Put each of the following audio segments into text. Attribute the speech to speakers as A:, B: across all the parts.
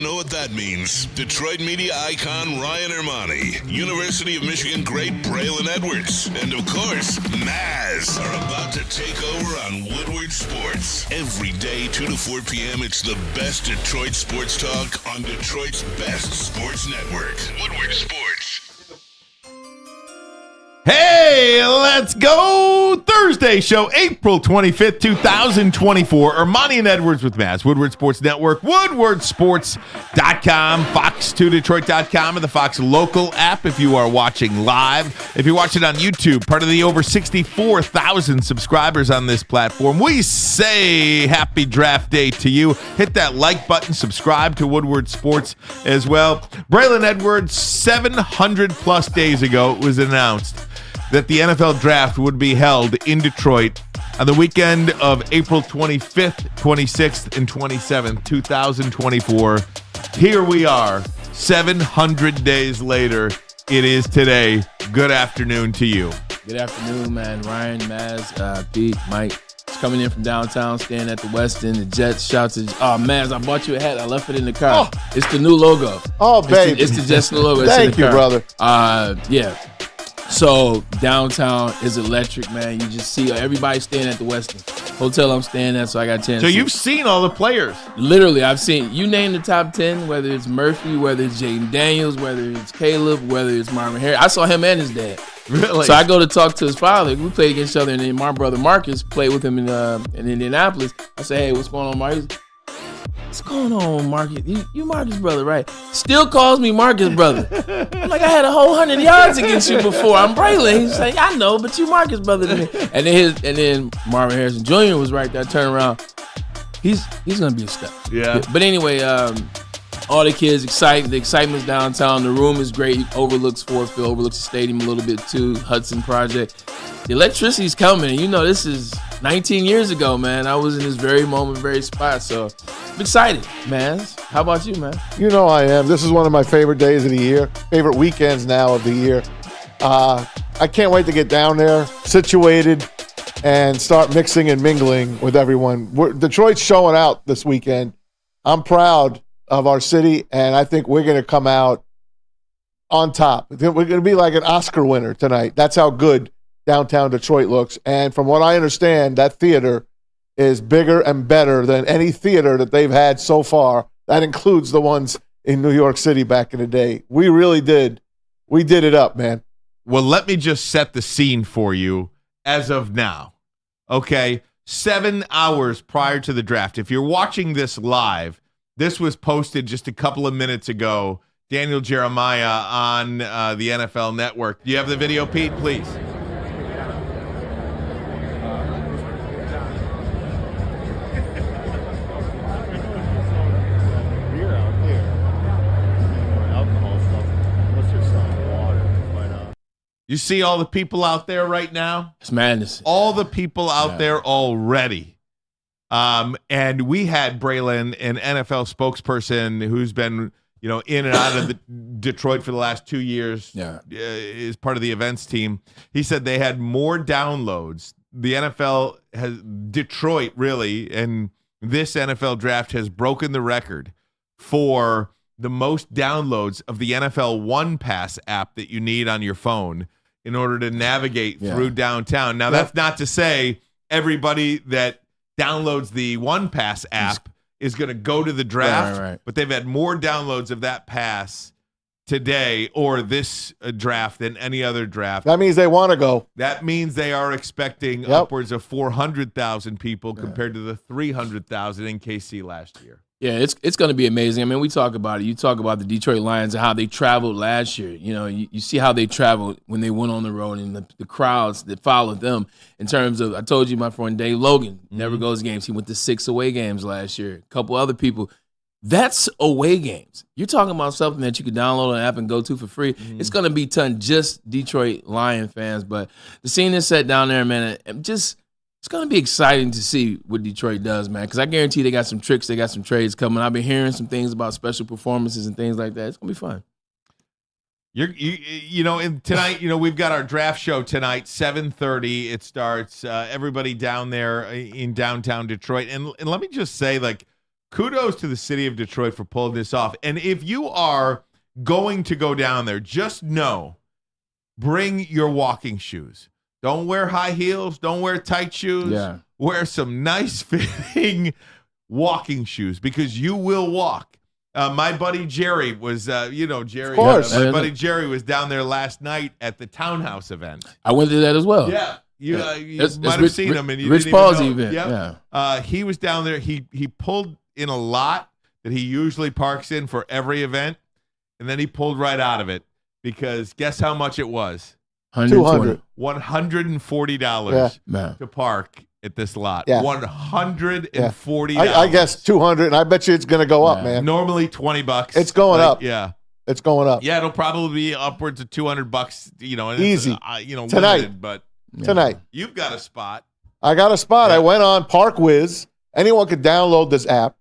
A: Know what that means? Detroit media icon Ryan Ermanni, University of Michigan great Braylon Edwards, and of course, Maz are about to take over on Woodward Sports. Every day, 2 to 4 p.m., it's the best Detroit sports talk on Detroit's best sports network, Woodward Sports.
B: Hey, let's go! Thursday show, April 25th, 2024. Ermanni and Edwards with Maz, Woodward Sports Network, woodwardsports.com, fox2detroit.com, and the Fox local app if you are watching live. If you're watching on YouTube, part of the over 64,000 subscribers on this platform, we say happy draft day to you. Hit that like button, subscribe to Woodward Sports as well. Braylon Edwards, 700 plus days ago, it was announced that the NFL draft would be held in Detroit on the weekend of April 25th, 26th, and 27th, 2024. Here we are, 700 days later. It is today. Good afternoon to you.
C: Good afternoon, man. Ryan, Maz, Pete, Mike. Just coming in from downtown, staying at the WSN. The Jets shout to, Maz, I bought you a hat. I left it in the car. Oh. It's the new logo.
D: Oh, baby.
C: It's the Jets logo.
D: Thank you, brother.
C: Yeah. So downtown is electric, man. You just see everybody staying at the Westin hotel I'm staying at, so I got a chance.
B: So you've seen all the players.
C: Literally, I've seen. You name the top 10, whether it's Murphy, whether it's Jaden Daniels, whether it's Caleb, whether it's Marvin Harris. I saw him and his dad.
B: Really?
C: So I go to talk to his father. We played against each other, and then my brother Marcus played with him in Indianapolis. I said, hey, what's going on, Marcus? What's going on, Marcus? You Marcus' brother, right? Still calls me Marcus' brother. I'm like, I had a whole 100 yards against you before. I'm Braylon. He's like, I know, but you Marcus' brother to me. And then Marvin Harrison Jr. was right there. Turn around. He's gonna be a stud.
B: Yeah.
C: But anyway, all the kids excited. The excitement's downtown. The room is great. Overlooks Ford Field. Overlooks the stadium a little bit too. Hudson Project. The electricity's coming. You know, this is 19 years ago, man. I was in this very moment, very spot. So I'm excited, man. How about you, man?
D: You know I am. This is one of my favorite days of the year, favorite weekends now of the year. I can't wait to get down there, situated, and start mixing and mingling with everyone. Detroit's showing out this weekend. I'm proud of our city, and I think we're going to come out on top. We're going to be like an Oscar winner tonight. That's how good downtown Detroit looks. And from what I understand, that theater is bigger and better than any theater that they've had so far. That includes the ones in New York City back in the day. We really did. We did it up, man.
B: Well, let me just set the scene for you as of now. Okay, 7 hours prior to the draft. If you're watching this live, this was posted just a couple of minutes ago. Daniel Jeremiah on the NFL Network. Do you have the video, Pete? Please. You see all the people out there right now?
C: It's madness.
B: All the people out there already. And we had Braylon, an NFL spokesperson who's been, in and out of Detroit for the last 2 years, is part of the events team. He said they had more downloads. The NFL Detroit really, and this NFL draft has broken the record for the most downloads of the NFL One Pass app that you need on your phone in order to navigate through downtown. Now, that's not to say everybody that downloads the One Pass app is going to go to the draft,
C: right.
B: But they've had more downloads of that pass today or this draft than any other draft.
D: That means they want to go.
B: That means they are expecting upwards of 400,000 people compared to the 300,000 in KC last year.
C: Yeah, it's going to be amazing. I mean, we talk about it. You talk about the Detroit Lions and how they traveled last year. You see how they traveled when they went on the road and the crowds that followed them in terms of, I told you my friend Dave Logan never goes to games. He went to 6 away games last year. A couple other people. That's away games. You're talking about something that you can download an app and go to for free. It's going to be just Detroit Lion fans. But the scene is set down there, man, it's going to be exciting to see what Detroit does, man, because I guarantee they got some tricks, they got some trades coming. I've been hearing some things about special performances and things like that. It's going to be fun.
B: And tonight, we've got our draft show tonight, 7:30. It starts. Everybody down there in downtown Detroit. And let me just say, kudos to the city of Detroit for pulling this off. And if you are going to go down there, just know, bring your walking shoes. Don't wear high heels. Don't wear tight shoes.
C: Yeah.
B: Wear some nice fitting walking shoes because you will walk. My buddy Jerry was, Jerry.
D: Of course.
B: My buddy Jerry was down there last night at the Townhouse event.
C: I went to that as well.
B: Yeah. You
C: That's
B: might have seen him. And you
C: Rich
B: didn't even
C: Paul's
B: know.
C: event.
B: Yep.
C: Yeah.
B: He was down there. He pulled in a lot that he usually parks in for every event, and then he pulled right out of it because guess how much it was?
D: $200.
B: $140 to park at this lot.
D: Yeah.
B: $140.
D: I guess 200, and I bet you it's going to go up, man.
B: Normally $20.
D: It's going up.
B: Yeah.
D: It's going up.
B: Yeah, it'll probably be upwards of $200, and
D: easy.
B: It's,
D: tonight.
B: limited, but
D: Tonight.
B: You've got a spot.
D: I got a spot.
B: Yeah.
D: I went on ParkWiz. Anyone could download this app,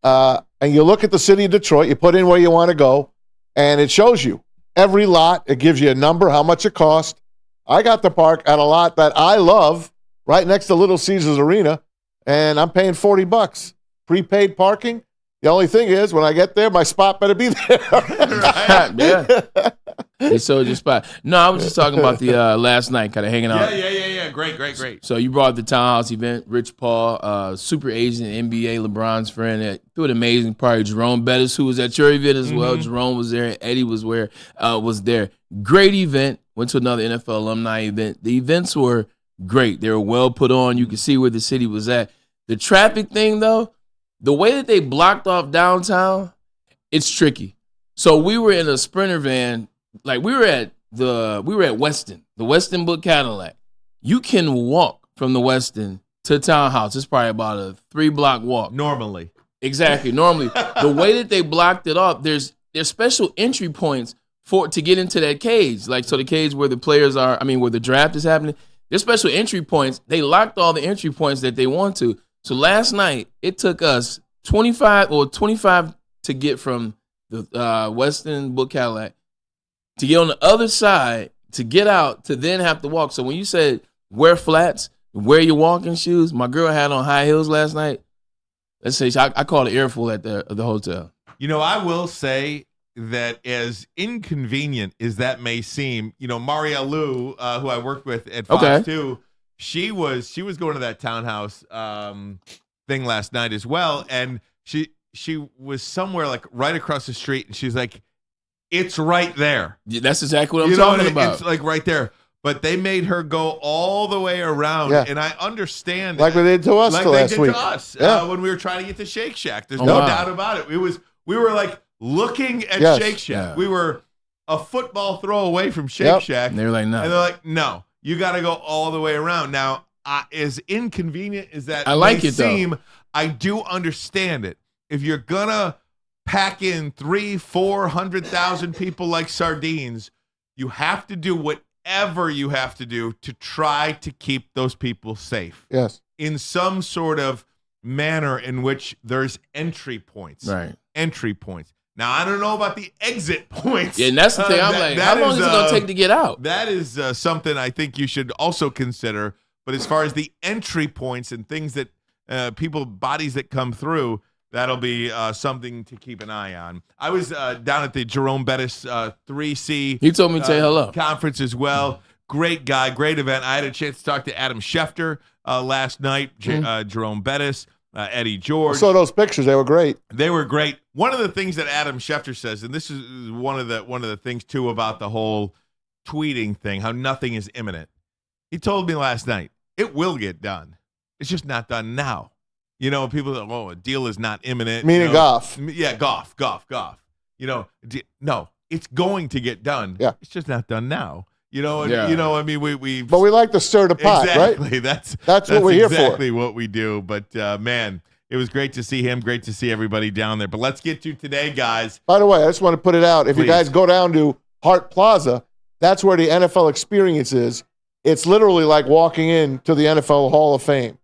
D: and you look at the city of Detroit. You put in where you want to go, and it shows you every lot. It gives you a number, how much it cost. I got to park at a lot that I love, right next to Little Caesars Arena, and I'm paying $40 prepaid parking. The only thing is, when I get there, my spot better be there.
B: Right?
C: Yeah. They sold your spot. No, I was just talking about the last night, kind of hanging out.
B: Yeah. Great.
C: So you brought the Townhouse event. Rich Paul, super agent, NBA, LeBron's friend, threw an amazing party. Jerome Bettis, who was at your event as well. Jerome was there. Eddie was there. Great event. Went to another NFL alumni event. The events were great. They were well put on. You could see where the city was at. The traffic thing, though, the way that they blocked off downtown, it's tricky. So we were in a Sprinter van. Like we were at Weston, the Weston Book Cadillac. You can walk from the Weston to Townhouse. It's probably about a 3-block walk.
B: Normally.
C: Exactly. Normally. The way that they blocked it off, there's special entry points to get into that cage. Like, so the cage where the players are, where the draft is happening, there's special entry points. They locked all the entry points that they want to. So last night, it took us 25 to get from the Weston Book Cadillac to get on the other side, to get out, to then have to walk. So when you said wear flats, wear your walking shoes, my girl had on high heels last night. Let's say I called an earful at the hotel.
B: I will say that as inconvenient as that may seem, Maria Lou, who I worked with at Fox 2, she was going to that Townhouse thing last night as well, and she was somewhere like right across the street, and she's like, it's right there.
C: Yeah, that's exactly what I'm talking about.
B: It's like right there. But they made her go all the way around, and I understand.
D: Like they did to us last week.
B: To us when we were trying to get to Shake Shack. There's
C: no
B: doubt about it. We were like looking at Shake Shack. Yeah. We were a football throw away from Shake Shack.
C: And they were like, no.
B: And they're like, no, you got to go all the way around. Now, as inconvenient as that
C: may
B: seem,
C: though.
B: I do understand it. If you're gonna pack in 300,000-400,000 people like sardines, you have to do whatever you have to do to try to keep those people safe.
D: Yes.
B: In some sort of manner in which there's entry points.
C: Right.
B: Entry points. Now, I don't know about the exit points.
C: Yeah, and that's the thing. I'm like, how long is it going to take to get out?
B: That is something I think you should also consider. But as far as the entry points and things that bodies that come through, that'll be something to keep an eye on. I was down at the Jerome Bettis 3C.
C: He told me to say hello.
B: Conference as well. Great guy, great event. I had a chance to talk to Adam Schefter last night, Jerome Bettis, Eddie George.
D: I saw those pictures. They were great.
B: They were great. One of the things that Adam Schefter says, and this is one of the things too about the whole tweeting thing, how nothing is imminent. He told me last night, it will get done. It's just not done now. People say, a deal is not imminent.
D: Meaning golf.
B: Yeah, golf. No, it's going to get done.
D: Yeah.
B: It's just not done now. we
D: But we like to stir the pot,
B: exactly.
D: right?
B: That's
D: what we're here for.
B: Exactly what we do. But, man, it was great to see him. Great to see everybody down there. But let's get to today, guys.
D: By the way, I just want to put it out. If
B: Please.
D: you guys go down to Hart Plaza, that's where the NFL experience is. It's literally like walking into the NFL Hall of Fame.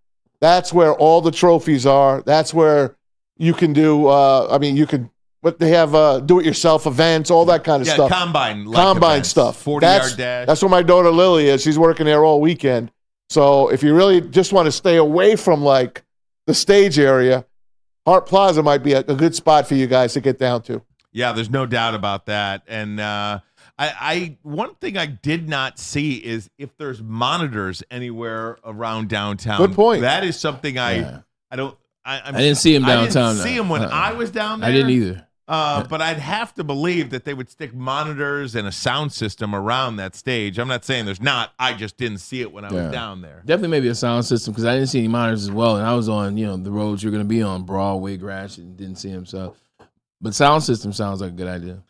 D: That's where all the trophies are. That's where you can do, but they have do-it-yourself events, all that kind of stuff.
B: Combine
D: events, stuff.
B: 40-yard dash.
D: That's where my daughter Lily is. She's working there all weekend. So if you really just want to stay away from like the stage area, Hart Plaza might be a good spot for you guys to get down to.
B: Yeah, there's no doubt about that. And I one thing I did not see is if there's monitors anywhere around downtown.
D: Good point.
B: That is something I
C: didn't see him downtown.
B: I didn't see him when I was down there.
C: I didn't either.
B: But I'd have to believe that they would stick monitors and a sound system around that stage. I'm not saying there's not. I just didn't see it when I was down there.
C: Definitely maybe a sound system because I didn't see any monitors as well. And I was on, the roads you're going to be on, Broadway, Gratiot, and didn't see him. So, but sound system sounds like a good idea.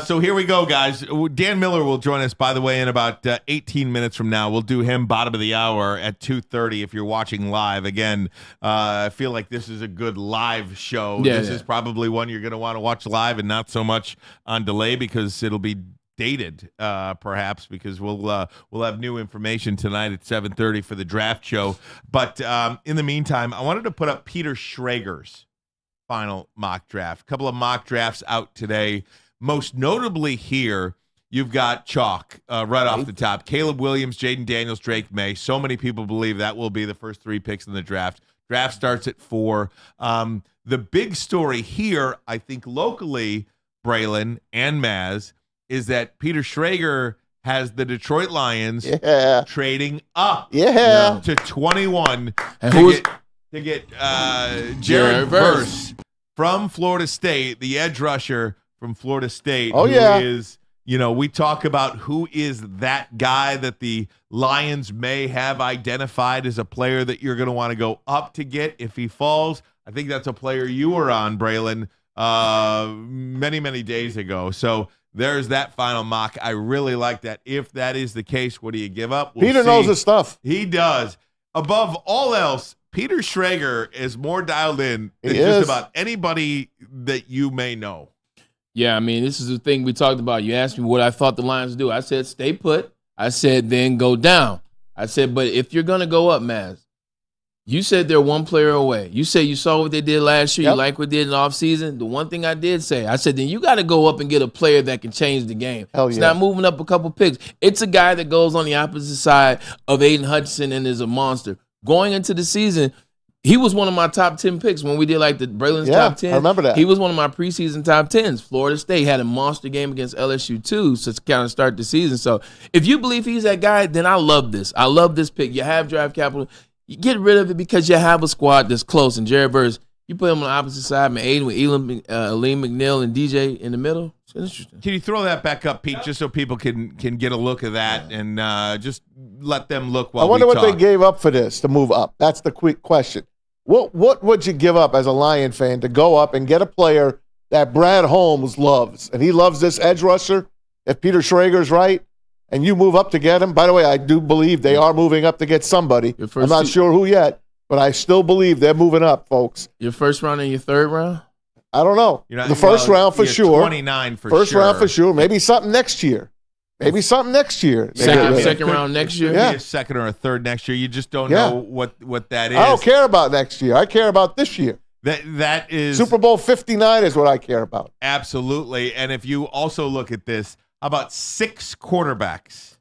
B: So here we go, guys. Dan Miller will join us, by the way, in about 18 minutes from now. We'll do him bottom of the hour at 2:30 if you're watching live. Again, I feel like this is a good live show. This is probably one you're going to want to watch live and not so much on delay because it'll be dated, perhaps, because we'll have new information tonight at 7:30 for the draft show. But in the meantime, I wanted to put up Peter Schrager's final mock draft. A couple of mock drafts out today. Most notably here, you've got chalk right off the top. Caleb Williams, Jaden Daniels, Drake May. So many people believe that will be the first 3 picks in the draft. Draft starts at 4. The big story here, I think locally, Braylon and Maz, is that Peter Schrager has the Detroit Lions trading up to 21 to get Jared Verse from Florida State, the edge rusher from Florida State. Who is, we talk about who is that guy that the Lions may have identified as a player that you're going to want to go up to get if he falls. I think that's a player you were on, Braylon, many, many days ago. So there's that final mock. I really like that. If that is the case, what do you give up?
D: Peter knows his stuff.
B: He does. Above all else, Peter Schrager is more dialed in than just about anybody that you may know.
C: Yeah, I mean, this is the thing we talked about. You asked me what I thought the Lions would do. I said stay put. I said then go down. I said, but if you're going to go up, Maz, you said they're one player away. You said you saw what they did last year. You like what they did in the offseason. The one thing I did say, I said, then you got to go up and get a player that can change the game. It's not moving up a couple picks. It's a guy that goes on the opposite side of Aiden Hutchinson and is a monster. Going into the season, he was one of my top 10 picks when we did like the Braylon's top 10.
D: I remember that.
C: He was one of my preseason top 10s. Florida State had a monster game against LSU too, so to kind of start the season. So if you believe he's that guy, then I love this. I love this pick. You have draft capital. You get rid of it because you have a squad that's close. And Jared Verse, you put him on the opposite side, man, Aiden with Aleem McNeil and DJ in the middle. It's interesting.
B: Can you throw that back up, Pete, just so people can get a look at that and just let them look while we talk?
D: I wonder what they gave up for this to move up. That's the quick question. What would you give up as a Lion fan to go up and get a player that Brad Holmes loves? And he loves this edge rusher, if Peter Schrager's right, and you move up to get him. By the way, I do believe they are moving up to get somebody. I'm not sure who yet, but I still believe they're moving up, folks.
C: Your first round and your third round?
D: I don't know. The first round for sure.
B: 29 for
D: first round for sure. Maybe something next year.
C: Second round next year?
B: Maybe a second or a third next year. You just don't know what that is.
D: I don't care about next year. I care about this year.
B: That is
D: Super Bowl 59 is what I care about.
B: Absolutely. And if you also look at this, about 6 quarterbacks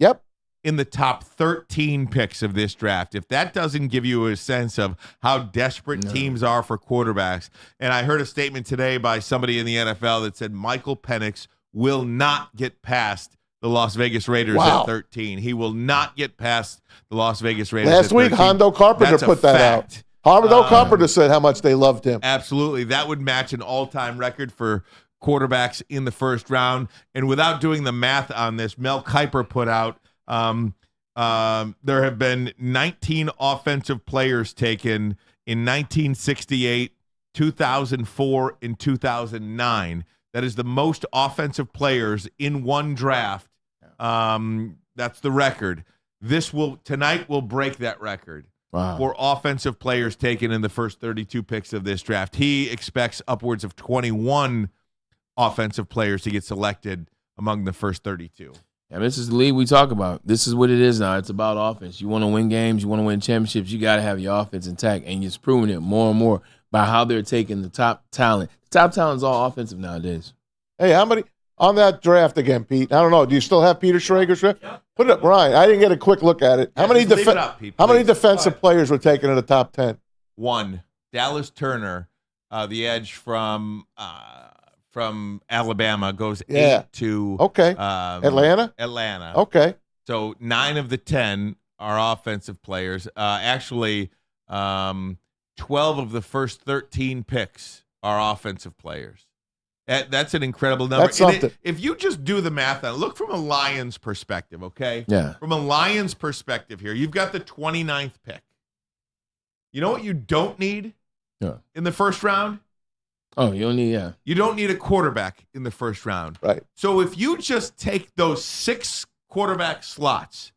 B: in the top 13 picks of this draft. If that doesn't give you a sense of how desperate teams are for quarterbacks, and I heard a statement today by somebody in the NFL that said Michael Penix will not get past the Las Vegas Raiders at 13. He will not get past the Las Vegas Raiders
D: Last
B: at 13.
D: week, Hondo Carpenter put that out. Hondo Carpenter said how much they loved him.
B: Absolutely. That would match an all-time record for quarterbacks in the first round. And without doing the math on this, Mel Kiper put out there have been 19 offensive players taken in 1968, 2004, and 2009. That is the most offensive players in one draft. That's the record. Tonight will break that record for offensive players taken in the first 32 picks of this draft. He expects upwards of 21 offensive players to get selected among the first 32.
C: Yeah, this is the league we talk about. This is what it is now. It's about offense. You want to win games, you want to win championships, you got to have your offense intact, and it's proving it more and more by how they're taking the top talent. The top talent is all offensive nowadays.
D: Hey, how many on that draft again, Pete? I don't know. Do you still have Peter Schrager's draft? Yeah. Put it up, Ryan. I didn't get a quick look at it. How many defensive players were taken in the top 10?
B: 1, Dallas Turner. the edge from Alabama, goes
D: Yeah.
B: 8 to
D: Atlanta.
B: Atlanta.
D: Okay.
B: So 9 of the 10 are offensive players. Actually, 12 of the first 13 picks are offensive players. That's an incredible number.
D: That's something.
B: If you just do the math on it, look from a Lions perspective, okay?
C: Yeah.
B: From a Lions perspective here, you've got the 29th pick. You know what you don't need in the first round?
C: Oh, you don't need,
B: You don't need a quarterback in the first round.
D: Right.
B: So if you just take those 6 quarterback slots,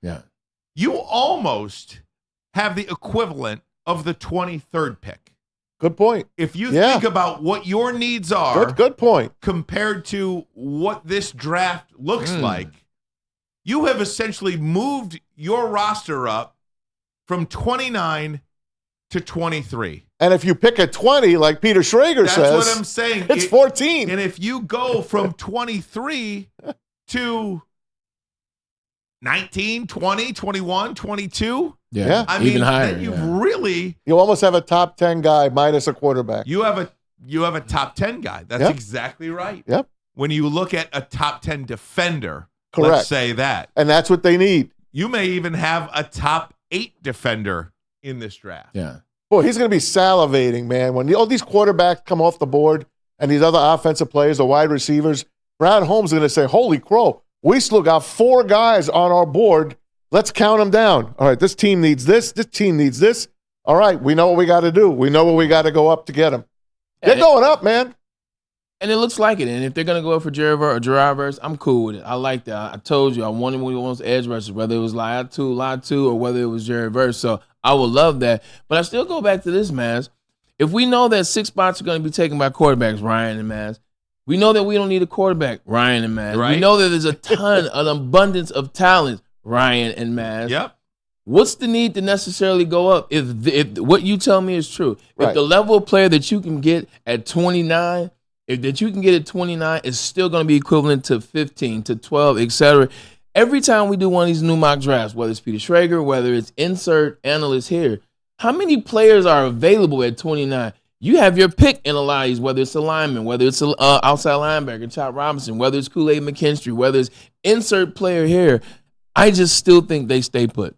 B: you almost have the equivalent of the 23rd pick.
D: Good point.
B: If you think about what your needs are,
D: good point,
B: compared to what this draft looks like, you have essentially moved your roster up from 29 to 23.
D: And if you pick at 20, like Peter Schrager says,
B: that's what I'm saying.
D: It's 14.
B: And if you go from 23 to 19, 20, 21, 22, I mean,
C: even higher.
B: You
D: almost have a top 10 guy minus a quarterback.
B: You have a top 10 guy. That's exactly right.
D: Yep.
B: When you look at a top 10 defender,
D: correct.
B: Let's say that.
D: And that's what they need.
B: You may even have a top 8 defender in this draft.
C: Yeah.
D: Boy, he's going to be salivating, man. When all these quarterbacks come off the board and these other offensive players, the wide receivers, Brad Holmes is going to say, holy crow, we still got 4 guys on our board. Let's count them down. All right, this team needs this. This team needs this. All right, we know what we got to do. We know what we got to go up to get them. They're going up, man.
C: And it looks like it. And if they're going to go up for Gerard Verse, I'm cool with it. I like that. I told you, I wanted one of those edge rushers, whether it was Latu, or whether it was Gerard Verse. So I would love that. But I still go back to this, Maz. If we know that 6 spots are going to be taken by quarterbacks, Ryan and Maz, we know that we don't need a quarterback, Ryan and Maz.
B: Right.
C: We know that there's a ton, an abundance of talent, Ryan and Maz.
B: Yep.
C: What's the need to necessarily go up if what you tell me is true?
D: Right.
C: If the level of player that you can get at 29, that you can get at 29 is still going to be equivalent to 15, to 12, etc. Every time we do one of these new mock drafts, whether it's Peter Schrager, whether it's insert analyst here, how many players are available at 29? You have your pick in a lot of these, whether it's a lineman, whether it's an outside linebacker, Chop Robinson, whether it's Kool-Aid McKinstry, whether it's insert player here. I just still think they stay put.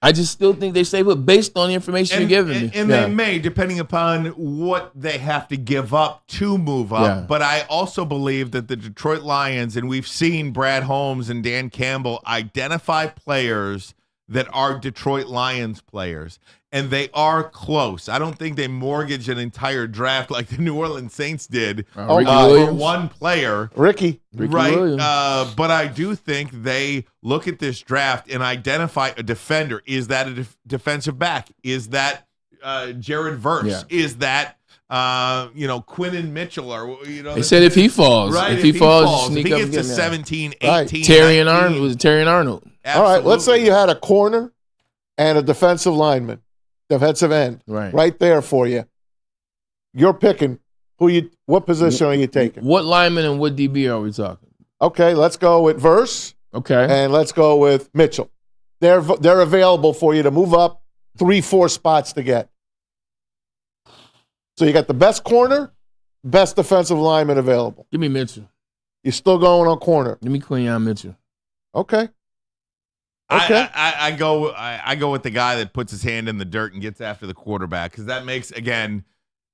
C: based on the information you're giving me.
B: And they may, depending upon what they have to give up to move up.
C: Yeah.
B: But I also believe that the Detroit Lions, and we've seen Brad Holmes and Dan Campbell identify players that are Detroit Lions players, and they are close. I don't think they mortgage an entire draft like the New Orleans Saints did for one player.
D: Ricky
B: Right.
C: Williams.
B: But I do think they look at this draft and identify a defender. Is that a defensive back? Is that Jared Verse?
C: Yeah.
B: Is that Quinnen Mitchell? Or
C: They said if he falls,
B: right?
C: if he falls,
B: if he
C: sneak up
B: gets
C: and
B: to
C: get him.
B: 17,
D: Right.
B: 18,
C: Terry and
B: 19.
C: Arnold was Terry and Arnold.
D: All right, let's say
B: Absolutely.
D: you had a corner and a defensive lineman, defensive end,
C: Right
D: there for you. You're picking what position are you taking?
C: What lineman and what DB are we talking?
D: Okay, let's go with Verse
C: Okay.
D: and let's go with Mitchell. They're available for you to move up 3-4 spots to get. So you got the best corner, best defensive lineman available.
C: Give me Mitchell.
D: You're still going on corner.
C: Give me Quinyon Mitchell.
D: Okay. Okay.
B: I go with the guy that puts his hand in the dirt and gets after the quarterback, because that makes, again,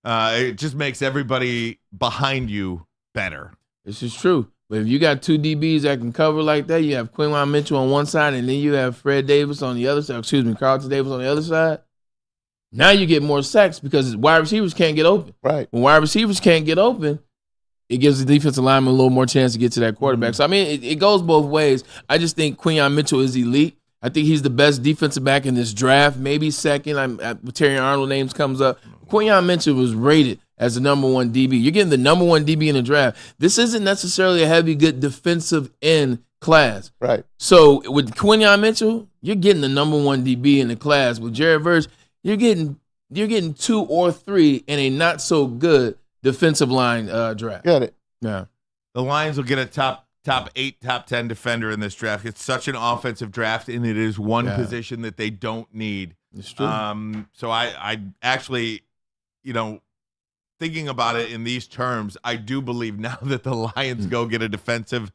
B: it just makes everybody behind you better.
C: This is true. But if you got 2 DBs that can cover like that, you have Quinyon Mitchell on one side, and then you have Carlton Davis on the other side. Now you get more sacks because wide receivers can't get open.
D: Right.
C: When wide receivers can't get open, it gives the defensive lineman a little more chance to get to that quarterback. So, I mean, it goes both ways. I just think Quinyon Mitchell is elite. I think he's the best defensive back in this draft, maybe second. Terry Arnold names comes up. Quinyon Mitchell was rated as the number 1 DB. You're getting the number 1 DB in the draft. This isn't necessarily a heavy, good defensive end class.
D: Right.
C: So with Quinyon Mitchell, you're getting the number 1 DB in the class. With Jared Verse, you're getting 2 or 3 in a not so good defensive line draft.
D: Get it.
C: Yeah.
B: The Lions will get a top 8, top 10 defender in this draft. It's such an offensive draft, and it is one position that they don't need.
C: It's true.
B: So I actually, thinking about it in these terms, I do believe now that the Lions go get a defensive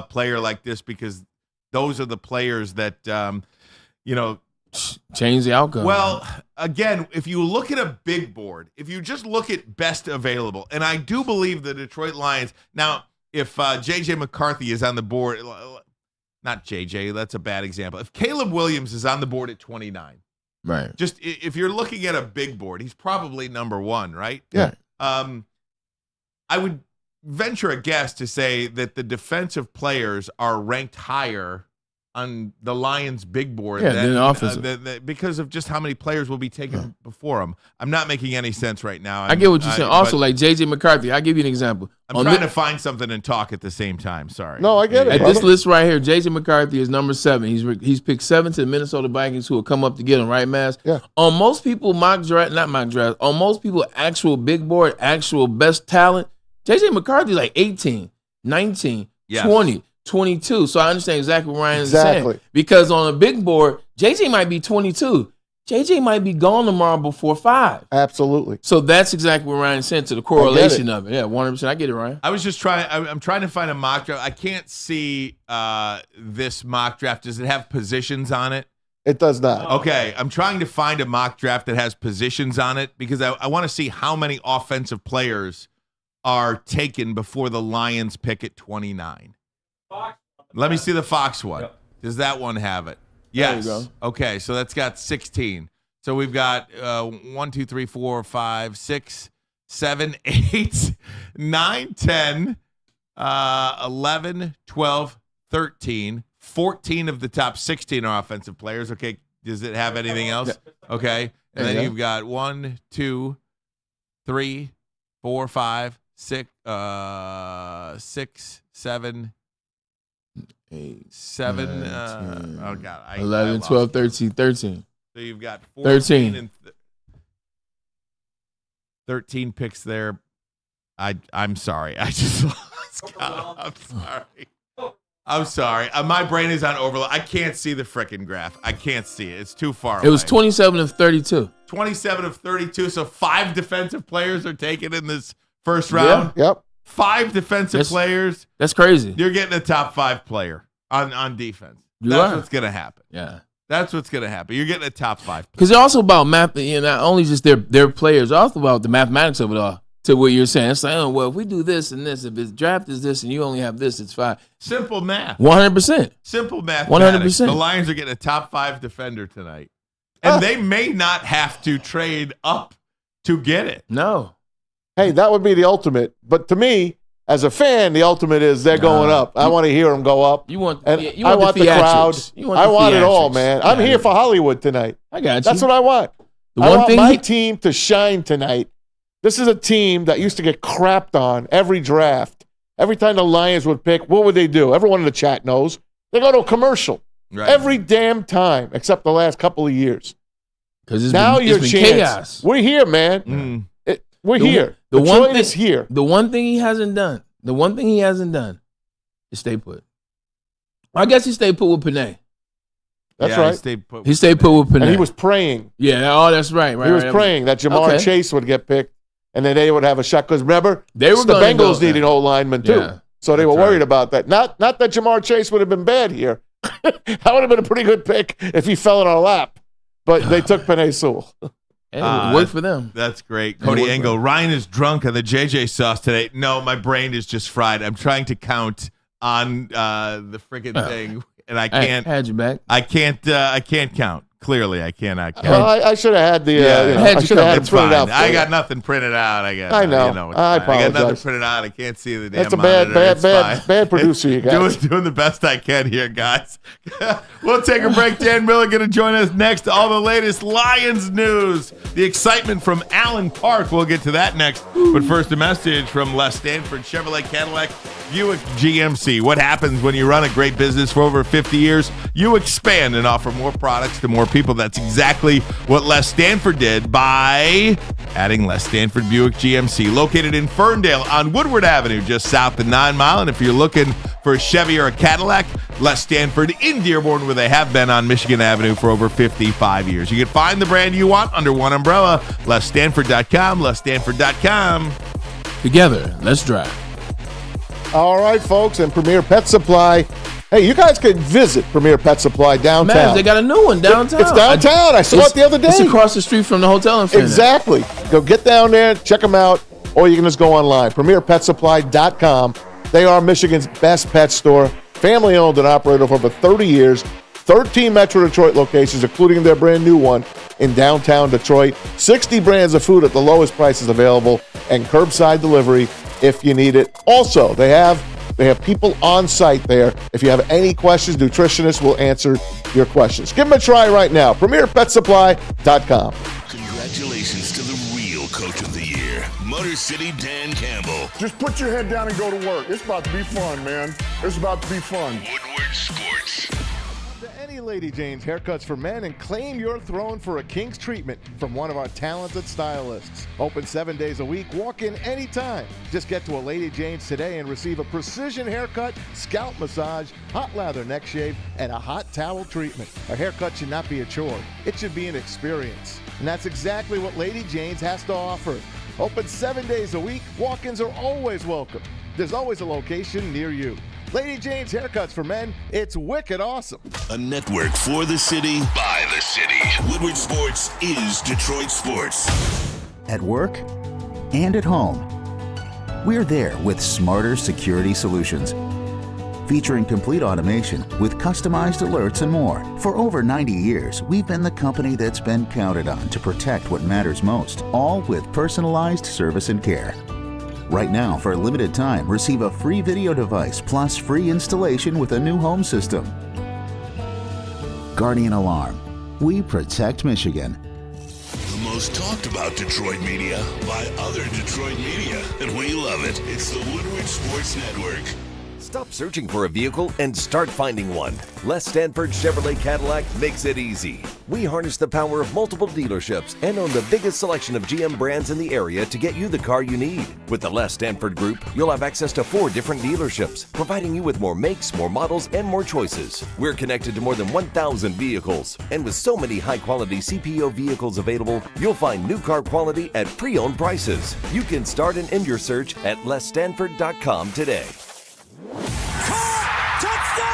B: player like this, because those are the players that,
C: change the outcome.
B: Well, again, if you look at a big board, if you just look at best available, and I do believe the Detroit Lions, now, if J.J. McCarthy is on the board, not J.J., that's a bad example. If Caleb Williams is on the board at 29,
C: right?
B: Just if you're looking at a big board, he's probably number one, right?
D: Yeah.
B: I would venture a guess to say that the defensive players are ranked higher on the Lions' big board
C: than offensive.
B: because of just how many players will be taken before them. I'm not making any sense right now.
C: I get what you're saying. Also, like J.J. McCarthy, I'll give you an example.
B: I'm trying to find something and talk at the same time. Sorry.
D: No, I get it.
C: At this list right here, J.J. McCarthy is number 7. He's picked 7 to the Minnesota Vikings, who will come up to get him, right, Mass?
D: Yeah.
C: On most people on most people actual big board, actual best talent, J.J. McCarthy is like 18, 19, 20. 22. So I understand exactly what Ryan is saying. Because on a big board, JJ might be 22. JJ might be gone tomorrow before 5.
D: Absolutely.
C: So that's exactly what Ryan said to the correlation of it. Yeah, 100%. I get it, Ryan.
B: I was just I'm trying to find a mock draft. I can't see this mock draft. Does it have positions on it?
D: It does not.
B: Okay. I'm trying to find a mock draft that has positions on it, because I want to see how many offensive players are taken before the Lions pick at 29. Let me see the Fox one. Yep. Does that one have it? Yes.
C: There you go.
B: Okay, so that's got 16. So we've got 1, 2, 3, 4, 5, 6, 7, 8, 9, 10, 11, 12, 13. 14 of the top 16 are offensive players. Okay, does it have anything else? Okay. And then you've got 1, 2, 3, 4, 5, 6, 7, 8, 7, 10, oh God,
C: 11, 12, 13.
B: So you've got 13 and 13 picks there. I'm sorry. I just lost count. I'm sorry. My brain is on overload. I can't see the frickin' graph. I can't see it. It's too far away.
C: It was 27 of 32.
B: 27 of 32. So 5 defensive players are taken in this first round.
D: Yeah. Yep.
B: 5 defensive players.
C: That's crazy.
B: You're getting a top 5 player on defense.
C: That's
B: what's going to happen.
C: Yeah.
B: That's what's going to happen. You're getting a top 5.
C: Because they're also about math, not only just their players, also about the mathematics of it all. To what you're saying. It's like, oh, well, if we do this and this, if his draft is this and you only have this, it's fine.
B: Simple math.
C: 100%.
B: Simple math.
C: 100%.
B: The Lions are getting a top 5 defender tonight. And they may not have to trade up to get it.
C: No.
D: Hey, that would be the ultimate. But to me, as a fan, the ultimate is they're going up. I want to hear them go up.
C: You want
D: I want the crowd. I want it all, man. I'm here for Hollywood tonight.
C: I got you.
D: That's what I want. I want my team to shine tonight. This is a team that used to get crapped on every draft. Every time the Lions would pick, what would they do? Everyone in the chat knows. They go to a commercial. Right. Every damn time, except the last couple of years.
C: Because
D: now
C: it's been chaos.
D: We're here, man. We're here. Detroit is here.
C: The one thing he hasn't done is stay put. I guess he stayed put with Panay.
D: That's right.
C: He stayed put with Panay.
D: And he was praying.
C: Yeah, that's right.
D: He was praying that Jamar Chase would get picked, and then they would have a shot. Because remember, the Bengals need an old lineman too. Yeah, so they were worried about that. Not that Jamar Chase would have been bad here. That would have been a pretty good pick if he fell in our lap. But they took Panay Sewell.
C: It worked for them.
B: That's great. Cody Engel. Ryan is drunk on the JJ sauce today. No, my brain is just fried. I'm trying to count on the friggin' thing, and I can't.
C: I had you back.
B: I can't count. Clearly, I cannot count.
D: Well, I should have had the. I should have had it printed out.
B: I got nothing printed out.
D: I know. I apologize.
B: I got nothing printed out. I can't see the damn
D: monitor. That's a bad producer, you guys.
B: Doing the best I can here, guys. We'll take a break. Dan Miller going to join us next. All the latest Lions news. The excitement from Allen Park. We'll get to that next. But first, a message from Les Stanford Chevrolet Cadillac Buick GMC. What happens when you run a great business for over 50 years? You expand and offer more products to more people. That's exactly what Les Stanford did by adding Les Stanford Buick GMC, located in Ferndale on Woodward Avenue, just south of 9 Mile. And if you're looking for a Chevy or a Cadillac, Les Stanford in Dearborn, where they have been on Michigan Avenue for over 55 years. You can find the brand you want under one umbrella. LesStanford.com, LesStanford.com.
C: Together, let's drive.
D: All right, folks, and Premier Pet Supply. Hey, you guys can visit Premier Pet Supply downtown.
C: Man, they got a new one downtown.
D: It's downtown. I saw it the other day.
C: It's across the street from the hotel in Phoenix.
D: Exactly. Go get down there, check them out, or you can just go online. PremierPetSupply.com. They are Michigan's best pet store, family-owned and operated for over 30 years. 13 Metro Detroit locations, including their brand new one in downtown Detroit. 60 brands of food at the lowest prices available, and curbside delivery if you need it. Also, they have people on site there. If you have any questions, nutritionists will answer your questions. Give them a try right now. PremierPetSupply.com.
A: Congratulations to the real Coach of the Year, Motor City Dan Campbell.
E: Just put your head down and go to work. It's about to be fun, man. It's about to be fun.
A: Woodward Sports.
D: To any Lady Jane's Haircuts for Men and claim your throne for a king's treatment from one of our talented stylists. Open 7 days a week. Walk in anytime. Just get to a Lady Jane's today and receive a precision haircut, scalp massage, hot lather neck shave, and a hot towel treatment. A haircut should not be a chore. It should be an experience. And that's exactly what Lady Jane's has to offer. Open 7 days a week. Walk-ins are always welcome. There's always a location near you. Lady Jane's Haircuts for Men, it's wicked awesome.
A: A network for the city, by the city. Woodward Sports is Detroit Sports.
F: At work and at home, we're there with smarter security solutions. Featuring complete automation with customized alerts and more. For over 90 years, we've been the company that's been counted on to protect what matters most, all with personalized service and care. Right now, for a limited time, receive a free video device plus free installation with a new home system. Guardian Alarm. We protect Michigan.
A: The most talked about Detroit media by other Detroit media, and we love it. It's the Woodward Sports Network.
G: Stop searching for a vehicle and start finding one. Les Stanford Chevrolet Cadillac makes it easy. We harness the power of multiple dealerships and own the biggest selection of GM brands in the area to get you the car you need. With the Les Stanford Group, you'll have access to 4 different dealerships, providing you with more makes, more models, and more choices. We're connected to more than 1,000 vehicles. And with so many high-quality CPO vehicles available, you'll find new car quality at pre-owned prices. You can start and end your search at lesstanford.com today.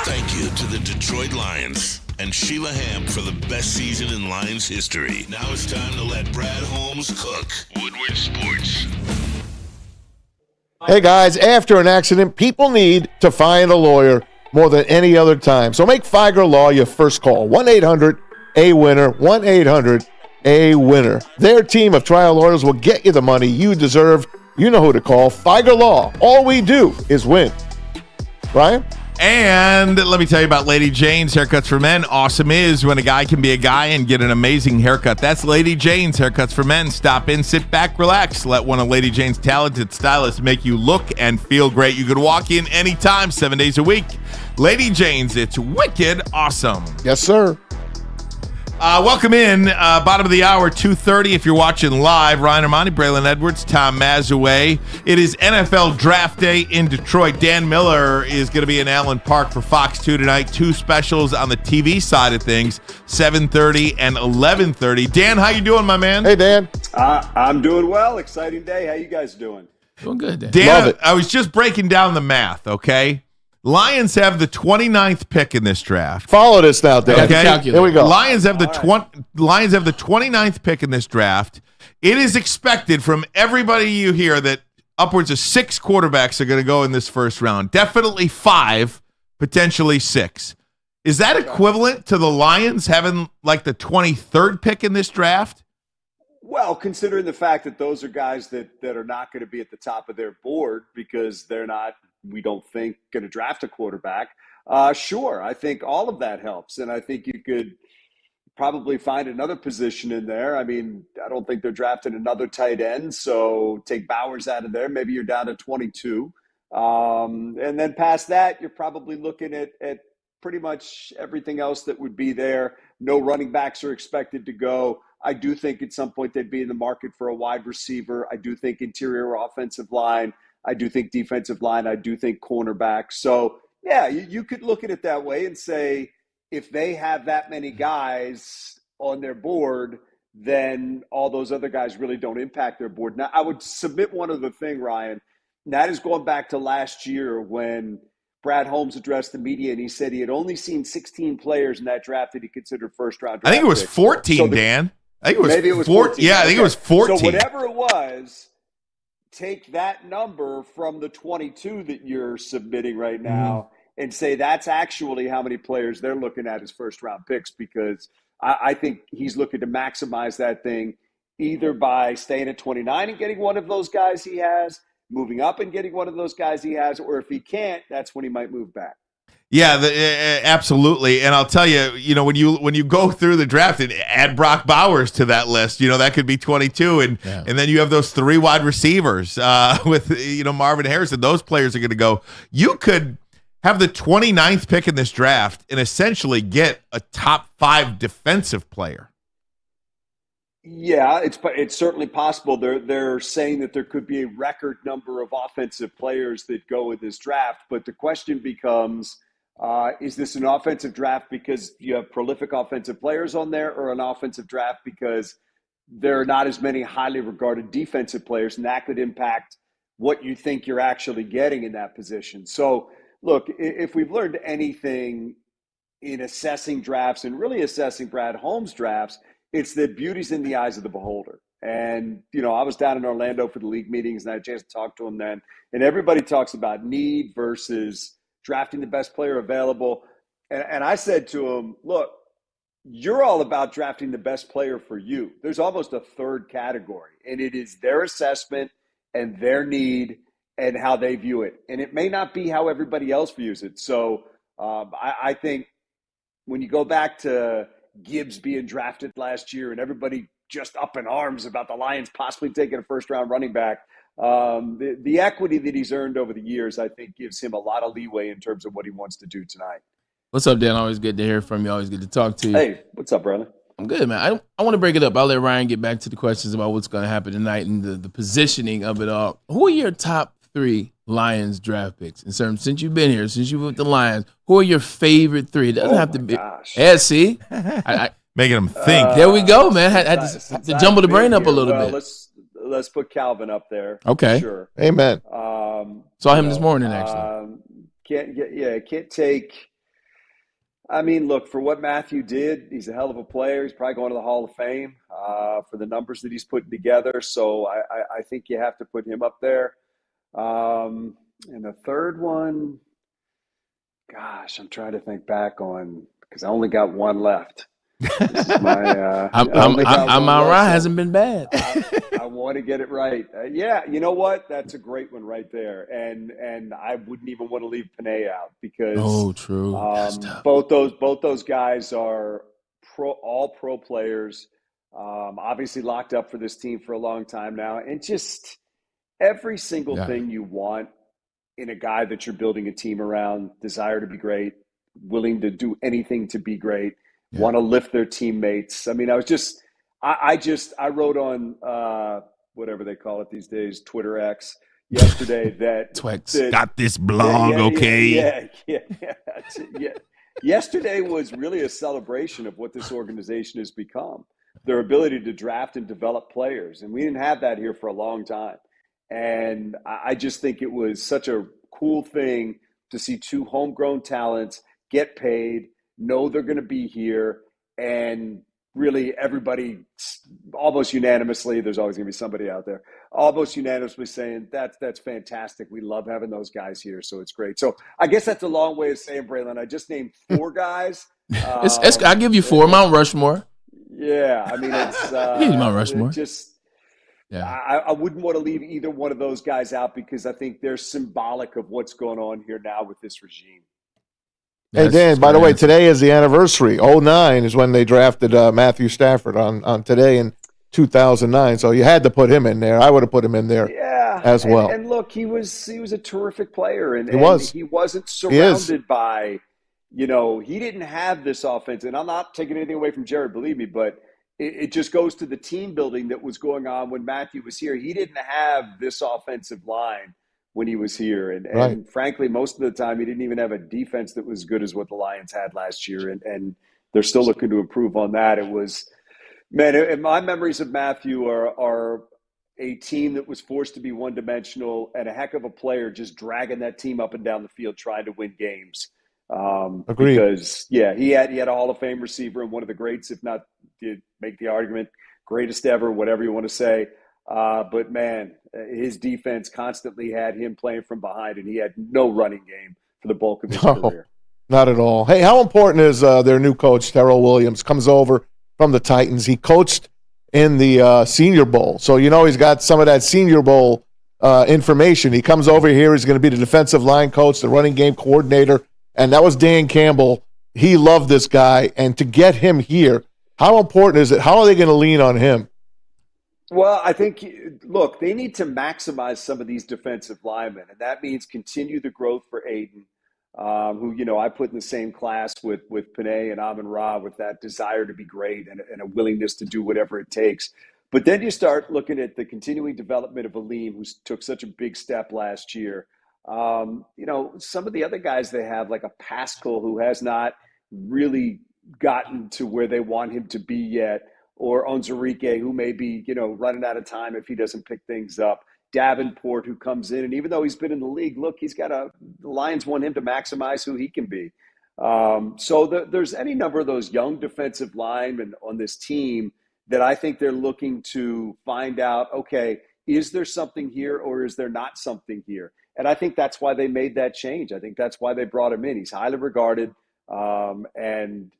A: Thank you to the Detroit Lions and Sheila Hamp for the best season in Lions history. Now it's time to let Brad Holmes cook. Woodward Sports.
D: Hey guys, after an accident, people need to find a lawyer more than any other time. So make Figer Law your first call. 1-800-A-WINNER, 1-800-A-WINNER. Their team of trial lawyers will get you the money you deserve. You know who to call. Figer Law. All we do is win. Brian?
B: And let me tell you about Lady Jane's Haircuts for Men. Awesome is when a guy can be a guy and get an amazing haircut. That's Lady Jane's Haircuts for Men. Stop in, sit back, relax. Let one of Lady Jane's talented stylists make you look and feel great. You can walk in anytime, 7 days a week. Lady Jane's, it's wicked awesome.
D: Yes, sir.
B: Welcome in, bottom of the hour, 2:30. If you're watching live, Ryan Ermanni, Braylon Edwards, Tom Mazaway. It is NFL Draft Day in Detroit. Dan Miller is going to be in Allen Park for Fox 2 tonight. 2 specials on the TV side of things, 7:30 and 11:30. Dan, how you doing, my man?
D: Hey, Dan.
H: I'm doing well. Exciting day. How you guys doing?
C: Doing good, Dan.
B: Dan,
D: Love it.
B: I was just breaking down the math, okay? Lions have the 29th pick in this draft.
D: Follow this now, Dan.
B: Okay,
D: Here we go.
B: Lions have the 29th pick in this draft. It is expected from everybody you hear that upwards of 6 quarterbacks are going to go in this first round. Definitely 5, potentially 6. Is that equivalent to the Lions having like the 23rd pick in this draft?
H: Well, considering the fact that those are guys that are not going to be at the top of their board because they're not, we don't think, going to draft a quarterback. Sure, I think all of that helps. And I think you could probably find another position in there. I mean, I don't think they're drafting another tight end. So take Bowers out of there. Maybe you're down to 22. And then past that, you're probably looking at pretty much everything else that would be there. No running backs are expected to go. I do think at some point they'd be in the market for a wide receiver. I do think interior offensive line. I do think defensive line. I do think cornerback. So yeah, you could look at it that way and say, if they have that many guys on their board, then all those other guys really don't impact their board. Now, I would submit one other thing, Ryan. And that is going back to last year when Brad Holmes addressed the media and he said he had only seen 16 players in that draft that he considered first-round draft
B: I think it was
H: picks.
B: 14, Dan. I think it was
H: maybe it was
B: 14. Yeah, I think it was 14.
H: So whatever it was, take that number from the 22 that you're submitting right now and say that's actually how many players they're looking at as first-round picks, because I think he's looking to maximize that thing either by staying at 29 and getting one of those guys he has, moving up and getting one of those guys he has, or if he can't, that's when he might move back.
B: Yeah, absolutely. And I'll tell you, when you go through the draft and add Brock Bowers to that list, that could be 22, and then you have those 3 wide receivers with Marvin Harrison. Those players are going to go. You could have the 29th pick in this draft and essentially get a top 5 defensive player.
H: Yeah, it's certainly possible. They're saying that there could be a record number of offensive players that go in this draft, but the question becomes, is this an offensive draft because you have prolific offensive players on there, or an offensive draft because there are not as many highly regarded defensive players, and that could impact what you think you're actually getting in that position? So, look, if we've learned anything in assessing drafts and really assessing Brad Holmes drafts, it's that beauty's in the eyes of the beholder. And, I was down in Orlando for the league meetings and I had a chance to talk to him then. And everybody talks about need versus drafting the best player available. And I said to him, look, you're all about drafting the best player for you. There's almost a third category, and it is their assessment and their need and how they view it. And it may not be how everybody else views it. So I think when you go back to Gibbs being drafted last year and everybody just up in arms about the Lions possibly taking a first-round running back, the equity that he's earned over the years, I think, gives him a lot of leeway in terms of what he wants to do tonight.
C: What's up, Dan? Always good to hear from you. Always good to talk to you.
H: Hey, what's up, brother?
C: I'm good, man. I want to break it up. I'll let Ryan get back to the questions about what's going to happen tonight and the positioning of it all. Who are your top 3 Lions draft picks? And since you've been here, since you were with the Lions, who are your favorite 3? It doesn't have to be.
H: Gosh.
C: Yeah, see?
B: Making them think.
C: There we go, man. I had to jumble the brain up a little bit.
H: Let's put Calvin up there.
C: Okay.
H: Sure.
D: Amen.
C: Saw him this morning, actually.
H: Can't take. I mean, look, for what Matthew did, he's a hell of a player. He's probably going to the Hall of Fame for the numbers that he's putting together. So I think you have to put him up there. And the third one, gosh, I'm trying to think back on, because I only got one left.
C: Amon-Ra hasn't been bad.
H: I want to get it right. Yeah, you know what? That's a great one right there. And I wouldn't even want to leave Panay out because
C: true.
H: Both those guys are all pro players. Obviously locked up for this team for a long time now, and just every single thing you want in a guy that you're building a team around: desire to be great, willing to do anything to be great. Want to lift their teammates. I mean, I wrote on whatever they call it these days, Twitter X, yesterday that
B: Twex got this blog, okay?
H: Yeah. Yesterday was really a celebration of what this organization has become, their ability to draft and develop players. And we didn't have that here for a long time. And I just think it was such a cool thing to see 2 homegrown talents get paid, know they're going to be here, and really everybody almost unanimously, there's always going to be somebody out there, almost unanimously saying that's fantastic. We love having those guys here, so it's great. So I guess that's a long way of saying, Braylon, I just named 4 guys.
C: I'll give you 4, Mount Rushmore.
H: Yeah, I mean, it's
C: Mount Rushmore.
H: I wouldn't want to leave either one of those guys out because I think they're symbolic of what's going on here now with this regime.
D: Hey, Dan, by the way, today is the anniversary. 2009 is when they drafted Matthew Stafford on today in 2009. So you had to put him in there. I would have put him in there as well.
H: And look, he was a terrific player. And he wasn't surrounded by, he didn't have this offense. And I'm not taking anything away from Jared, believe me, but it just goes to the team building that was going on when Matthew was here. He didn't have this offensive line when he was here. And frankly, most of the time, he didn't even have a defense that was as good as what the Lions had last year. And they're still looking to improve on that. It was, man, and my memories of Matthew are a team that was forced to be one-dimensional and a heck of a player just dragging that team up and down the field trying to win games.
D: Agreed.
H: Because, yeah, he had a Hall of Fame receiver and one of the greats, if not, you make the argument, greatest ever, whatever you want to say. But, man, his defense constantly had him playing from behind, and he had no running game for the bulk of his career.
D: Not at all. Hey, how important is their new coach, Terrell Williams, comes over from the Titans? He coached in the Senior Bowl. So, he's got some of that Senior Bowl information. He comes over here. He's going to be the defensive line coach, the running game coordinator, and that was Dan Campbell. He loved this guy. And to get him here, how important is it? How are they going to lean on him?
H: Well, I think, look, they need to maximize some of these defensive linemen, and that means continue the growth for Aiden, who, I put in the same class with Panay and Amon-Ra with that desire to be great and a willingness to do whatever it takes. But then you start looking at the continuing development of Aleem, who took such a big step last year. Some of the other guys they have, like a Pascal, who has not really gotten to where they want him to be yet, or Onzarike, who may be, running out of time if he doesn't pick things up. Davenport, who comes in, and even though he's been in the league, look, the Lions want him to maximize who he can be. So there's any number of those young defensive linemen on this team that I think they're looking to find out, okay, is there something here or is there not something here? And I think that's why they made that change. I think that's why they brought him in. He's highly regarded, and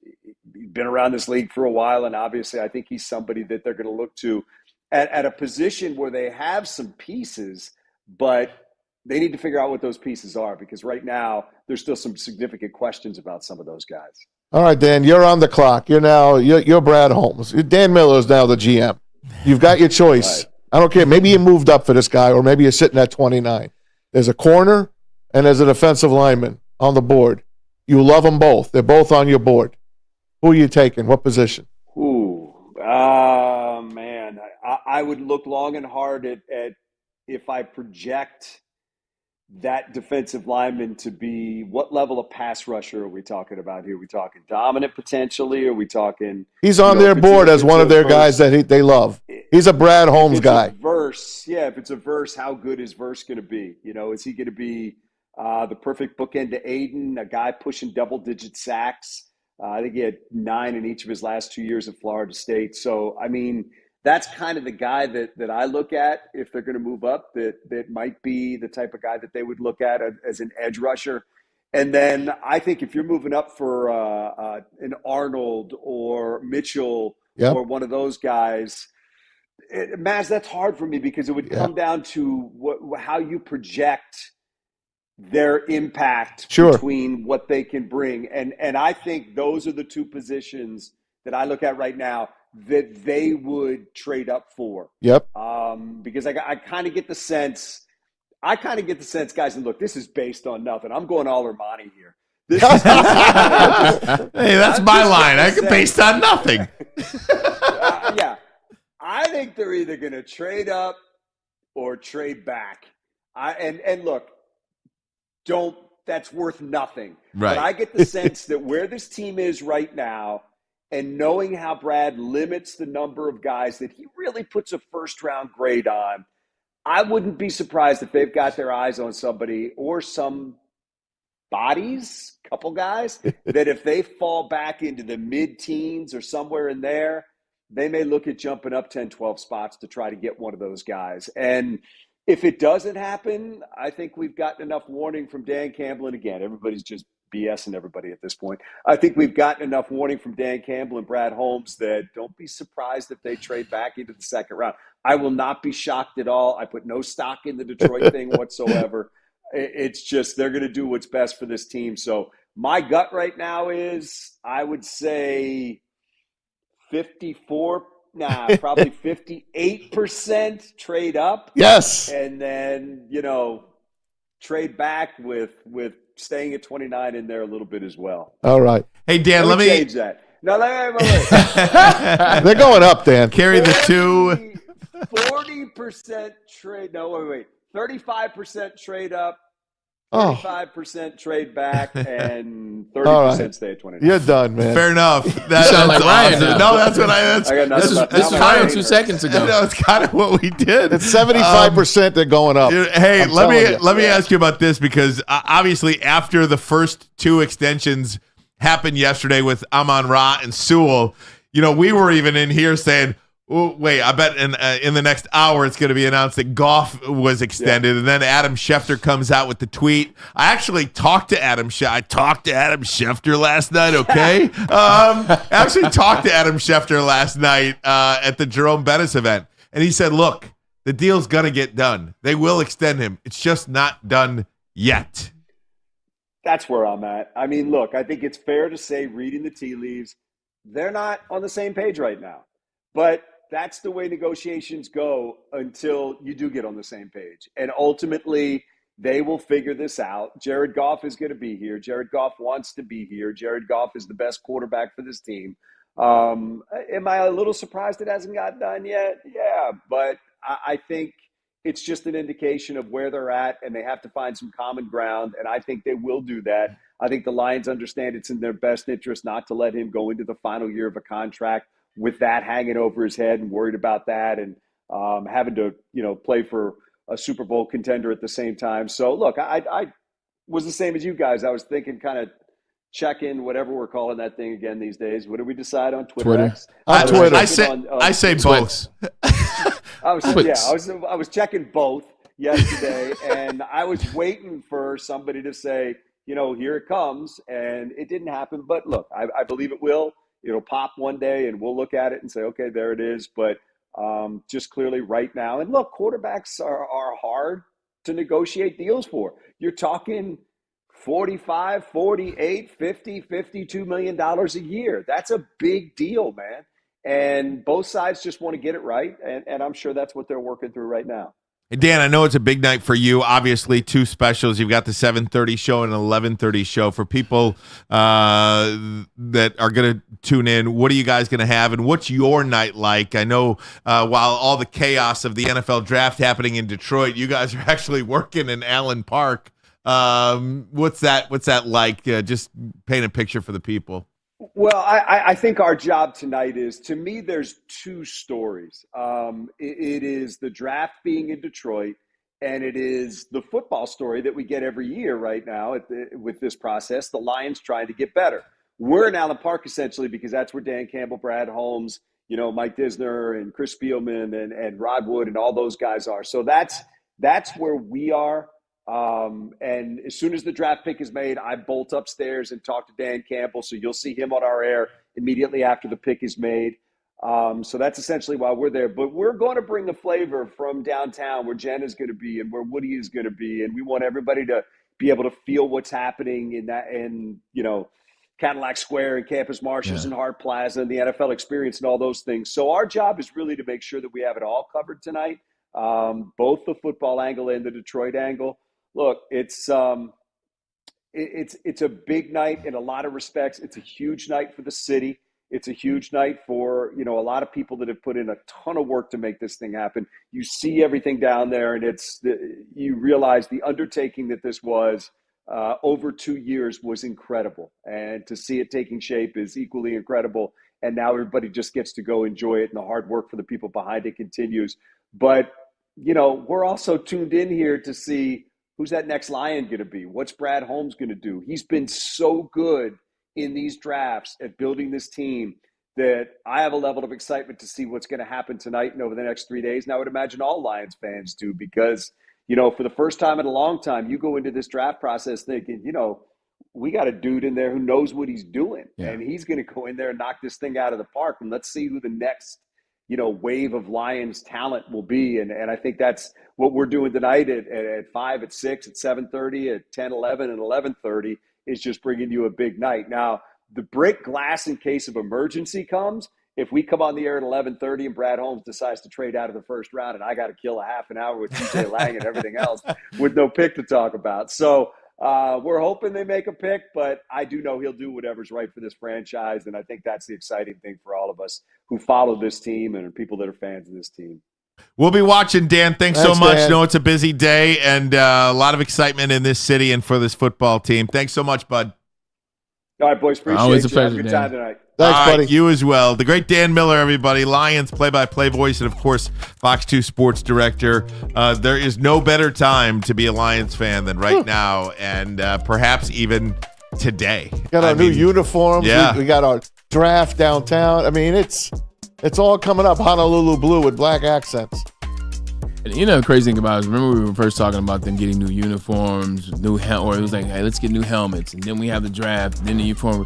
H: been around this league for a while. And obviously I think he's somebody that they're going to look to at a position where they have some pieces, but they need to figure out what those pieces are, because right now there's still some significant questions about some of those guys.
D: All right, Dan, you're on the clock. You're Brad Holmes. Dan Miller is now the GM. You've got your choice. Right. I don't care. Maybe you moved up for this guy, or maybe you're sitting at 29. There's a corner and there's a defensive lineman on the board. You love them both. They're both on your board. Who are you taking? What position?
H: Man, I would look long and hard at if I project that defensive lineman to be, what level of pass rusher are we talking about here? Are we talking dominant potentially? Are we talking?
D: He's on their board as one of their guys that they love. He's a Brad Holmes guy.
H: If it's a verse, how good is Verse going to be? Is he going to be the perfect bookend to Aiden, a guy pushing double-digit sacks? I think he had 9 in each of his last 2 years at Florida State. So, that's kind of the guy that I look at if they're going to move up, that might be the type of guy that they would look at as an edge rusher. And then I think if you're moving up for an Arnold or Mitchell or one of those guys, Maz, that's hard for me, because it would come down to how you project their impact between what they can bring. And I think those are the two positions that I look at right now that they would trade up for.
D: Yep.
H: Because I kind of get the sense, guys, and look, this is based on nothing. I'm going all Ermanni here. This is
B: hey, that's my line. I can based on nothing.
H: Yeah. I think they're either going to trade up or trade back. And look, that's worth nothing.
B: Right.
H: But I get the sense that where this team is right now, and knowing how Brad limits the number of guys that he really puts a first-round grade on, I wouldn't be surprised if they've got their eyes on somebody or some couple guys, that if they fall back into the mid-teens or somewhere in there, they may look at jumping up 10, 12 spots to try to get one of those guys. And if it doesn't happen, I think we've gotten enough warning from Dan Campbell. And again, everybody's just BSing everybody at this point. I think we've gotten enough warning from Dan Campbell and Brad Holmes that don't be surprised if they trade back into the second round. I will not be shocked at all. I put no stock in the Detroit thing whatsoever. It's just they're going to do what's best for this team. So my gut right now is, I would say probably 58% trade up.
D: Yes.
H: And then, trade back with staying at 29 in there a little bit as well.
D: All right.
B: Hey, Dan, let me
H: change that. No, wait.
D: They're going up, Dan.
B: Carry the 2.
H: 40% trade. No, wait. 35% trade up,
D: Oh,
H: 35% trade back, and 30%
D: all right.
H: stay at 29.
D: You're done, man.
B: Fair enough.
C: sound like Ryan
B: awesome.
C: now.
B: No, that's what I. That's,
H: I got nothing left.
C: This
H: Now
C: was
H: my
C: Ryan
H: brain
C: 2
H: hurts.
C: seconds ago.
B: that's kind of what we did.
D: It's 75% they're going up.
B: Hey,
D: I'm
B: let
D: telling
B: me
D: you.
B: ask you about this because obviously after the first two extensions happened yesterday with Amon-Ra and Sewell, we were even in here saying, oh, wait, I bet in the next hour it's going to be announced that Goff was extended, and then Adam Schefter comes out with the tweet. I actually talked to Adam Schefter last night, okay? I actually talked to Adam Schefter last night at the Jerome Bettis event, and he said, look, the deal's going to get done. They will extend him. It's just not done yet.
H: That's where I'm at. I mean, look, I think it's fair to say, reading the tea leaves, they're not on the same page right now. But that's the way negotiations go until you do get on the same page. And ultimately, they will figure this out. Jared Goff is going to be here. Jared Goff wants to be here. Jared Goff is the best quarterback for this team. Am I a little surprised it hasn't got done yet? Yeah, but I think it's just an indication of where they're at, and they have to find some common ground, and I think they will do that. I think the Lions understand it's in their best interest not to let him go into the final year of a contract with that hanging over his head and worried about that and having to, play for a Super Bowl contender at the same time. So, look, I was the same as you guys. I was thinking kind of check-in, whatever we're calling that thing again these days. What did we decide on Twitter? X?
D: On Twitter.
B: I say both.
H: I was checking both yesterday, and I was waiting for somebody to say, here it comes, and it didn't happen. But look, I believe it will. It'll pop one day, and we'll look at it and say, okay, there it is. But just clearly right now, and look, quarterbacks are hard to negotiate deals for. You're talking 45, 48, 50, $52 million a year. That's a big deal, man. And both sides just want to get it right, and I'm sure that's what they're working through right now.
B: Hey, Dan, I know it's a big night for you. Obviously, two specials. You've got the 7:30 show and an 11:30 show. For people that are going to tune in, what are you guys going to have, and what's your night like? I know while all the chaos of the NFL draft happening in Detroit, you guys are actually working in Allen Park. What's that like? Just paint a picture for the people.
H: Well, I think our job tonight is, to me, there's two stories. It is the draft being in Detroit, and it is the football story that we get every year right now with this process, the Lions trying to get better. We're in Allen Park, essentially, because that's where Dan Campbell, Brad Holmes, Mike Disner and Chris Spielman and Rod Wood and all those guys are. So that's where we are. And as soon as the draft pick is made, I bolt upstairs and talk to Dan Campbell. So you'll see him on our air immediately after the pick is made. So that's essentially why we're there. But we're going to bring the flavor from downtown where Jen is going to be and where Woody is going to be. And we want everybody to be able to feel what's happening in Cadillac Square and Campus Martials and Hart Plaza and the NFL experience and all those things. So our job is really to make sure that we have it all covered tonight, both the football angle and the Detroit angle. Look, it's a big night in a lot of respects. It's a huge night for the city. It's a huge night for, a lot of people that have put in a ton of work to make this thing happen. You see everything down there, and you realize the undertaking that this was over 2 years was incredible. And to see it taking shape is equally incredible. And now everybody just gets to go enjoy it, and the hard work for the people behind it continues. But, we're also tuned in here to see who's that next Lion going to be? What's Brad Holmes going to do? He's been so good in these drafts at building this team that I have a level of excitement to see what's going to happen tonight and over the next 3 days. And I would imagine all Lions fans do, because, for the first time in a long time, you go into this draft process thinking, we got a dude in there who knows what he's doing. Yeah. And he's going to go in there and knock this thing out of the park. And let's see who the next wave of Lions talent will be. And I think that's what we're doing tonight at 5, at 6, at 7:30, at 10, 11, and 11:30 is just bringing you a big night. Now, the break glass in case of emergency comes if we come on the air at 11:30 and Brad Holmes decides to trade out of the first round and I got to kill a half an hour with TJ Lang and everything else with no pick to talk about. So we're hoping they make a pick, but I do know he'll do whatever's right for this franchise. And I think that's the exciting thing for all of us who follow this team and people that are fans of this team.
B: We'll be watching, Dan. Thanks so much.
D: Dan.
B: Know it's a busy day and a lot of excitement in this city and for this football team. Thanks so much, bud.
H: All right, boys. Appreciate
C: Always a
H: you. Have
C: pleasure,
H: a good
C: Dan.
H: time tonight.
D: Thanks,
B: All right,
D: buddy.
B: you as well. The great Dan Miller, everybody. Lions play-by-play voice and, of course, Fox 2 sports director. There is no better time to be a Lions fan than right now and perhaps even today.
D: Got our new uniforms.
B: Yeah.
D: We got our draft downtown. I mean, it's all coming up. Honolulu blue with black accents.
C: And you know, the crazy thing about it is, remember we were first talking about them getting new uniforms, or it was like, hey, let's get new helmets, and then we have the draft, and then the uniform.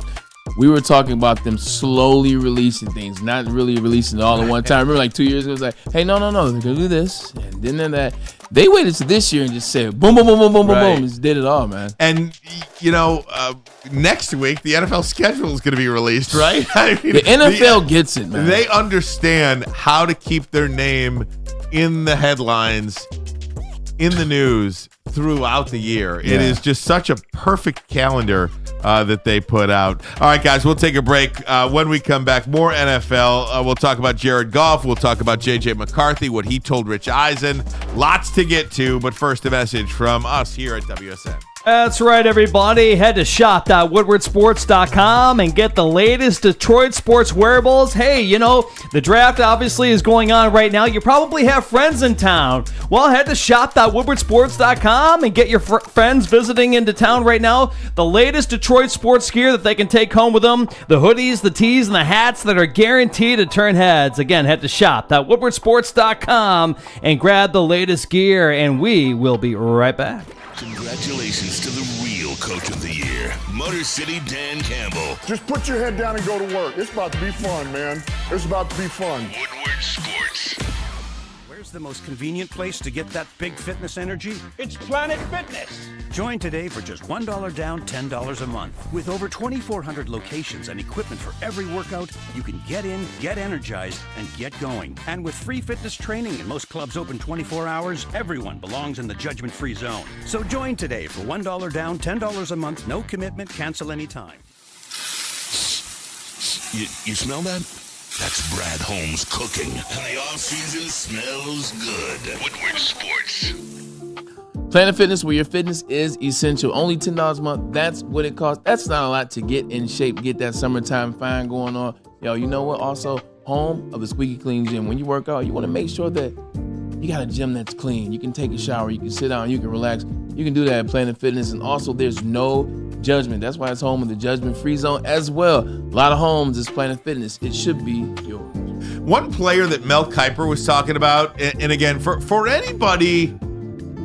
C: We were talking about them slowly releasing things, not really releasing it all at one time. Remember, like 2 years ago, it was like, hey, no, they're gonna do this, and then that. They waited to this year and just said, boom, boom, boom, boom, boom,
B: Right.
C: boom, just did it all, man.
B: And, next week, the NFL schedule is going to be released, right? I mean,
C: The NFL gets it, man.
B: They understand how to keep their name in the headlines, in the news throughout the year. It is just such a perfect calendar that they put out. All right, guys, we'll take a break. When we come back, more NFL. We'll talk about Jared Goff. We'll talk about J.J. McCarthy, what he told Rich Eisen. Lots to get to, but first a message from us here at WSN.
I: That's right, everybody. Head to shop.woodwardsports.com and get the latest Detroit sports wearables. Hey, the draft obviously is going on right now. You probably have friends in town. Well, head to shop.woodwardsports.com and get your friends visiting into town right now the latest Detroit sports gear that they can take home with them. The hoodies, the tees, and the hats that are guaranteed to turn heads. Again, head to shop.woodwardsports.com and grab the latest gear, and we will be right back.
A: Congratulations to the real coach of the year, Motor City Dan Campbell.
E: Just put your head down and go to work. It's about to be fun, man. It's about to be fun.
A: Woodward Sports.
J: Where's the most convenient place to get that big fitness energy?
K: It's Planet Fitness.
J: Join today for just $1 down, $10 a month. With over 2,400 locations and equipment for every workout, you can get in, get energized, and get going. And with free fitness training and most clubs open 24 hours, everyone belongs in the judgment-free zone. So join today for $1 down, $10 a month, no commitment, cancel anytime.
A: You smell that? That's Brad Holmes cooking. And the off-season smells good. Woodward Sports.
C: Planet Fitness, where your fitness is essential. Only $10 a month. That's what it costs. That's not a lot to get in shape, get that summertime fine going on. Yo, you know what? Also, home of the squeaky clean gym. When you work out, you want to make sure that you got a gym that's clean. You can take a shower, you can sit down, you can relax. You can do that at Planet Fitness. And also, there's no judgment. That's why it's home of the judgment-free zone as well. A lot of homes is Planet Fitness. It should be yours.
B: One player that Mel Kiper was talking about, and again, for anybody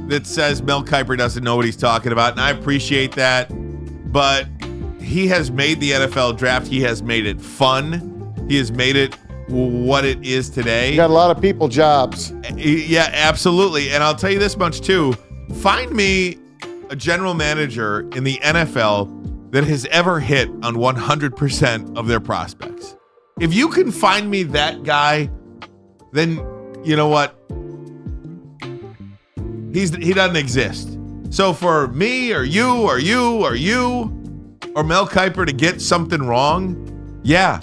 B: that says Mel Kiper doesn't know what he's talking about, and I appreciate that, but he has made the NFL draft. He has made it fun. He has made it what it is today.
D: You got a lot of people jobs.
B: Yeah, absolutely. And I'll tell you this much, too. Find me a general manager in the NFL that has ever hit on 100% of their prospects. If you can find me that guy, then you know what? He doesn't exist. So for me or you or Mel Kiper to get something wrong, yeah,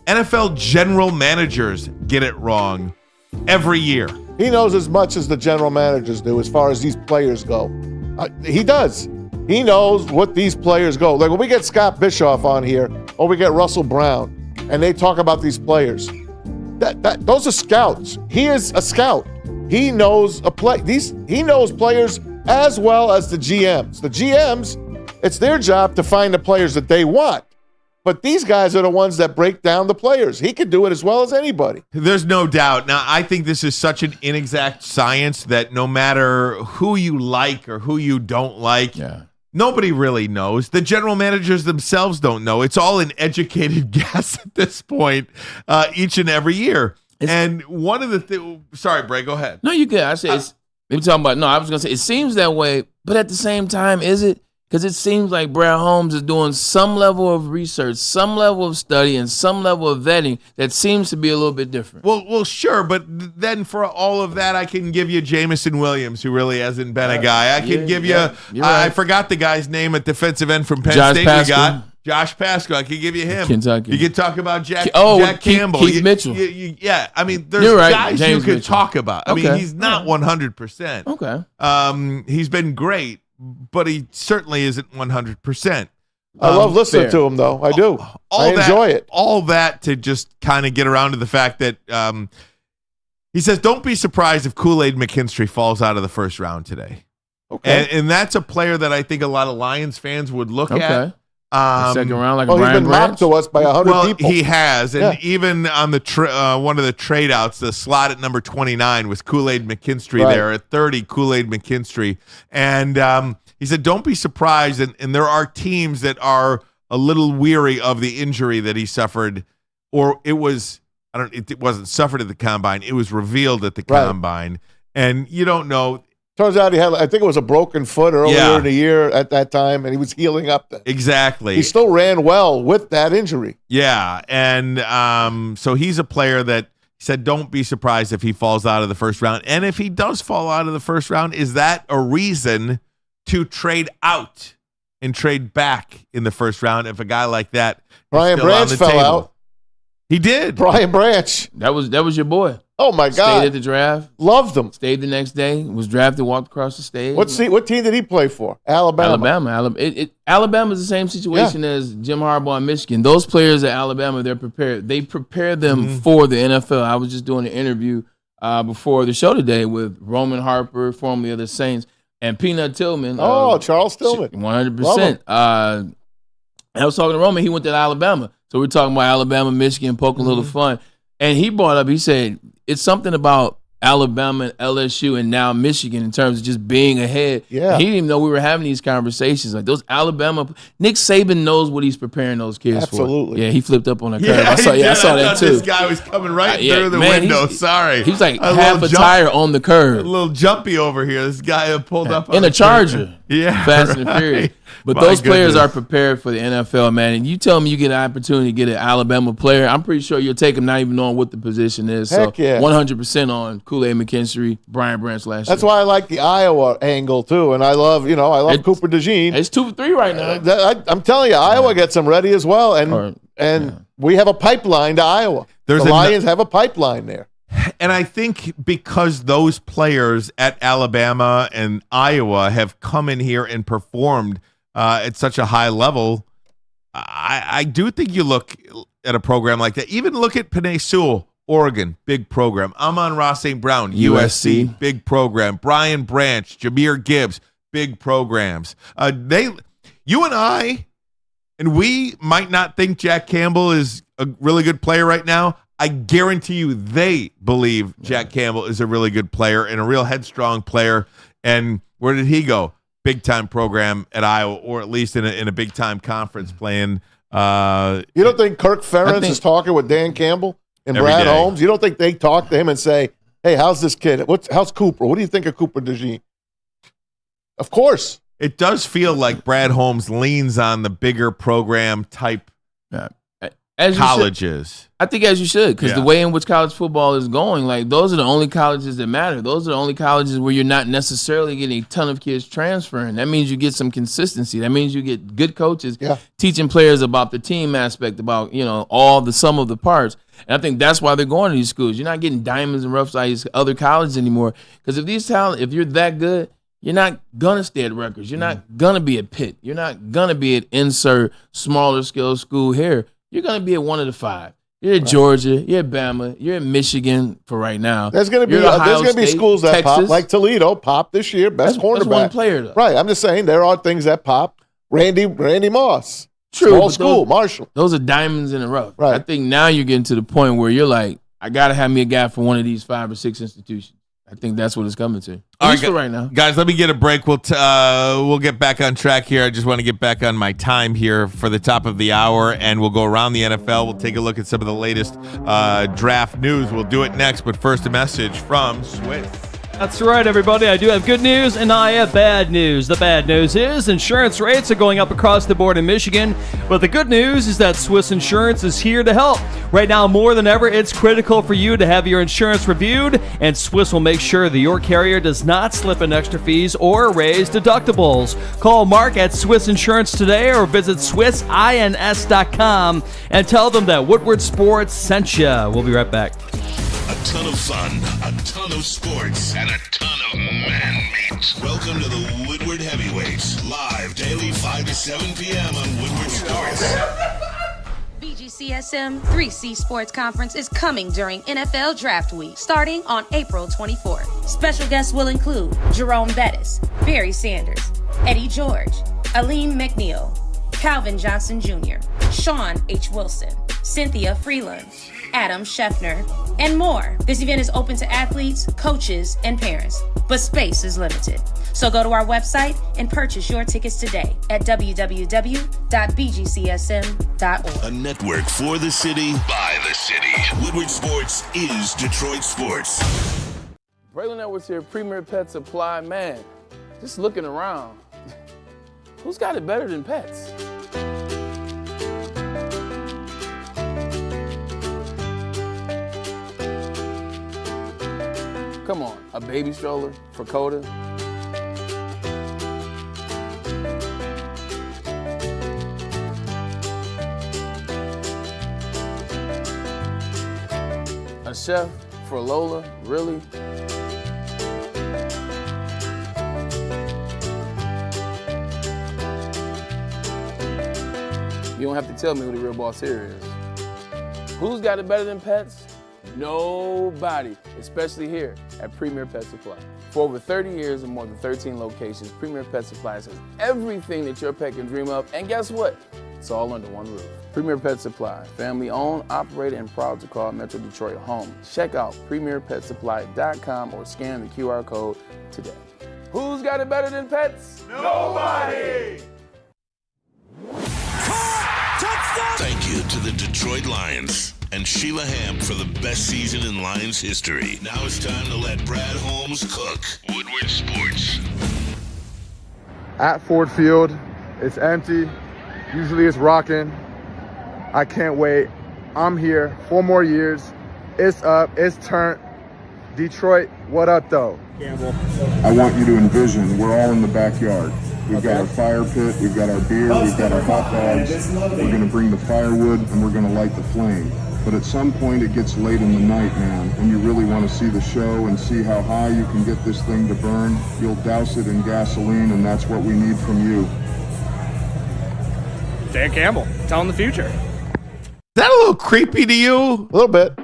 B: NFL general managers get it wrong every year.
D: He knows as much as the general managers do as far as these players go. He does. He knows what these players go. Like when we get Scott Bischoff on here or we get Russell Brown and they talk about these players, those are scouts. He is a scout. He knows he knows players as well as the GMs. The GMs, it's their job to find the players that they want. But these guys are the ones that break down the players. He could do it as well as anybody.
B: There's no doubt. Now, I think this is such an inexact science that no matter who you like or who you don't like, nobody really knows. The general managers themselves don't know. It's all an educated guess at this point each and every year. And one of the things, sorry, Bray, go ahead.
C: No, you good. I said, I was going to say, it seems that way, but at the same time, is it? Because it seems like Brad Holmes is doing some level of research, some level of study, and some level of vetting that seems to be a little bit different.
B: Well, sure, but then for all of that, I can give you Jameson Williams, who really hasn't been a guy. I can give you,
C: right.
B: I forgot the guy's name at defensive end from Penn
C: Josh
B: State
C: Pascal.
B: we got. Josh Pascal, I can give you him.
C: Kentucky.
B: You can talk about Jack
C: Keith
B: Campbell.
C: Keith Mitchell.
B: Yeah, I mean, there's
C: You're right,
B: guys
C: James
B: you could
C: Mitchell.
B: talk about. I mean, he's not 100%.
C: Okay.
B: He's been great, but he certainly isn't 100%.
D: I love listening to him, though. I do. I enjoy it.
B: All that to just kind of get around to the fact that he says, don't be surprised if Kool-Aid McKinstry falls out of the first round today.
D: Okay.
B: And that's a player that I think a lot of Lions fans would look at.
C: Second round, like
D: he's
C: Brian
D: been
C: Branch.
D: mocked to us by 100 people.
B: He has, and even on the one of the trade outs, the slot at number 29 was Kool-Aid McKinstry there. At 30, Kool-Aid McKinstry. And he said, don't be surprised, and there are teams that are a little weary of the injury that he suffered, or it wasn't suffered at the combine, it was revealed at the combine. And you don't know.
D: Turns out he had, I think it was a broken foot earlier in the year at that time, and he was healing up then.
B: Exactly.
D: He still ran well with that injury.
B: Yeah, and so he's a player that said don't be surprised if he falls out of the first round. And if he does fall out of the first round, is that a reason to trade out and trade back in the first round if a guy like that
D: Brian Branch fell out.
B: He did.
D: Brian Branch.
C: That was your boy.
D: Oh, my God.
C: Stayed at the draft.
D: Loved him.
C: Stayed the next day. Was drafted, walked across the stage.
D: What team did he play for? Alabama.
C: Alabama's the same situation as Jim Harbaugh in Michigan. Those players at Alabama, they're prepared. They prepare them for the NFL. I was just doing an interview before the show today with Roman Harper, formerly of the Saints, and Peanut Tillman.
D: Charles Tillman.
C: 100%. I was talking to Roman. He went to Alabama. So we're talking about Alabama, Michigan, poking a little fun. And he brought up, he said, it's something about Alabama and LSU and now Michigan in terms of just being ahead.
D: Yeah.
C: He didn't even know we were having these conversations. Like those Alabama, Nick Saban knows what he's preparing those kids for.
D: Absolutely.
C: Yeah, he flipped up on the curve. I saw that too.
B: This guy was coming right through the window. Sorry.
C: He was like half a tire on the curve.
B: A little jumpy over here. This guy pulled up on
C: in a Charger.
B: Yeah.
C: Fast and Furious. But those players are prepared for the NFL, man. And you tell me you get an opportunity to get an Alabama player, I'm pretty sure you'll take him not even knowing what the position is.
D: Heck yeah.
C: 100% on Kool-Aid McKinstry, Brian Branch last year.
D: That's why I like the Iowa angle, too. And I love Cooper DeJean.
C: It's 2 for 3 right now.
D: I'm telling you, Iowa gets them ready as well. And we have a pipeline to Iowa. The Lions have a pipeline there.
B: And I think because those players at Alabama and Iowa have come in here and performed at such a high level, I do think you look at a program like that. Even look at Penei Sewell, Oregon, big program. Amon-Ra St. Brown, USC, big program. Brian Branch, Jahmyr Gibbs, big programs. You and I, and we might not think Jack Campbell is a really good player right now. I guarantee you they believe Jack Campbell is a really good player and a real headstrong player. And where did he go? Big-time program at Iowa, or at least in a big-time conference playing.
D: You don't think Kirk Ferentz is talking with Dan Campbell and Brad Holmes? You don't think they talk to him and say, hey, how's this kid? How's Cooper? What do you think of Cooper DeJean? Of course.
B: It does feel like Brad Holmes leans on the bigger program type colleges.
C: I think as you should, because the way in which college football is going, like those are the only colleges that matter. Those are the only colleges where you're not necessarily getting a ton of kids transferring. That means you get some consistency. That means you get good coaches teaching players about the team aspect, about all the sum of the parts. And I think that's why they're going to these schools. You're not getting diamonds and roughs out of these other colleges anymore. Because if you're that good, you're not gonna stay at Rutgers. You're not gonna be at Pitt. You're not gonna be at insert smaller scale school here. You're going to be at one of the 5. You're at Georgia. You're at Bama. You're at Michigan for right now.
D: There's going to be schools that pop, like Toledo popped this year, best cornerback. That's
C: one player, though.
D: Right. I'm just saying there are things that pop. Randy Moss.
C: True.
D: Small school, Marshall.
C: Those are diamonds in the rough.
D: Right.
C: I think now you're getting to the point where you're like, I got to have me a guy for one of these 5 or 6 institutions. I think that's what it's coming to. At least for right now.
B: Guys, let me get a break. We'll get back on track here. I just want to get back on my time here for the top of the hour, and we'll go around the NFL. We'll take a look at some of the latest draft news. We'll do it next, but first a message from Swiss.
I: That's right, everybody. I do have good news, and I have bad news. The bad news is insurance rates are going up across the board in Michigan, but the good news is that Swiss Insurance is here to help. Right now, more than ever, it's critical for you to have your insurance reviewed, and Swiss will make sure that your carrier does not slip in extra fees or raise deductibles. Call Mark at Swiss Insurance today or visit SwissINS.com and tell them that Woodward Sports sent you. We'll be right back.
A: A ton of fun, a ton of sports, and a ton of man meat. Welcome to the Woodward Heavyweights, live daily 5 to 7 p.m. on Woodward Sports.
K: BGCSM 3C Sports Conference is coming during NFL Draft Week, starting on April 24th. Special guests will include Jerome Bettis, Barry Sanders, Eddie George, Aleem McNeil, Calvin Johnson Jr., Sean H. Wilson, Cynthia Freeland, Adam Scheffner, and more. This event is open to athletes, coaches, and parents, but space is limited. So go to our website and purchase your tickets today at www.bgcsm.org.
A: A network for the city, by the city. Woodward Sports is Detroit Sports.
C: Braylon Edwards here, Premier Pet Supply. Man, just looking around, who's got it better than pets? Come on, a baby stroller for Coda. A chef for Lola, really? You don't have to tell me who the real boss here is. Who's got it better than pets? Nobody, especially here at Premier Pet Supply. For over 30 years and more than 13 locations, Premier Pet Supply has everything that your pet can dream of, and guess what? It's all under one roof. Premier Pet Supply, family owned, operated, and proud to call Metro Detroit home. Check out premierpetsupply.com or scan the QR code today. Who's got it better than pets?
A: Nobody! Thank you to the Detroit Lions and Sheila Hamp for the best season in Lions history. Now it's time to let Brad Holmes cook. Woodward Sports.
E: At Ford Field, it's empty. Usually it's rocking. I can't wait. I'm here 4 more years. It's up, it's turned. Detroit, what up though?
L: Campbell.
E: I want you to envision we're all in the backyard. We've got our fire pit, we've got our beer, we've got our hot dogs. We're gonna bring the firewood and we're gonna light the flame. But at some point it gets late in the night, man, and you really want to see the show and see how high you can get this thing to burn. You'll douse it in gasoline, and that's what we need from you.
L: Dan Campbell, telling the future.
B: Is that a little creepy to you?
D: A little bit.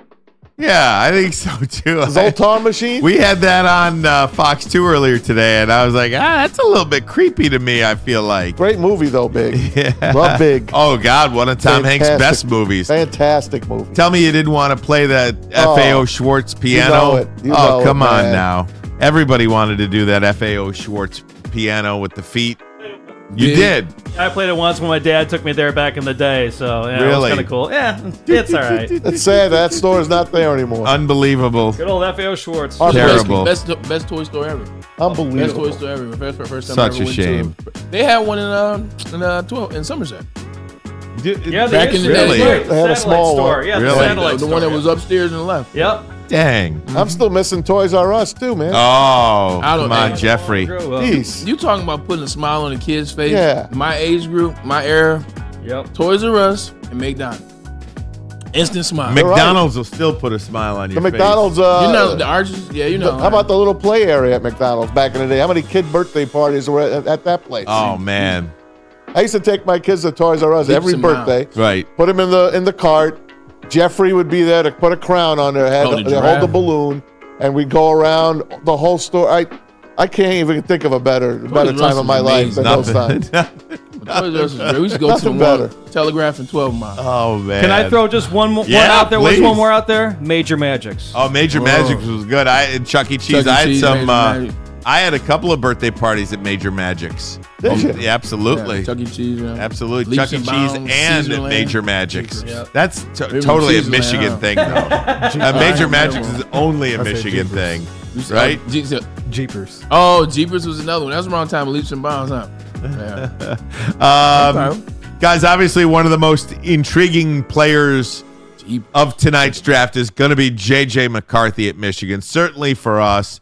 B: Yeah, I think so too.
D: Zoltar machine?
B: We had that on Fox 2 earlier today, and I was like, that's a little bit creepy to me, I feel like.
D: Great movie, though, Big.
B: Yeah.
D: Love Big.
B: Oh, God, one of Tom Hanks' best movies.
D: Fantastic movie.
B: Tell me you didn't want to play that FAO Schwartz piano.
D: You know it. You know
B: come
D: it,
B: on
D: man.
B: now. Everybody wanted to do that FAO Schwartz piano with the feet. You did.
I: I played it once when my dad took me there back in the day, so yeah, it was
B: Really?
I: kind of cool. Yeah, it's all right.
D: It's sad that store is not there anymore.
B: Unbelievable.
I: Good old FAO Schwartz.
B: Terrible.
C: Best toy store ever.
D: Unbelievable.
C: Best toy store ever. First time
B: Such
C: I ever
B: a
C: went
B: shame.
C: to. They had one in Somerset.
I: Yeah,
C: Back in the
B: Really?
C: day.
D: They had a small
I: store.
D: one.
I: Yeah,
B: Really?
I: the satellite
C: The
I: store.
C: one that was upstairs and left.
I: Yep.
B: Dang.
D: I'm still missing Toys R Us, too, man.
B: Oh,
C: I don't
B: come on,
C: know.
B: Jeffrey.
D: Jeez.
C: You talking about putting a smile on a kid's face?
D: Yeah.
C: My age group, my era,
I: Yep.
C: Toys R Us and McDonald's. Instant smile.
B: McDonald's will still put a smile on your
D: The
B: face.
D: McDonald's,
C: You know the arches? Yeah, you know.
D: how about the little play area at McDonald's back in the day? How many kid birthday parties were at that place?
B: Oh, man.
D: I used to take my kids to Toys R Us
C: Leaps
D: every
C: and
D: birthday.
C: bounds.
B: Right.
D: Put them in the cart. Jeffrey would be there to put a crown on their head,
C: Oh, the
D: they hold
C: giraffe.
D: the balloon, and we go around the whole store. I can't even think of a better
C: R
D: time
C: Us
D: of my
C: is
D: life than those times.
B: Nothing.
C: Toys R Us is great. We used to go to the
D: Nothing
C: one,
D: better.
C: Telegraph and 12 Mile.
B: Oh, man.
I: Can I throw just one more
B: Yeah,
I: out there?
B: please.
I: What's one more out there? Major Magics.
B: Oh, Major Magics was good. In Chuck E. Cheese,
C: Chuck E.
B: I had
C: Cheese,
B: some.
C: Major Magic.
B: I had a couple of birthday parties at Major Magics.
D: Did you?
B: Yeah, absolutely.
C: Yeah, Chuck E. Cheese, yeah.
B: Absolutely.
C: Leaps
B: Chuck E.
C: and
B: Cheese
C: Bounds,
B: and
C: Caesarland.
B: Major Magics.
C: Yep.
B: That's
C: Remember
B: totally a
C: Caesarland,
B: Michigan
C: huh?
B: thing, though. Major Magics is only a Michigan thing. right?
I: Jeepers.
C: Oh, Jeepers was another one. That's the wrong time of leaps and bounds, huh?
B: Yeah. Guys, obviously one of the most intriguing players of tonight's draft is going to be J.J. McCarthy at Michigan. Certainly for us.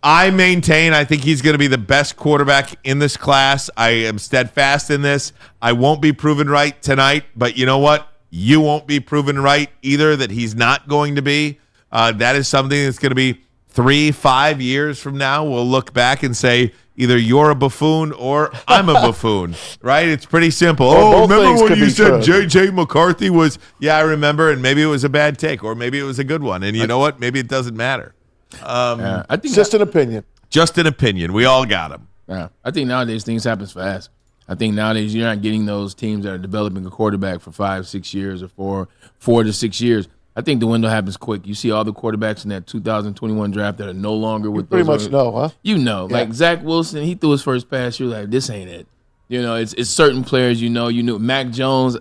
B: I think he's going to be the best quarterback in this class. I am steadfast in this. I won't be proven right tonight, but you know what? You won't be proven right either that he's not going to be. That is something that's going to be 3-5 years from now. We'll look back and say either you're a buffoon or I'm a buffoon, right? It's pretty simple.
D: Well,
B: remember when you said
D: true.
B: J.J. McCarthy was, yeah, I remember, and maybe it was a bad take, or maybe it was a good one. And you know what? Maybe it doesn't matter.
C: I think
D: it's just an opinion.
B: Just an opinion. We all got them.
C: Yeah, I think nowadays things happen fast. I think nowadays you're not getting those teams that are developing a quarterback for 5-6 years or 4 to 6 years. I think the window happens quick. You see all the quarterbacks in that 2021 draft that are no longer with
D: pretty
C: those.
D: Much know, huh?
C: You know, like Zach Wilson, he threw his first pass. You're like, this ain't it. You know, it's certain players. You knew Mac Jones.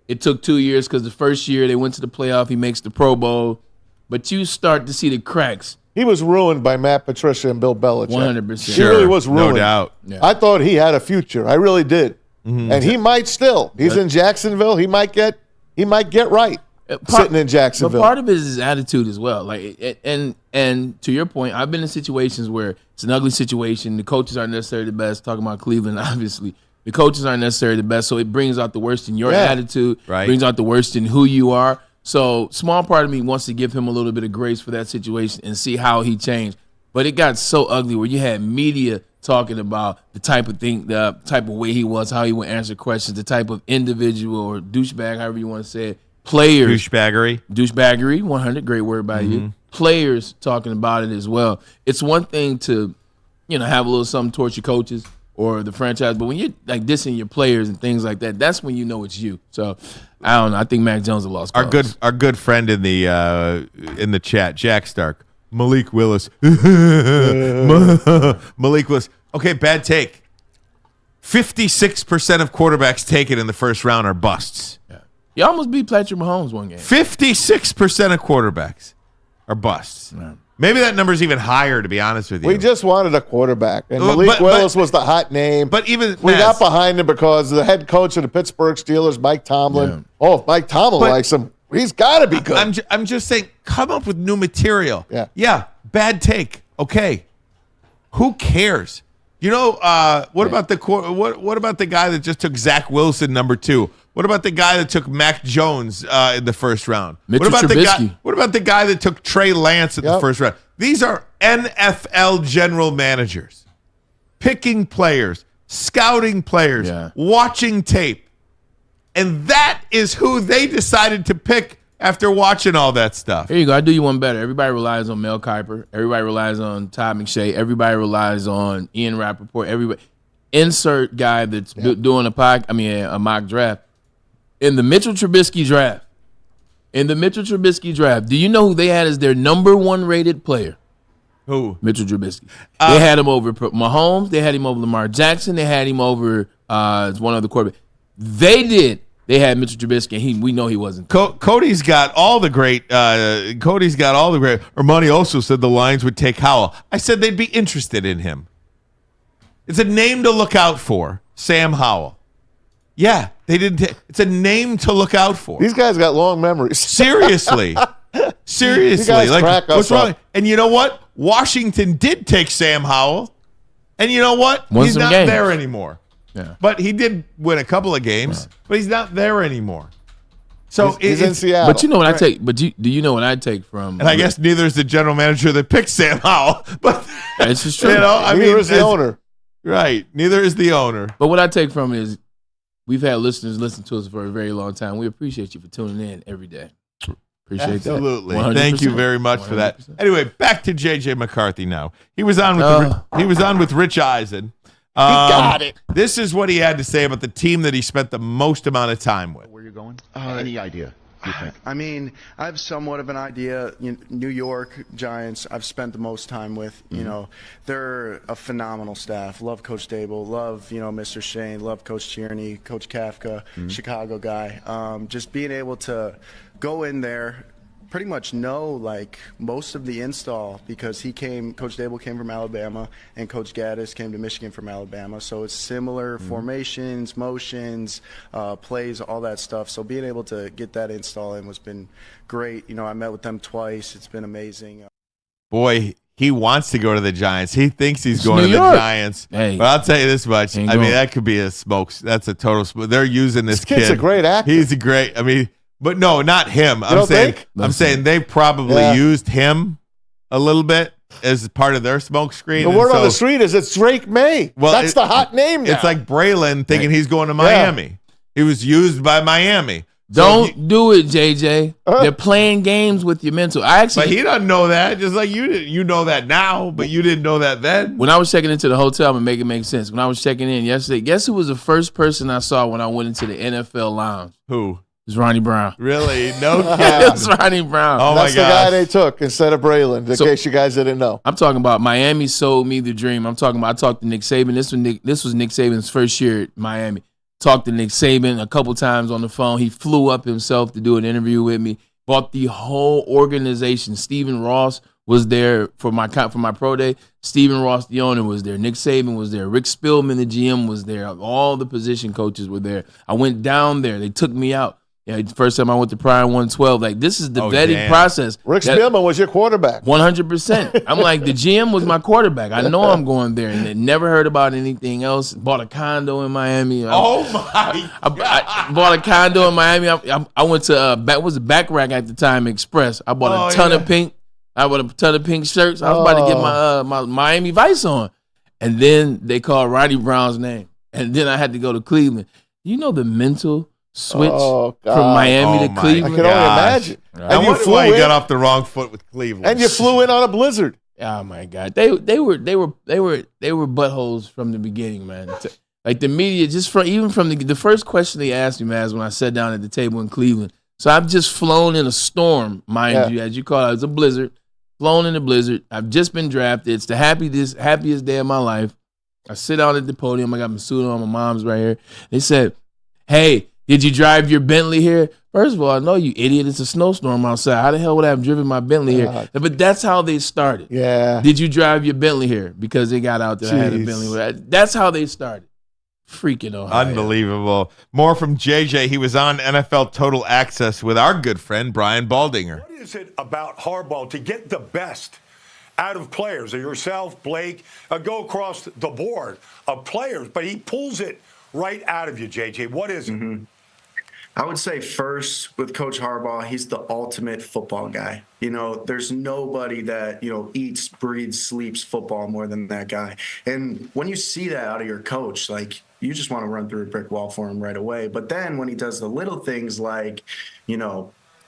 C: It took 2 years because the first year they went to the playoff. He makes the Pro Bowl, but you start to see the cracks.
D: He was ruined by Matt Patricia and Bill Belichick.
C: 100%.
D: He really was ruined.
B: No doubt.
C: Yeah.
D: I thought he had a future. I really did.
B: Mm-hmm.
D: And he might still. He's in Jacksonville. He might get right sitting in Jacksonville.
C: But part of it is his attitude as well. Like, and to your point, I've been in situations where it's an ugly situation. The coaches aren't necessarily the best. Talking about Cleveland, obviously. The coaches aren't necessarily the best, so it brings out the worst in your attitude.
B: Right.
C: Brings out the worst in who you are. So small part of me wants to give him a little bit of grace for that situation and see how he changed. But it got so ugly where you had media talking about the type of thing, the type of way he was, how he would answer questions, the type of individual or douchebag, however you want to say it. Players. Douchebaggery, 100, great word by you. Players talking about it as well. It's one thing to, have a little something towards your coaches or the franchise, but when you're like dissing your players and things like that, that's when you know it's you. So I don't know. I think Mac Jones is a lost cause.
B: Our good friend in the chat, Jack Stark. Malik Willis. Malik Willis. Okay, bad take. 56% of quarterbacks taken in the first round are busts.
C: Yeah. He almost beat Patrick Mahomes one game.
B: 56% of quarterbacks are busts. Yeah. Maybe that number is even higher, to be honest with you.
D: We just wanted a quarterback, and Malik Willis was the hot name.
B: But even
D: we got behind him because the head coach of the Pittsburgh Steelers, Mike Tomlin. Yeah. Oh, if Mike Tomlin likes him, he's got to be good.
B: I'm just saying, come up with new material.
D: Yeah,
B: bad take. Okay, who cares? What about the guy that just took Zach Wilson number 2? What about the guy that took Mac Jones in the first round?
C: Mitchell Trubisky.
B: What about the guy that took Trey Lance in the first round? These are NFL general managers picking players, scouting players, watching tape. And that is who they decided to pick after watching all that stuff.
C: Here you go. I do you one better. Everybody relies on Mel Kiper. Everybody relies on Todd McShay. Everybody relies on Ian Rappaport. Everybody insert guy that's doing a mock draft. In the Mitchell Trubisky draft, do you know who they had as their number 1 rated player?
B: Who?
C: Mitchell Trubisky. They had him over Mahomes. They had him over Lamar Jackson. They had him over one other quarterback. They had Mitchell Trubisky, and we know he wasn't.
B: Cody's got all the great. Ermanni also said the Lions would take Howell. I said they'd be interested in him. It's a name to look out for, Sam Howell. Yeah, they didn't. It's a name to look out for.
D: These guys got long memories.
B: Seriously, like what's wrong? And you know what? Washington did take Sam Howell, and you know what? He's not there anymore.
C: Yeah.
B: But he did win a couple of games, but he's not there anymore. So
D: he's in Seattle.
C: But you know what I take? But do you know what I take from?
B: And I guess neither is the general manager that picked Sam Howell. But
C: it's just true.
D: Neither is the owner.
B: Right. Neither is the owner.
C: But what I take from it is we've had listeners listen to us for a very long time. We appreciate you for tuning in every day. Appreciate
B: Absolutely.
C: that.
B: Absolutely. Thank you very much 100%. For that. Anyway, back to J.J. McCarthy now. He was on with Rich Eisen.
D: He got it.
B: This is what he had to say about the team that he spent the most amount of time with.
M: Where you're going? Any idea? I mean, I have somewhat of an idea. New York Giants, I've spent the most time with. They're a phenomenal staff. Love Coach Dable. Love, Mr. Shane. Love Coach Tierney, Coach Kafka, Chicago guy. Just being able to go in there, pretty much know like most of the install because Coach Dable came from Alabama and Coach Gaddis came to Michigan from Alabama. So it's similar formations, motions, plays, all that stuff. So being able to get that install in has been great. I met with them twice. It's been amazing.
B: Boy, he wants to go to the Giants. He thinks he's going to the Giants.
C: Hey,
B: but I'll tell you this much. I mean, that could be a smokes. That's a total smoke. They're using this kid.
D: Kid's a great actor.
B: He's a great. I mean, but no, not him. I'm saying they probably used him a little bit as part of their smoke screen.
D: The word on the street is it's Drake May. Well, that's the hot name now.
B: It's like Braylon thinking he's going to Miami. He was used by Miami.
C: Don't do it, JJ. They're playing games with your mental.
B: But he doesn't know that, just like you did. You know that now, but you didn't know that then.
C: When I was checking into the hotel, I'm going to make it make sense. When I was checking in yesterday, guess who was the first person I saw when I went into the NFL lounge?
B: Who?
C: It was Ronnie Brown.
B: Really? No kidding.
C: It's Ronnie Brown.
B: Oh,
D: that's
B: my
D: the guy they took instead of Braylon, in case you guys didn't know.
C: I'm talking about Miami sold me the dream. I talked to Nick Saban. This was Nick Saban's first year at Miami. Talked to Nick Saban a couple times on the phone. He flew up himself to do an interview with me. Bought the whole organization. Stephen Ross was there for my pro day. Stephen Ross, the owner, was there. Nick Saban was there. Rick Spielman, the GM, was there. All the position coaches were there. I went down there. They took me out. Yeah, the first time I went to Prime 112. Like, this is the vetting process.
D: Rick Spielman was your quarterback.
C: 100%. I'm like, the GM was my quarterback. I know I'm going there. And never heard about anything else. Bought a condo in Miami. I bought a condo in Miami. I went to, Back Rack at the time, Express. I bought a ton of pink. I bought a ton of pink shirts. I was about to get my Miami Vice on. And then they called Ronnie Brown's name. And then I had to go to Cleveland. You know the mental switch from Miami to Cleveland?
D: I can only imagine.
B: And you flew in. You got off the wrong foot with Cleveland.
D: And you flew in on a blizzard.
C: Oh my God. They were buttholes from the beginning, man. Like the media, even from the first question they asked me, man, when I sat down at the table in Cleveland. So I've just flown in a storm, mind you, as you call it. It's a blizzard. Flown in a blizzard. I've just been drafted. It's the happiest day of my life. I sit down at the podium. I got my suit on. My mom's right here. They said, "Hey, did you drive your Bentley here?" First of all, no, you idiot. It's a snowstorm outside. How the hell would I have driven my Bentley here? But that's how they started.
D: Yeah.
C: Did you drive your Bentley here? Because they got out there and had a Bentley. That's how they started. Freaking Ohio.
B: Unbelievable. More from JJ. He was on NFL Total Access with our good friend, Brian Baldinger.
N: What is it about Harbaugh to get the best out of players, or yourself, Blake, go across the board of players, but he pulls it right out of you, JJ? What is it?
M: I would say first with Coach Harbaugh, he's the ultimate football guy. There's nobody that, eats, breathes, sleeps football more than that guy. And when you see that out of your coach, like, you just want to run through a brick wall for him right away. But then when he does the little things like,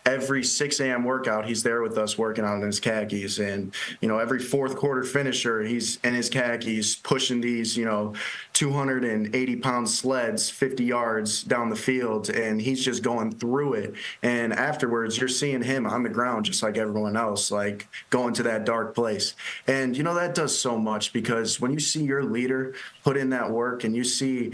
M: every 6 a.m. workout, he's there with us working out in his khakis. And, every fourth quarter finisher, he's in his khakis pushing these, 280-pound sleds 50 yards down the field. And he's just going through it. And afterwards, you're seeing him on the ground just like everyone else, like going to that dark place. And, that does so much because when you see your leader put in that work and you see,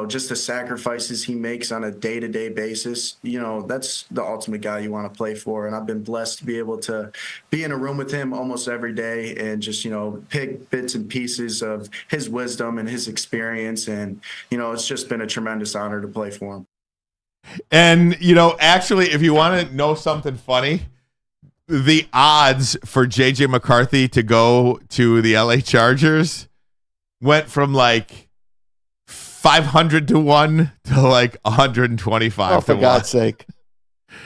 M: just the sacrifices he makes on a day-to-day basis, that's the ultimate guy you want to play for. And I've been blessed to be able to be in a room with him almost every day and just, pick bits and pieces of his wisdom and his experience. And, it's just been a tremendous honor to play for him.
B: And, actually, if you want to know something funny, the odds for J.J. McCarthy to go to the L.A. Chargers went from like 500 to 1 to like 125 to 1.
D: For God's sake.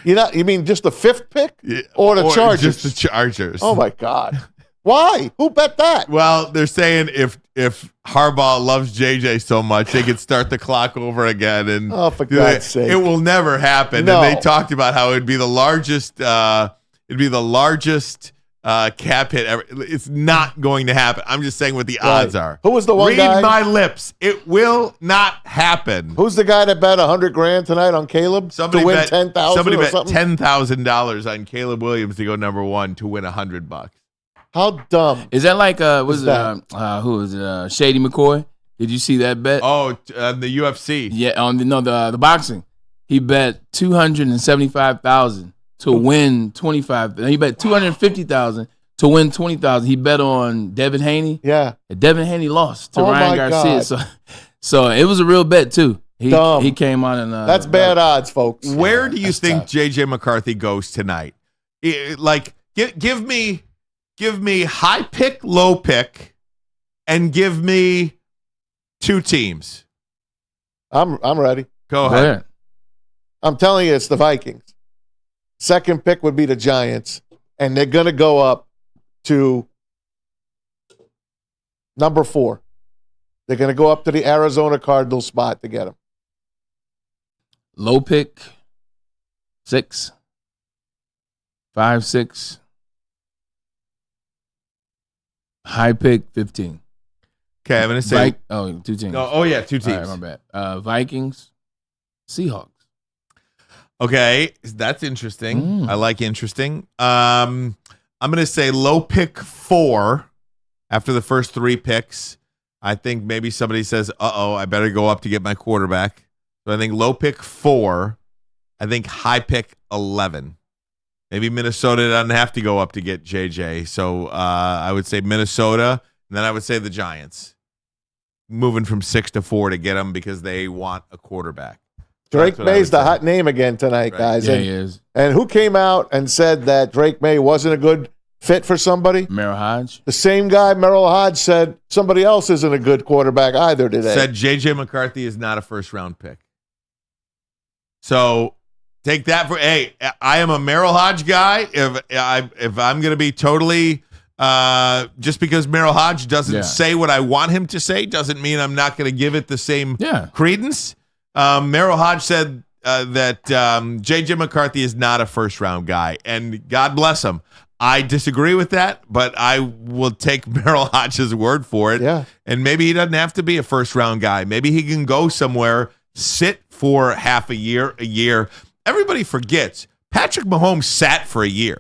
D: You mean just the fifth pick or the Chargers?
B: Just the Chargers.
D: Oh, my God. Why? Who bet that?
B: Well, they're saying if Harbaugh loves JJ so much, they could start the clock over again. And
D: for God's sake.
B: It will never happen.
D: No.
B: And they talked about how it'd be the largest cap hit ever. It's not going to happen. I'm just saying what the odds are.
D: Who was the one guy?
B: Read my lips. It will not happen.
D: Who's the guy that bet $100,000 tonight on Caleb to win $10,000?
B: Somebody bet $10,000 on Caleb Williams to go number 1 to win $100.
D: How dumb
C: is that? Like, who is it? Shady McCoy? Did you see that bet?
B: Oh, the UFC.
C: Yeah, on the boxing. He bet $275,000 to win 25. He bet 250,000 to win 20,000. He bet on Devin Haney.
D: Yeah.
C: And Devin Haney lost to
D: Oh,
C: Ryan
D: my
C: Garcia.
D: God.
C: So it was a real bet too.
D: Dumb.
C: He came on and
D: That's bad odds, folks.
B: Where do you
C: that's
B: think
C: tough.
B: JJ McCarthy goes tonight? Give me high pick, low pick, and give me 2 teams.
D: I'm ready.
B: Go ahead.
D: I'm telling you, it's the Vikings. Second pick would be the Giants, and they're going to go up to number 4. They're going to go up to the Arizona Cardinals spot to get him.
C: Low pick 6, 5, 6. High pick 15.
B: Okay, I'm going to say
C: 2 teams.
B: Oh yeah, 2 teams.
C: All right, my bad. Vikings, Seahawks.
B: Okay, that's interesting. I like interesting. I'm going to say low pick 4 after the first 3 picks. I think maybe somebody says, I better go up to get my quarterback. So I think low pick 4. I think high pick 11. Maybe Minnesota doesn't have to go up to get JJ. So I would say Minnesota, and then I would say the Giants. Moving from 6 to 4 to get them because they want a quarterback.
D: Drake May's the hot name again tonight, guys.
C: Yeah,
D: and,
C: he is.
D: And who came out and said that Drake May wasn't a good fit for somebody?
C: Merrill Hodge.
D: The same guy, Merrill Hodge, said somebody else isn't a good quarterback either today.
B: Said JJ McCarthy is not a first-round pick. So take that for, hey, I am a Merrill Hodge guy. If I'm going to be totally, just because Merrill Hodge doesn't say what I want him to say, doesn't mean I'm not going to give it the same credence. Merrill Hodge said that JJ McCarthy is not a first-round guy, and God bless him. I disagree with that, but I will take Merrill Hodge's word for it.
D: Yeah.
B: And maybe he doesn't have to be a first-round guy. Maybe he can go somewhere, sit for half a year. Everybody forgets Patrick Mahomes sat for a year.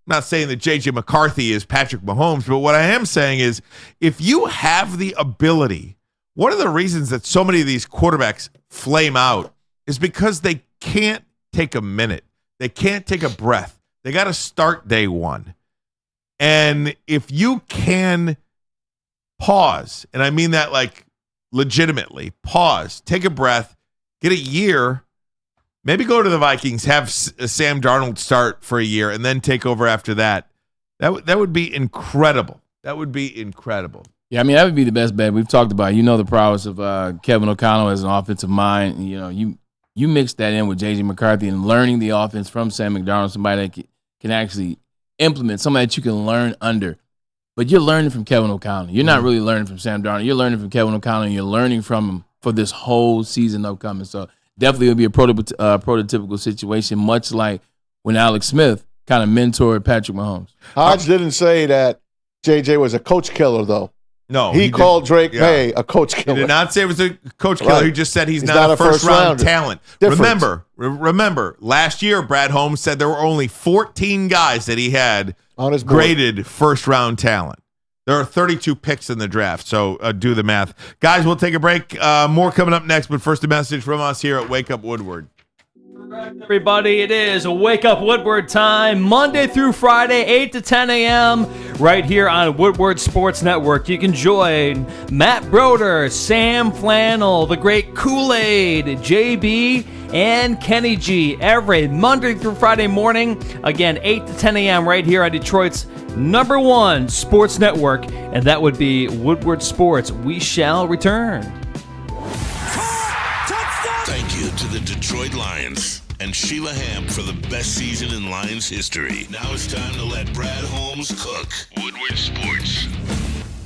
B: I'm not saying that JJ McCarthy is Patrick Mahomes, but what I am saying is if you have the ability, one of the reasons that so many of these quarterbacks flame out is because they can't take a minute. They can't take a breath. They got to start day one. And if you can pause, and I mean that like legitimately, pause, take a breath, get a year, maybe go to the Vikings, have Sam Darnold start for a year, and then take over after that. That would be incredible. That would be incredible.
C: Yeah, I mean, that would be the best bet. We've talked about it. You know the prowess of Kevin O'Connell as an offensive mind. You know, you mix that in with J.J. McCarthy and learning the offense from Sam McDonald, somebody that can actually implement, somebody that you can learn under. But you're learning from Kevin O'Connell. You're not really learning from Sam Darnold. You're learning from Kevin O'Connell, and you're learning from him for this whole season upcoming. So definitely it'll be a prototypical situation, much like when Alex Smith kind of mentored Patrick Mahomes.
D: Hodge didn't say that JJ was a coach killer, though.
B: No.
D: He called Drake May a coach killer.
B: He did not say it was a coach killer.
D: Right.
B: He just said he's not a first-round talent.
D: Difference.
B: Remember, last year Brad Holmes said there were only 14 guys that he had
D: on his board.
B: Graded first-round talent. There are 32 picks in the draft, so do the math. Guys, we'll take a break. More coming up next, but first a message from us here at Wake Up Woodward.
I: Everybody, it is Wake Up Woodward time, Monday through Friday, 8 to 10 a.m., right here on Woodward Sports Network. You can join Matt Broder, Sam Flannel, the great Kool-Aid, JB, and Kenny G every Monday through Friday morning. Again, 8 to 10 a.m. right here on Detroit's #1 sports network, and that would be Woodward Sports. We shall return.
A: Thank you to the Detroit Lions and Sheila Hamp for the best season in Lions history. Now it's time to let Brad Holmes cook. Woodward Sports.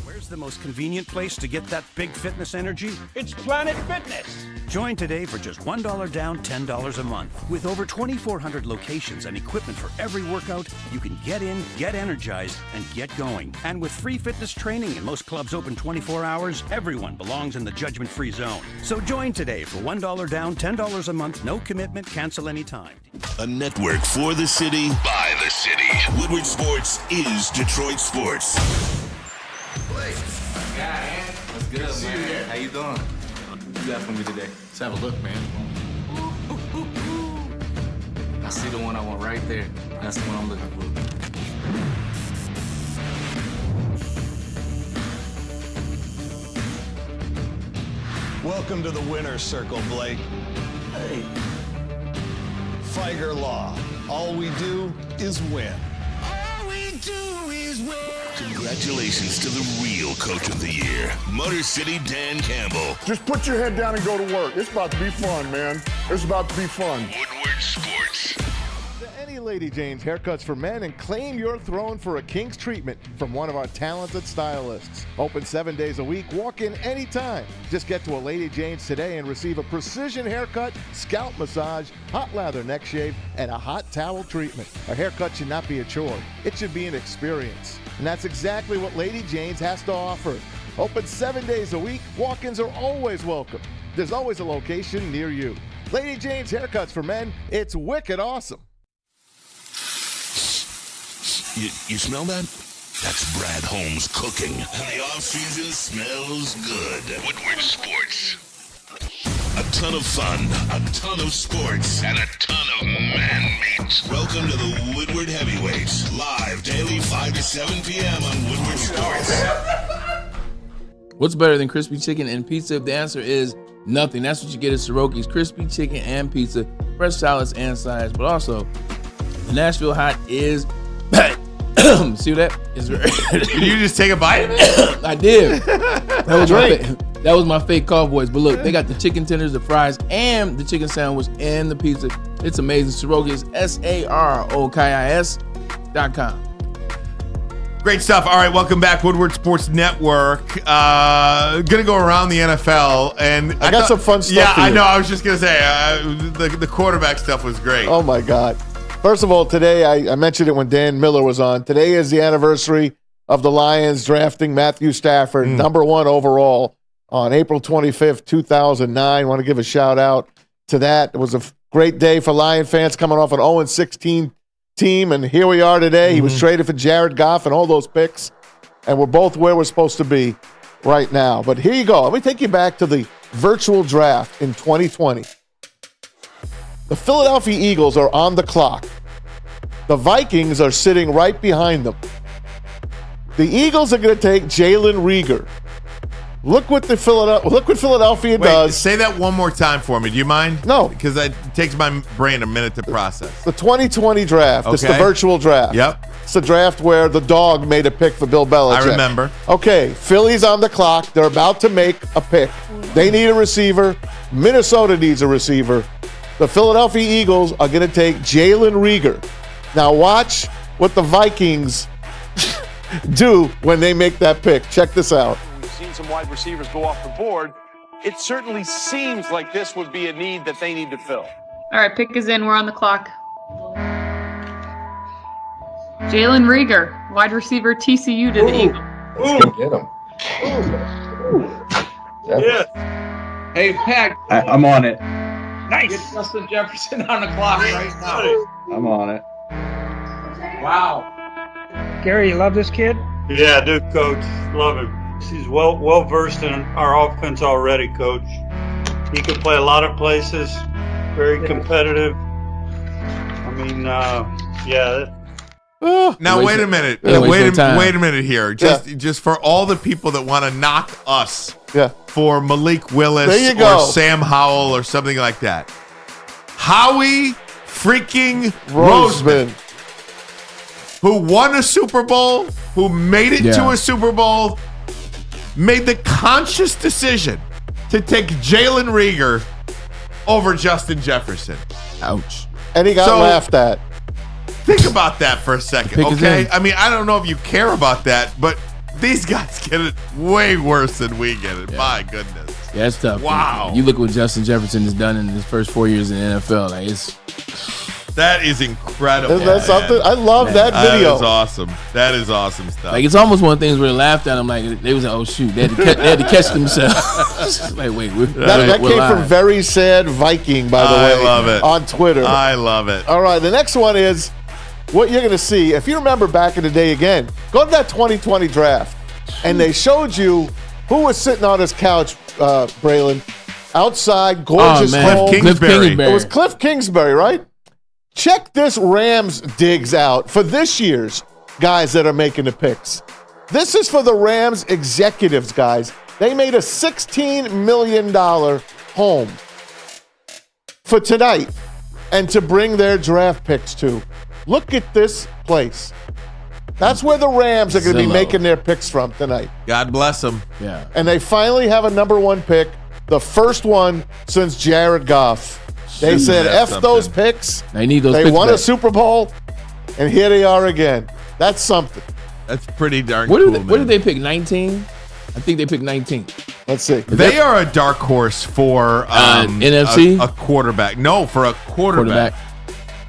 J: Where's the most convenient place to get that big fitness energy?
L: It's Planet Fitness.
J: Join today for just $1 down, $10 a month. With over 2,400 locations and equipment for every workout, you can get in, get energized, and get going. And with free fitness training and most clubs open 24 hours, everyone belongs in the judgment-free zone. So join today for $1 down, $10 a month, no commitment, cancel anytime.
A: A network for the city, by the city. Woodward Sports is Detroit Sports.
O: What's good, man? How you doing? What you got for me today? Let's have a look, man. I see the one I want right there. That's the one I'm looking for.
P: Welcome to the winner's circle, Blake. Hey. Figer Law. All we do is win.
A: All we do is win. Congratulations to the real coach of the year, Motor City Dan Campbell.
Q: Just put your head down and go to work. It's about to be fun, man. It's about to be fun.
A: Woodward Sports.
D: Any Lady Jane's haircuts for men, and claim your throne for a king's treatment from one of our talented stylists. Open 7 days a week. Walk in anytime. Just get to a Lady Jane's today and receive a precision haircut, scalp massage, hot lather neck shave, and a hot towel treatment. A haircut should not be a chore. It should be an experience. And that's exactly what Lady Jane's has to offer. Open 7 days a week. Walk-ins are always welcome. There's always a location near you. Lady Jane's haircuts for men. It's wicked awesome.
A: You smell that? That's Brad Holmes cooking. And the off-season smells good. Woodward Sports. A ton of fun, a ton of sports, and a ton of man meat. Welcome to the Woodward Heavyweights. Live daily 5 to 7 p.m. on Woodward Sports.
C: What's better than crispy chicken and pizza? The answer is nothing. That's what you get at Soroki's. Crispy chicken and pizza, fresh salads and sides, but also the Nashville Hot is back. See that?
B: Did you just take a bite of it?
C: I did. That was my fake call voice. But look, they got the chicken tenders, the fries, and the chicken sandwich and the pizza. It's amazing. Soroki's, SAROKIS.com.
B: Great stuff. All right, welcome back, Woodward Sports Network. Gonna go around the NFL, and
D: I got some fun stuff.
B: Yeah,
D: for you.
B: I know. I was just gonna say the quarterback stuff was great.
D: Oh my God! First of all, today I mentioned it when Dan Miller was on. Today is the anniversary of the Lions drafting Matthew Stafford, number 1 overall, on April 25th, 2009. I want to give a shout out to that. It was a great day for Lion fans coming off an 0-16 team, and here we are today. He was traded for Jared Goff and all those picks, and we're both where we're supposed to be right now. But here you go. Let me take you back to the virtual draft in 2020. The Philadelphia Eagles are on the clock. The Vikings are sitting right behind them. The Eagles are going to take Jalen Reagor. Look what Philadelphia does.
B: Say that one more time for me. Do you mind?
D: No.
B: Because it takes my brain a minute to process.
D: The 2020 draft.
B: Okay.
D: It's the virtual draft.
B: Yep.
D: It's the draft where the dog made a pick for Bill Belichick.
B: I remember.
D: Okay, Philly's on the clock. They're about to make a pick. They need a receiver. Minnesota needs a receiver. The Philadelphia Eagles are going to take Jalen Reagor. Now watch what the Vikings do when they make that pick. Check this out.
R: We've seen some wide receivers go off the board. It certainly seems like this would be a need that they need to fill.
S: All right, pick is in. We're on the clock. Jalen Reagor, wide receiver, TCU to the Eagles.
T: Get him.
U: Yeah. Hey, Pat.
T: I'm on it.
U: Nice. Get Justin Jefferson on the clock right now.
T: I'm on it.
U: Wow. Gary, you love this kid?
V: Yeah, I do, Coach. Love him. He's well versed in our offense already, Coach. He can play a lot of places. Very competitive. I mean, yeah.
B: Now wait a minute. Wait a minute here. Just for all the people that want to knock us for Malik Willis or Sam Howell or something like that. Howie freaking Roseman, who won a Super Bowl, who made it to a Super Bowl, made the conscious decision to take Jalen Reagor over Justin Jefferson.
C: Ouch.
D: And he got laughed at.
B: Think about that for a second, okay? I mean, I don't know if you care about that, but these guys get it way worse than we get it. My goodness.
C: Yeah, it's tough.
B: Wow.
C: You look what Justin Jefferson has done in his first 4 years in the NFL. Like,
B: that is incredible.
D: Isn't that something? I love that video.
B: That is awesome. That is awesome stuff.
C: Like, it's almost one of the things where they laughed at him. Like, they was like, oh, shoot. They had to catch themselves. Like, wait.
D: That came from Very Sad Viking, by the way.
B: I love it.
D: On Twitter.
B: I love it.
D: All right, the next one is what you're going to see. If you remember back in the day again, go to that 2020 draft, and they showed you who was sitting on his couch, Braylon, outside, gorgeous home.
B: Cliff Kingsbury.
D: It was Cliff Kingsbury, right? Check this Rams digs out for this year's guys that are making the picks. This is for the Rams executives, guys. They made a $16 million home for tonight and to bring their draft picks to. Look at this place. That's where the Rams are going to be making their picks from tonight.
B: God bless them.
C: Yeah.
D: And they finally have a number 1 pick, the first one since Jared Goff. They said, F those picks.
C: They need those
D: They
C: picks
D: won
C: back.
D: a Super Bowl, and here they are again. That's something.
B: That's pretty darn
C: What
B: cool,
C: did they pick? 19? I think they picked 19.
D: Let's see.
B: They are a dark horse for
C: NFC?
B: a quarterback. No, for a quarterback.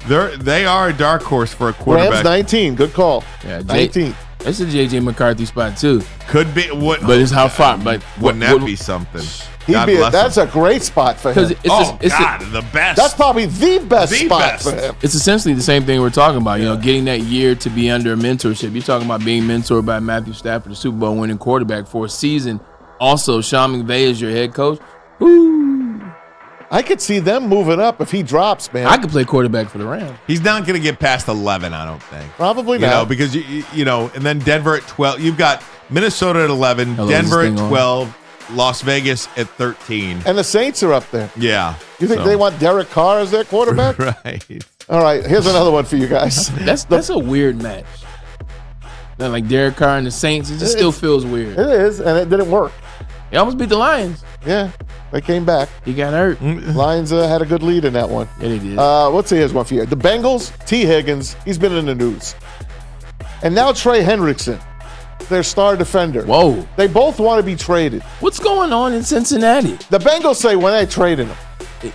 B: They are a dark horse for a quarterback.
D: Rams 19. Good call.
C: Yeah,
D: 19.
C: That's a J.J. McCarthy spot, too.
B: Could be.
C: But it's how far. But
B: wouldn't that be something?
D: That's a great spot for him.
B: The best.
D: That's probably the best spot for him.
C: It's essentially the same thing we're talking about. You know, getting that year to be under mentorship. You're talking about being mentored by Matthew Stafford, the Super Bowl winning quarterback for a season. Also, Sean McVay is your head coach. Woo.
D: I could see them moving up if he drops, man.
C: I could play quarterback for the Rams.
B: He's not going to get past 11, I don't think.
D: Probably
B: not.
D: not.
B: Because, and then Denver at 12. You've got Minnesota at 11, Denver at 12, Las Vegas at 13.
D: And the Saints are up there.
B: Yeah.
D: You think they want Derek Carr as their quarterback?
B: Right.
D: All right, here's another one for you guys.
C: That's a weird match. Like Derek Carr and the Saints, it just still feels weird.
D: It is, and it didn't work.
C: He almost beat the Lions.
D: Yeah, they came back.
C: He got hurt.
D: Lions had a good lead in that one.
C: Yeah, they did.
D: Let's see, here's one for you. The Bengals, T. Higgins, he's been in the news. And now Trey Hendrickson, their star defender.
C: Whoa.
D: They both want to be traded.
C: What's going on in Cincinnati?
D: The Bengals say when they traded him.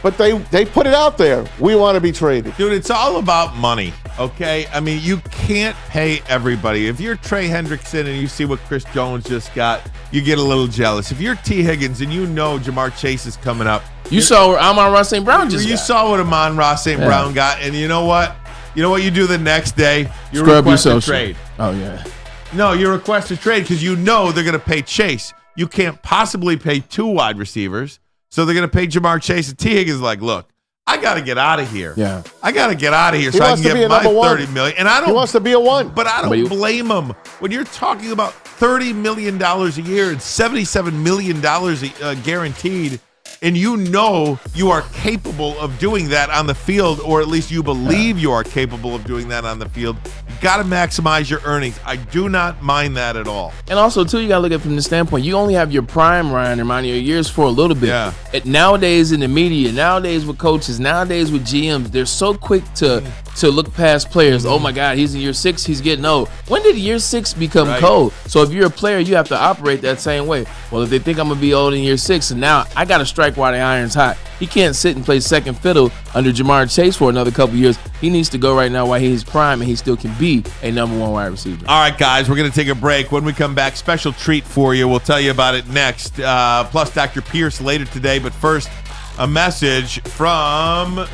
D: But they put it out there. We want to be traded.
B: Dude, it's all about money, okay? I mean, you can't pay everybody. If you're Trey Hendrickson and you see what Chris Jones just got, you get a little jealous. If you're T. Higgins and you know Jamar Chase is coming up.
C: You saw where Amon-Ra St. Brown just got.
B: You saw what Amon-Ra St. Brown got, and you know what? You know what you do the next day? You
C: Scrub
B: request
C: your
B: a
C: social.
B: trade.
C: Oh, yeah.
B: No, you request a trade because you know they're going to pay Chase. You can't possibly pay 2 wide receivers. So they're going to pay Jamar Chase. And T. Higgins is like, look, I got to get out of here.
C: Yeah.
B: I got to get out of here so I can get my $30 million. And
D: he wants to be a 1.
B: But I don't blame him. When you're talking about $30 million a year and $77 million guaranteed, and you know you are capable of doing that on the field, or at least you believe you are capable of doing that on the field, you got to maximize your earnings. I do not mind that at all.
C: And also, too, you got to look at it from the standpoint, you only have your prime, Ryan, Ermanni, your years for a little bit.
B: Yeah.
C: Nowadays in the media, nowadays with coaches, nowadays with GMs, they're so quick to look past players. Oh, my God, he's in year 6, he's getting old. When did year 6 become cold? So if you're a player, you have to operate that same way. Well, if they think I'm going to be old in year 6, and now I got to strike while the iron's hot. He can't sit and play second fiddle under Jamar Chase for another couple years. He needs to go right now while he's prime and he still can be a number 1 wide receiver.
B: All right, guys, we're going to take a break. When we come back, special treat for you. We'll tell you about it next. Plus, Dr. Pierce later today. But first, a message from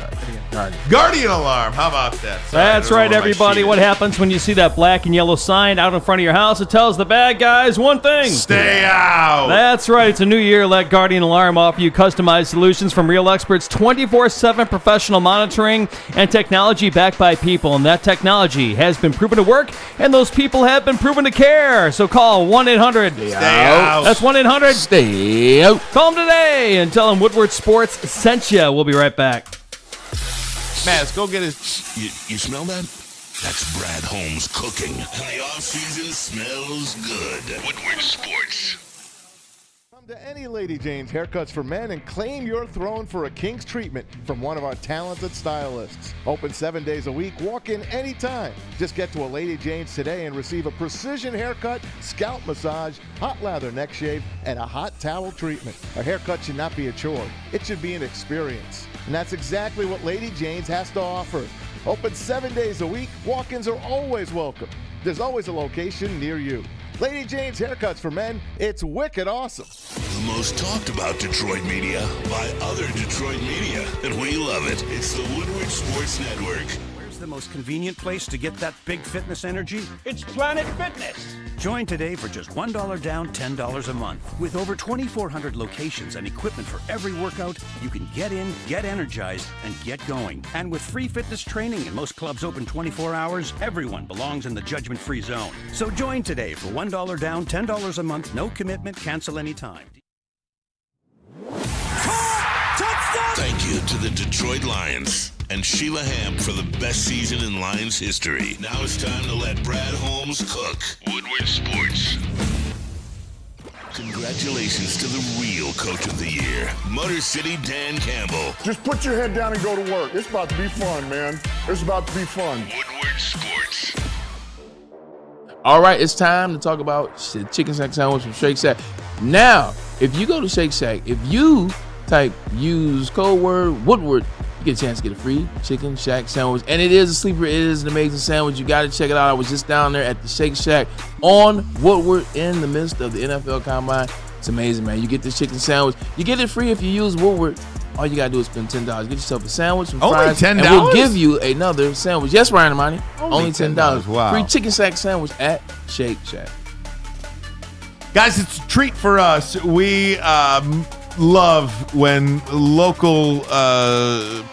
B: Guardian Alarm. How about that? Sorry,
I: That's right, everybody. What happens when you see that black and yellow sign out in front of your house? It tells the bad guys one thing.
B: Stay out.
I: That's right. It's a new year. Let Guardian Alarm offer you customized solutions from real experts, 24/7 professional monitoring, and technology backed by people. And that technology has been proven to work, and those people have been proven to care. So call 1-800.
B: Stay out.
I: That's 1-800.
C: Stay out.
I: Call them today and tell them Woodward Sports sent you. We'll be right back.
B: Man, let's go get his.
A: You smell that? That's Brad Holmes cooking. And the off-season smells good. Woodward Sports.
D: Come to any Lady Jane's Haircuts for Men and claim your throne for a king's treatment from one of our talented stylists. Open 7 days a week. Walk in anytime. Just get to a Lady Jane's today and receive a precision haircut, scalp massage, hot lather neck shave, and a hot towel treatment. A haircut should not be a chore. It should be an experience. And that's exactly what Lady Jane's has to offer. Open 7 days a week. Walk-ins are always welcome. There's always a location near you. Lady Jane's Haircuts for Men, it's wicked awesome.
A: The most talked about Detroit media by other Detroit media, and we love it. It's the Woodward Sports Network.
J: the most convenient place to get that big fitness energy?
R: It's Planet Fitness.
J: Join today for just $1 down, $10 a month. With over 2,400 locations and equipment for every workout, you can get in, get energized, and get going. And with free fitness training and most clubs open 24 hours, everyone belongs in the judgment-free zone. So join today for $1 down, $10 a month, no commitment, cancel anytime.
A: Thank you to the Detroit Lions and Sheila Ham for the best season in Lions history. Now it's time to let Brad Holmes cook. Woodward Sports. Congratulations to the real Coach of the Year, Motor City Dan Campbell.
Q: Just put your head down and go to work. It's about to be fun, man. It's about to be fun.
A: Woodward Sports.
C: All right, it's time to talk about the chicken shack sandwich from Shake Shack. Now, if you go to Shake Shack, if you use code word Woodward, you get a chance to get a free chicken shack sandwich. And it is a sleeper. It is an amazing sandwich. You got to check it out. I was just down there at the Shake Shack on Woodward in the midst of the NFL Combine. It's amazing, man. You get this chicken sandwich. You get it free if you use Woodward. All you got to do is spend $10. Get yourself a sandwich, some fries,
B: $10?
C: and we'll give you another sandwich. Yes, Ryan Ermanni. Only $10.
B: Wow.
C: Free chicken shack sandwich at Shake Shack.
B: Guys, it's a treat for us. We love when local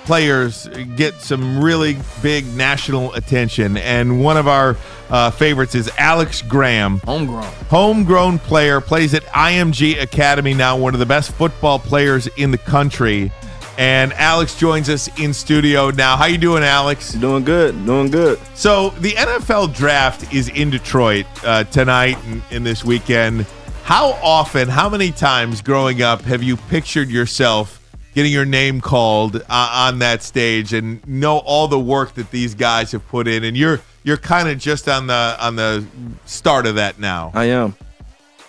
B: players get some really big national attention. And one of our favorites is Alex Graham. Homegrown player, plays at IMG Academy now, one of the best football players in the country. And Alex joins us in studio now. How you doing, Alex?
F: Doing good.
B: So the NFL draft is in Detroit tonight and this weekend. How often, how many times growing up have you pictured yourself getting your name called on that stage and know all the work that these guys have put in? And you're kind of just on the start of that now.
F: I am.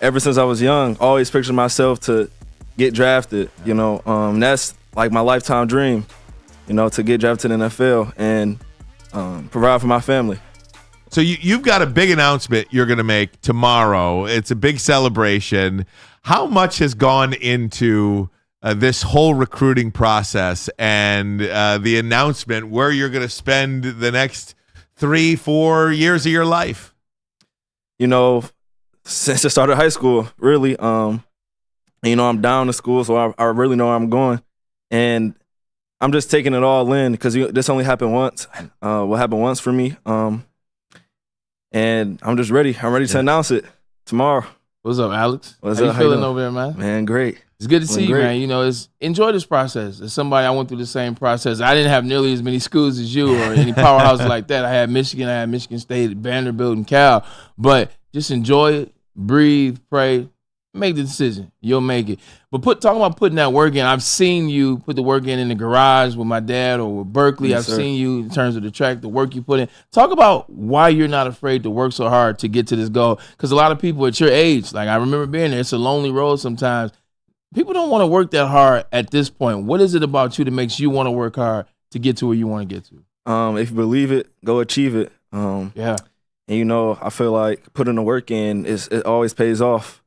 F: Ever since I was young, always pictured myself to get drafted. That's like my lifetime dream, to get drafted to the NFL and provide for my family.
B: So you've got a big announcement you're going to make tomorrow. It's a big celebration. How much has gone into this whole recruiting process and the announcement where you're going to spend the next 3-4 years of your life?
F: Since I started high school, really, I'm down to school, so I really know where I'm going. And I'm just taking it all in because this only happened once. What happened once for me. And I'm just ready. I'm ready to announce it tomorrow.
C: What's up, Alex?
F: What's
C: How
F: up?
C: you feeling over there, man?
F: Man, great.
C: It's good to see you, man. Enjoy this process. As somebody, I went through the same process. I didn't have nearly as many schools as you or any powerhouses like that. I had Michigan, State, Vanderbilt, and Cal. But just enjoy it, breathe, pray, make the decision. You'll make it. But talking about putting that work in, I've seen you put the work in the garage with my dad or with Berkeley.
F: Yes,
C: I've
F: sir.
C: seen you in terms of the track, the work you put in. Talk about why you're not afraid to work so hard to get to this goal. Because a lot of people at your age, like I remember being there, it's a lonely road sometimes. People don't want to work that hard at this point. What is it about you that makes you want to work hard to get to where you want to get to?
F: If you believe it, go achieve it.
C: Yeah.
F: And I feel like putting the work in it always pays off.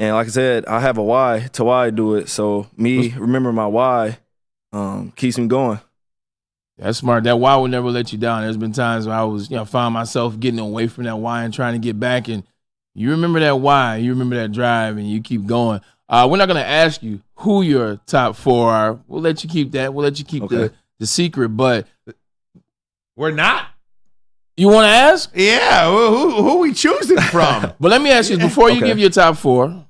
F: And like I said, I have a why I do it. So remember my why keeps me going.
C: That's smart. That why will never let you down. There's been times where I was, found myself getting away from that why and trying to get back. And you remember that why, you remember that drive, and you keep going. We're not going to ask you who your top 4 are. We'll let you keep that. We'll let you keep the secret. But
B: we're not.
C: You want to ask?
B: Yeah. Who are we choosing from?
C: But let me ask you, before you give your top 4,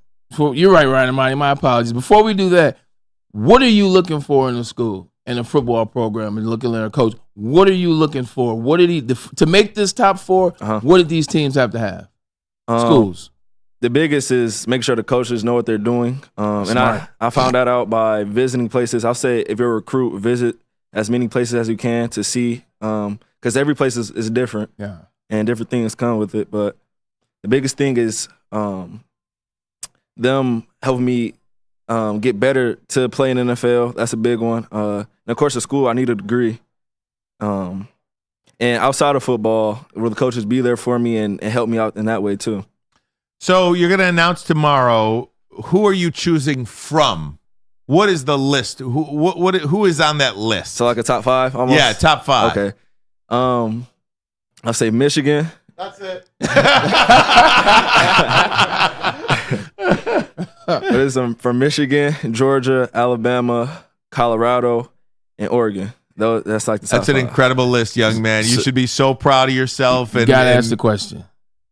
C: you're right, Ryan Ermanni, my apologies. Before we do that, what are you looking for in the school, in the football program, and looking at a coach? What are you looking for? What did to make this top 4, what did these teams have to have? Schools.
F: The biggest is make sure the coaches know what they're doing. And I found that out by visiting places. I'll say if you're a recruit, visit as many places as you can to see, because every place is different.
C: Yeah.
F: And different things come with it. But the biggest thing is them helping me get better to play in the NFL. That's a big one. And of course, at school, I need a degree. And outside of football, will the coaches be there for me and help me out in that way too?
B: So you're going to announce tomorrow. Who are you choosing from What is the list? Who is on that list?
F: So like a top 5 almost?
B: Yeah, top 5.
F: Okay. I'll say Michigan.
D: That's it.
F: There's from Michigan, Georgia, Alabama, Colorado, and Oregon. That's like the top
B: That's an
F: 5.
B: incredible list, young man. You should be so proud of yourself.
C: You gotta ask the question.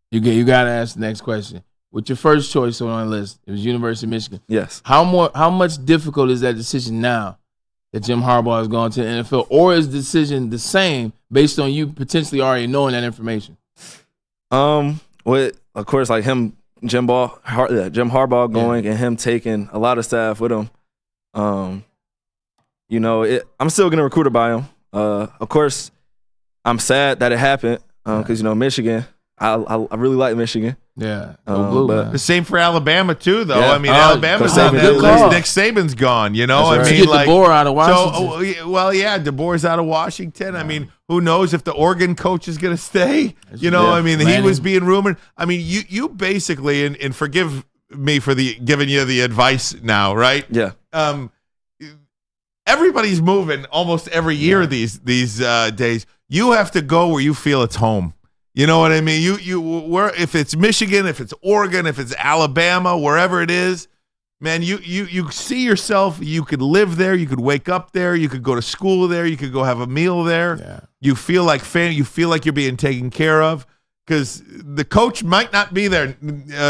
C: You gotta ask the next question. With your first choice on the list, it was University of Michigan.
F: Yes.
C: How much difficult is that decision now that Jim Harbaugh has gone to the NFL, or is the decision the same based on you potentially already knowing that information?
F: With of course like him, Jim Harbaugh going and him taking a lot of staff with him. You know, I'm still getting recruited by him. Of course, I'm sad that it happened because you know Michigan. I really like Michigan.
C: Yeah,
B: but the same for Alabama too, though.
F: Yeah.
B: I mean, Alabama's on that list. Nick Saban's gone. You know,
C: That's
B: I
C: right.
B: mean,
C: Get
B: like
C: DeBoer out of Washington.
B: So, well, yeah, DeBoer's out of Washington. I mean, who knows if the Oregon coach is going to stay? You know, I mean, he was being rumored. I mean, you basically, and forgive me for giving you the advice now, right?
F: Yeah.
B: Everybody's moving almost every year these days. You have to go where you feel it's home. You know what I mean? If it's Michigan, if it's Oregon, if it's Alabama, wherever it is, man, you see yourself. You could live there. You could wake up there. You could go to school there. You could go have a meal there.
C: Yeah.
B: You feel like you feel like you're being taken care of because the coach might not be there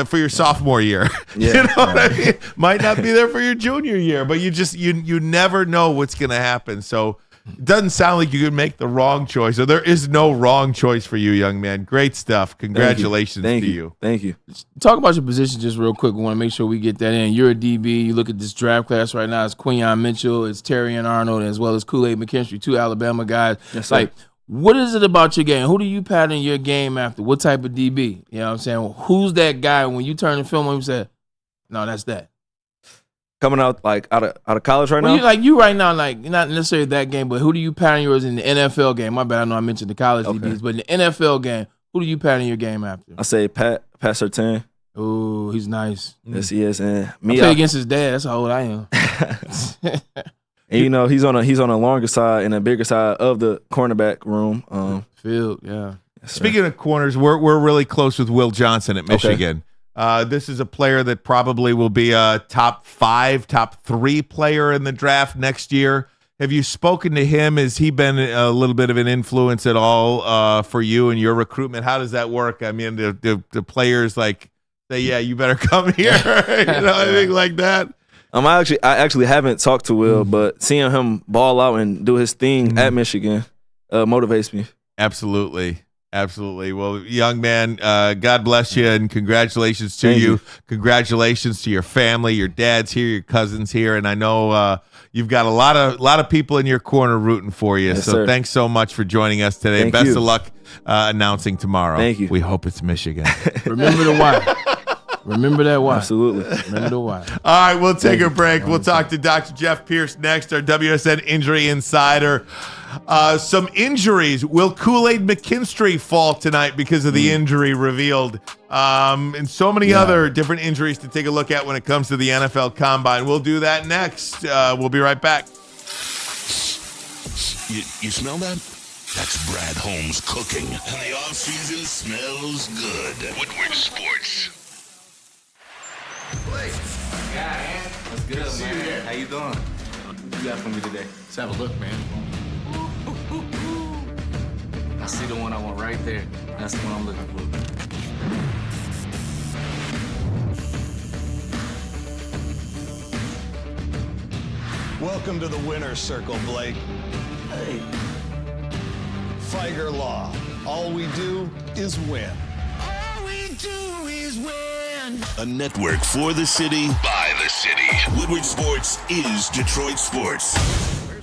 B: for your sophomore year.
F: Yeah.
B: You know what I mean? Might not be there for your junior year, but you never know what's going to happen. So. It doesn't sound like you could make the wrong choice. So there is no wrong choice for you, young man. Great stuff. Congratulations to you.
F: Thank you.
C: Talk about your position just real quick. We want to make sure we get that in. You're a DB. You look at this draft class right now. It's Quinyon Mitchell. It's Terrion Arnold, as well as Kool-Aid McKinstry, 2 Alabama guys.
F: Yes, sir.
C: Like, what is it about your game? Who do you pattern your game after? What type of DB? You know what I'm saying? Who's that guy when you turn the film on him and say, no, that's that?
F: Coming out like out of college right now?
C: You right now, like not necessarily that game, but who do you pattern yours in the NFL game? My bad, I know I mentioned the college DBs, but in the NFL game, who do you pattern your game after?
F: I say Pat Surtain.
C: Oh, he's nice.
F: Yes, he is. And
C: I play against his dad. That's how old I am.
F: And you know he's on a longer side and a bigger side of the cornerback room.
C: Field, yeah.
F: Yes,
B: Speaking of corners, we're really close with Will Johnson at Michigan. This is a player that probably will be a top 5, top 3 player in the draft next year. Have you spoken to him? Has he been a little bit of an influence at all for you and your recruitment? How does that work? I mean, the players like say, yeah, you better come here, anything like that?
F: I actually haven't talked to Will, but seeing him ball out and do his thing at Michigan motivates me.
B: Absolutely. Well, young man, God bless you and congratulations to you. Congratulations to your family. Your dad's here, your cousin's here, and I know you've got a lot of people in your corner rooting for you.
F: Yes,
B: so
F: sir.
B: Thanks so much for joining us today.
F: Thank
B: Best
F: you.
B: of luck announcing tomorrow.
F: Thank you.
B: We hope it's Michigan.
C: Remember the why. Remember that why.
F: Absolutely.
C: Remember the why.
B: All right, we'll take a break. We'll talk to Dr. Jeff Pierce next, our WSN Injury Insider. Some injuries. Will Kool-Aid McKinstry fall tonight because of the injury revealed? And so many other different injuries to take a look at when it comes to the NFL Combine. We'll do that next. We'll be right back.
A: You smell that? That's Brad Holmes cooking. And the off-season smells good. Woodward Sports.
O: Blake. What's good, man? How you doing? What you got for me today?
G: Let's have a look, man.
O: I see the one I want right there. That's the one I'm looking for.
P: Welcome to the winner's circle, Blake.
O: Hey.
P: Figer Law. All we do is win.
A: All we do is win. A network for the city, by the city. Woodward Sports is Detroit Sports.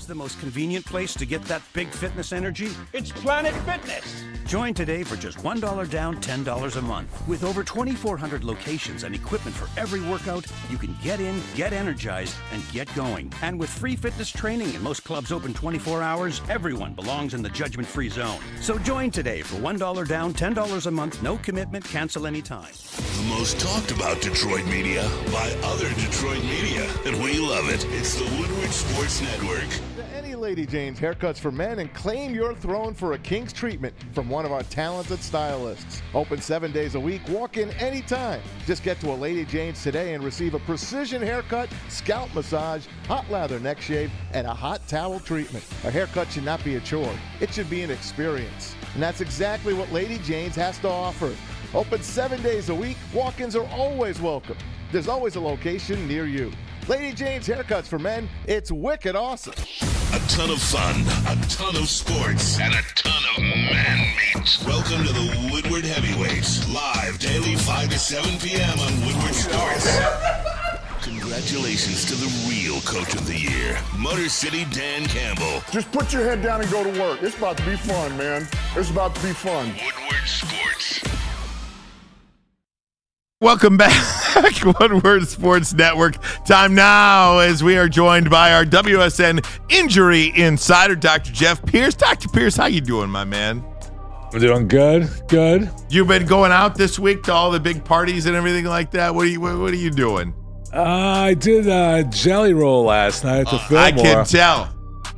J: What's the most convenient place to get that big fitness energy?
R: It's Planet Fitness.
J: Join today for just $1 down, $10 a month. With over 2,400 locations and equipment for every workout, you can get in, get energized, and get going. And with free fitness training and most clubs open 24 hours, everyone belongs in the judgment-free zone. So join today for $1 down, $10 a month, no commitment, cancel anytime.
A: The most talked about Detroit media by other Detroit media, and we love it. It's the Woodward Sports Network.
D: Any Lady Jane's haircuts for men, and claim your throne for a king's treatment from one of our talented stylists. Open 7 days a week. Walk in anytime. Just get to a Lady Jane's today and receive a precision haircut, scalp massage, hot lather neck shave, and a hot towel treatment. A haircut should not be a chore. It should be an experience. And that's exactly what Lady Jane's has to offer. Open 7 days a week. Walk-ins are always welcome. There's always a location near you. Lady Jane's haircuts for men. It's wicked awesome.
A: A ton of fun, a ton of sports, and a ton of man meat. Welcome to the Woodward Heavyweights, live daily 5 to 7 p.m. on Woodward Sports. Congratulations to the real Coach of the Year, Motor City Dan Campbell.
Q: Just put your head down and go to work. It's about to be fun, man. It's about to be fun.
A: Woodward Sports.
B: Welcome back, Woodward Sports Network. Time now as we are joined by our WSN Injury Insider, Dr. Jeff Pierce. Dr. Pierce, how you doing, my man?
G: I'm doing good.
B: You've been going out this week to all the big parties and everything like that. What are you doing?
G: I did a jelly roll last night at the Fillmore.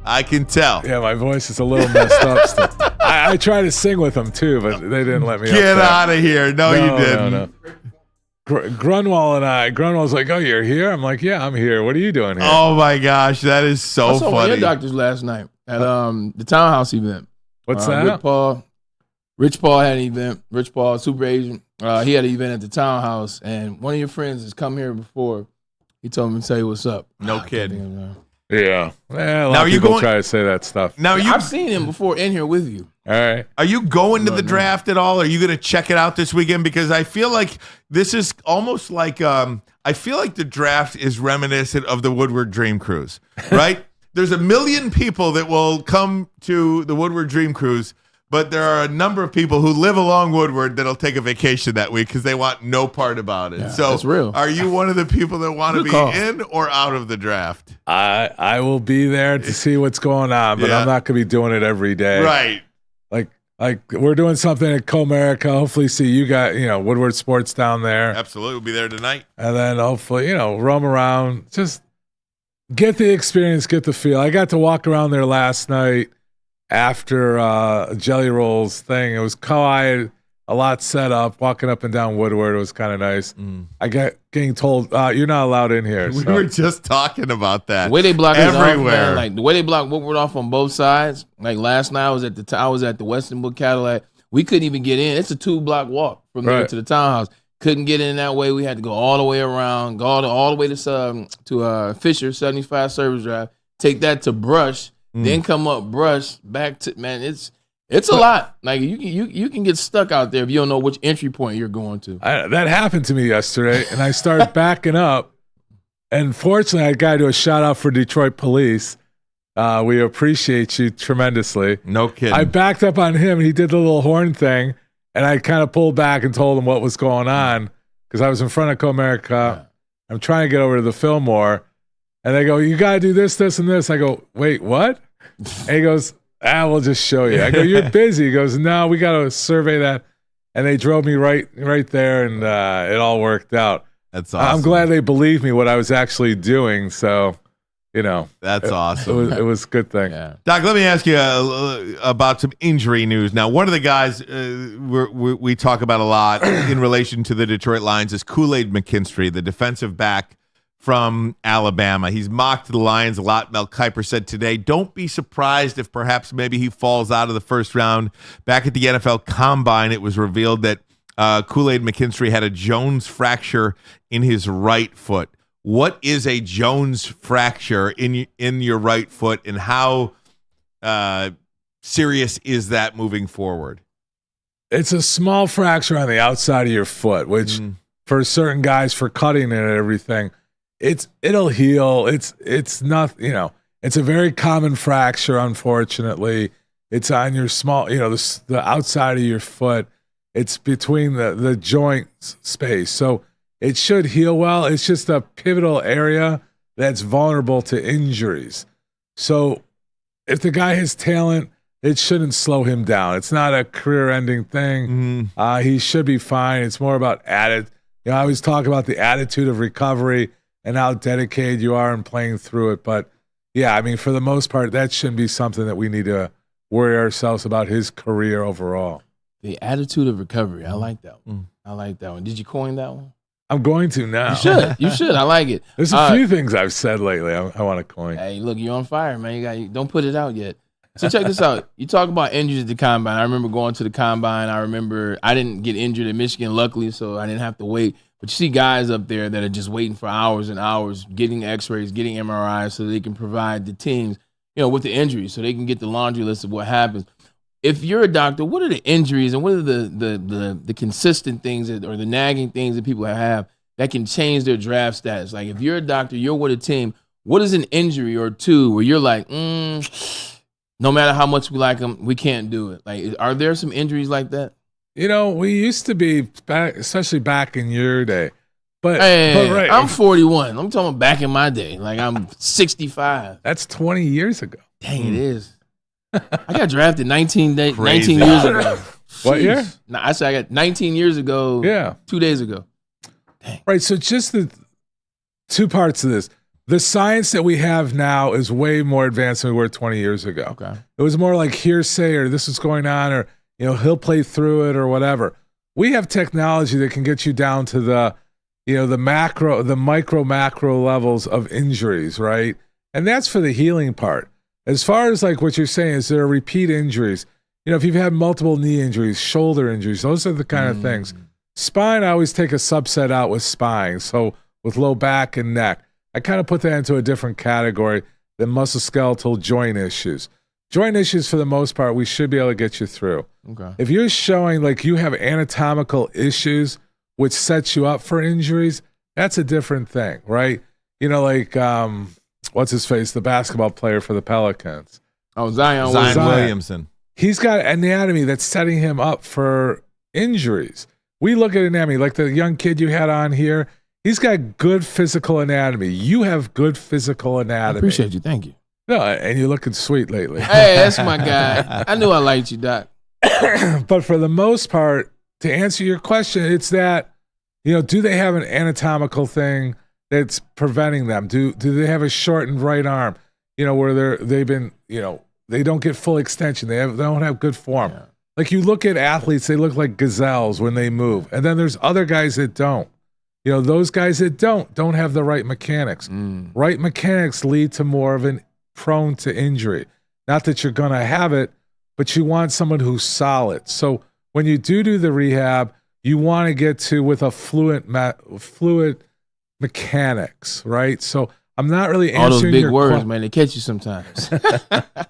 B: I can tell.
G: Yeah, my voice is a little messed up still. I tried to sing with them too, but they didn't let me.
B: Get out of here! No, you didn't.
G: No. Grunwald's like, "Oh, you're here?" I'm like, "Yeah, I'm here. What are you doing here?"
B: Oh my gosh, that is so
C: I saw
B: funny.
C: one of your doctors last night at the Townhouse event.
G: What's that?
C: Rich Paul had an event. Rich Paul, super agent. He had an event at the Townhouse, and one of your friends has come here before. He told me to tell you what's up.
B: No kidding.
G: Yeah. A lot of people try to say that stuff.
B: Now
C: I've seen him before in here with you.
G: All right.
B: Are you going to the draft at all? Are you going to check it out this weekend? Because I feel like this is almost like I feel like the draft is reminiscent of the Woodward Dream Cruise, right? There's a million people that will come to the Woodward Dream Cruise, but there are a number of people who live along Woodward that'll take a vacation that week because they want no part about it.
C: Yeah,
B: so
C: that's real.
B: Are you one of the people that want to be in or out of the draft?
G: I will be there to see what's going on, but I'm not going to be doing it every day.
B: Right.
G: Like we're doing something at Comerica. Hopefully see you guys, Woodward Sports down there.
B: Absolutely. We'll be there tonight.
G: And then hopefully, roam around. Just get the experience, get the feel. I got to walk around there last night after Jelly Rolls thing. It was quiet, a lot set up, walking up and down Woodward. It was kind of nice. I got getting told, you're not allowed in here.
B: We were just talking about that.
C: The way they block
B: everywhere.
C: Off, man, the way they block Woodward off on both sides. Like last night, I was at the Western Book Cadillac. We couldn't even get in. It's a 2-block walk from there to the Townhouse. Couldn't get in that way. We had to go all the way around, go all the way to Fisher 75 Service Drive. Take that to Brush, then come up Brush back to It's a lot. Like you can get stuck out there if you don't know which entry point you're going to.
G: That happened to me yesterday, and I started backing up. And fortunately, I got to do a shout out for Detroit Police. We appreciate you tremendously.
B: No kidding.
G: I backed up on him, and he did the little horn thing, and I kind of pulled back and told him what was going on because I was in front of Comerica. Yeah. I'm trying to get over to the Fillmore, and they go, "You got to do this, this, and this." I go, "Wait, what?" And he goes, we'll just show you. I go, "You're busy." He goes, "No, we got to survey that." And they drove me right there, and it all worked out.
B: That's awesome.
G: I'm glad they believed me what I was actually doing. So,
B: that's awesome.
G: It was a good thing.
B: Yeah. Doc, let me ask you about some injury news. Now, one of the guys we talk about a lot in relation to the Detroit Lions is Kool-Aid McKinstry, the defensive back from Alabama. He's mocked the Lions a lot. Mel Kiper said today, don't be surprised if perhaps maybe he falls out of the first round. Back at the NFL Combine, it was revealed that Kool-Aid McKinstry had a Jones fracture in his right foot. What is a Jones fracture in your right foot, and how serious is that moving forward?
G: It's a small fracture on the outside of your foot, which for certain guys, for cutting it and everything, it'll heal. It's not, It's a very common fracture, unfortunately. It's on your small, the outside of your foot. It's between the joint space. So it should heal well. It's just a pivotal area that's vulnerable to injuries. So if the guy has talent, it shouldn't slow him down. It's not a career-ending thing. He should be fine. It's more about I always talk about the attitude of recovery and how dedicated you are in playing through it. But, yeah, I mean, for the most part, that shouldn't be something that we need to worry ourselves about his career overall.
C: The attitude of recovery. I like that one. I like that one. Did you coin that one?
G: I'm going to now.
C: You should. I like it.
G: There's a few things I've said lately I want to coin.
C: Hey, look, you're on fire, man. Don't put it out yet. So check this out. You talk about injuries at the combine. I remember going to the combine. I remember I didn't get injured at Michigan, luckily, so I didn't have to wait. But you see guys up there that are just waiting for hours and hours, getting x-rays, getting MRIs so they can provide the teams, with the injuries so they can get the laundry list of what happens. If you're a doctor, what are the injuries and what are the consistent things or the nagging things that people have that can change their draft status? Like if you're a doctor, you're with a team, what is an injury or two where you're like, no matter how much we like them, we can't do it? Like, are there some injuries like that?
G: We used to be, especially back in your day. But right.
C: I'm 41. I'm talking about back in my day. Like I'm 65.
G: That's 20 years ago.
C: Dang, it is. I got drafted 19 years ago.
G: What year?
C: No, I said I got 19 years ago.
G: Yeah.
C: 2 days ago.
G: Dang. Right. So just the two parts of this. The science that we have now is way more advanced than we were 20 years ago.
C: Okay.
G: It was more like hearsay or this is going on or, he'll play through it or whatever. We have technology that can get you down to the micro levels of injuries, right? And that's for the healing part. As far as like what you're saying, is there are repeat injuries? If you've had multiple knee injuries, shoulder injuries, those are the kind of things. Spine, I always take a subset out with spine. So with low back and neck, I kind of put that into a different category than musculoskeletal joint issues. Joint issues, for the most part, we should be able to get you through.
C: Okay.
G: If you're showing like you have anatomical issues, which sets you up for injuries, that's a different thing, right? What's his face, the basketball player for the Pelicans.
C: Oh, Zion
B: Williamson.
G: He's got anatomy that's setting him up for injuries. We look at anatomy, like the young kid you had on here, he's got good physical anatomy. You have good physical anatomy.
C: I appreciate you. Thank you.
G: No, and you're looking sweet lately.
C: Hey, that's my guy. I knew I liked you, Doc.
G: But for the most part, to answer your question, it's that, do they have an anatomical thing that's preventing them? Do they have a shortened right arm, where they've been, they don't get full extension. They don't have good form. Yeah. Like you look at athletes, they look like gazelles when they move. And then there's other guys that don't. Those guys that don't have the right mechanics. Right mechanics lead to more of an prone to injury. Not that you're going to have it, but you want someone who's solid. So when you do the rehab, you want to get to with a fluid mechanics, right? So I'm not really answering
C: all those big
G: your
C: words, man. They catch you sometimes.
G: But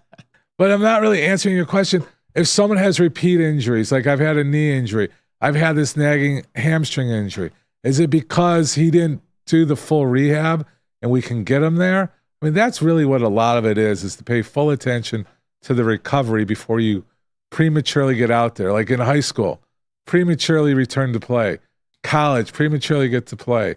G: I'm not really answering your question. If someone has repeat injuries, like I've had a knee injury, I've had this nagging hamstring injury, is it because he didn't do the full rehab and we can get him there? I mean, that's really what a lot of it is to pay full attention to the recovery before you prematurely get out there. Like in high school, prematurely return to play. College, prematurely get to play.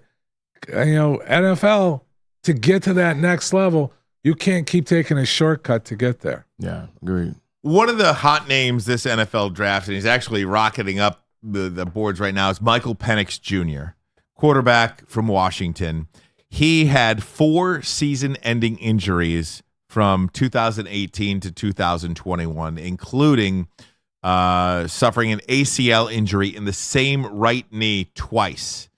G: NFL, to get to that next level, you can't keep taking a shortcut to get there.
C: Yeah, agreed.
B: One of the hot names this NFL draft, and he's actually rocketing up the boards right now, is Michael Penix Jr., quarterback from Washington. He had 4 season-ending injuries from 2018 to 2021, including suffering an ACL injury in the same right knee twice.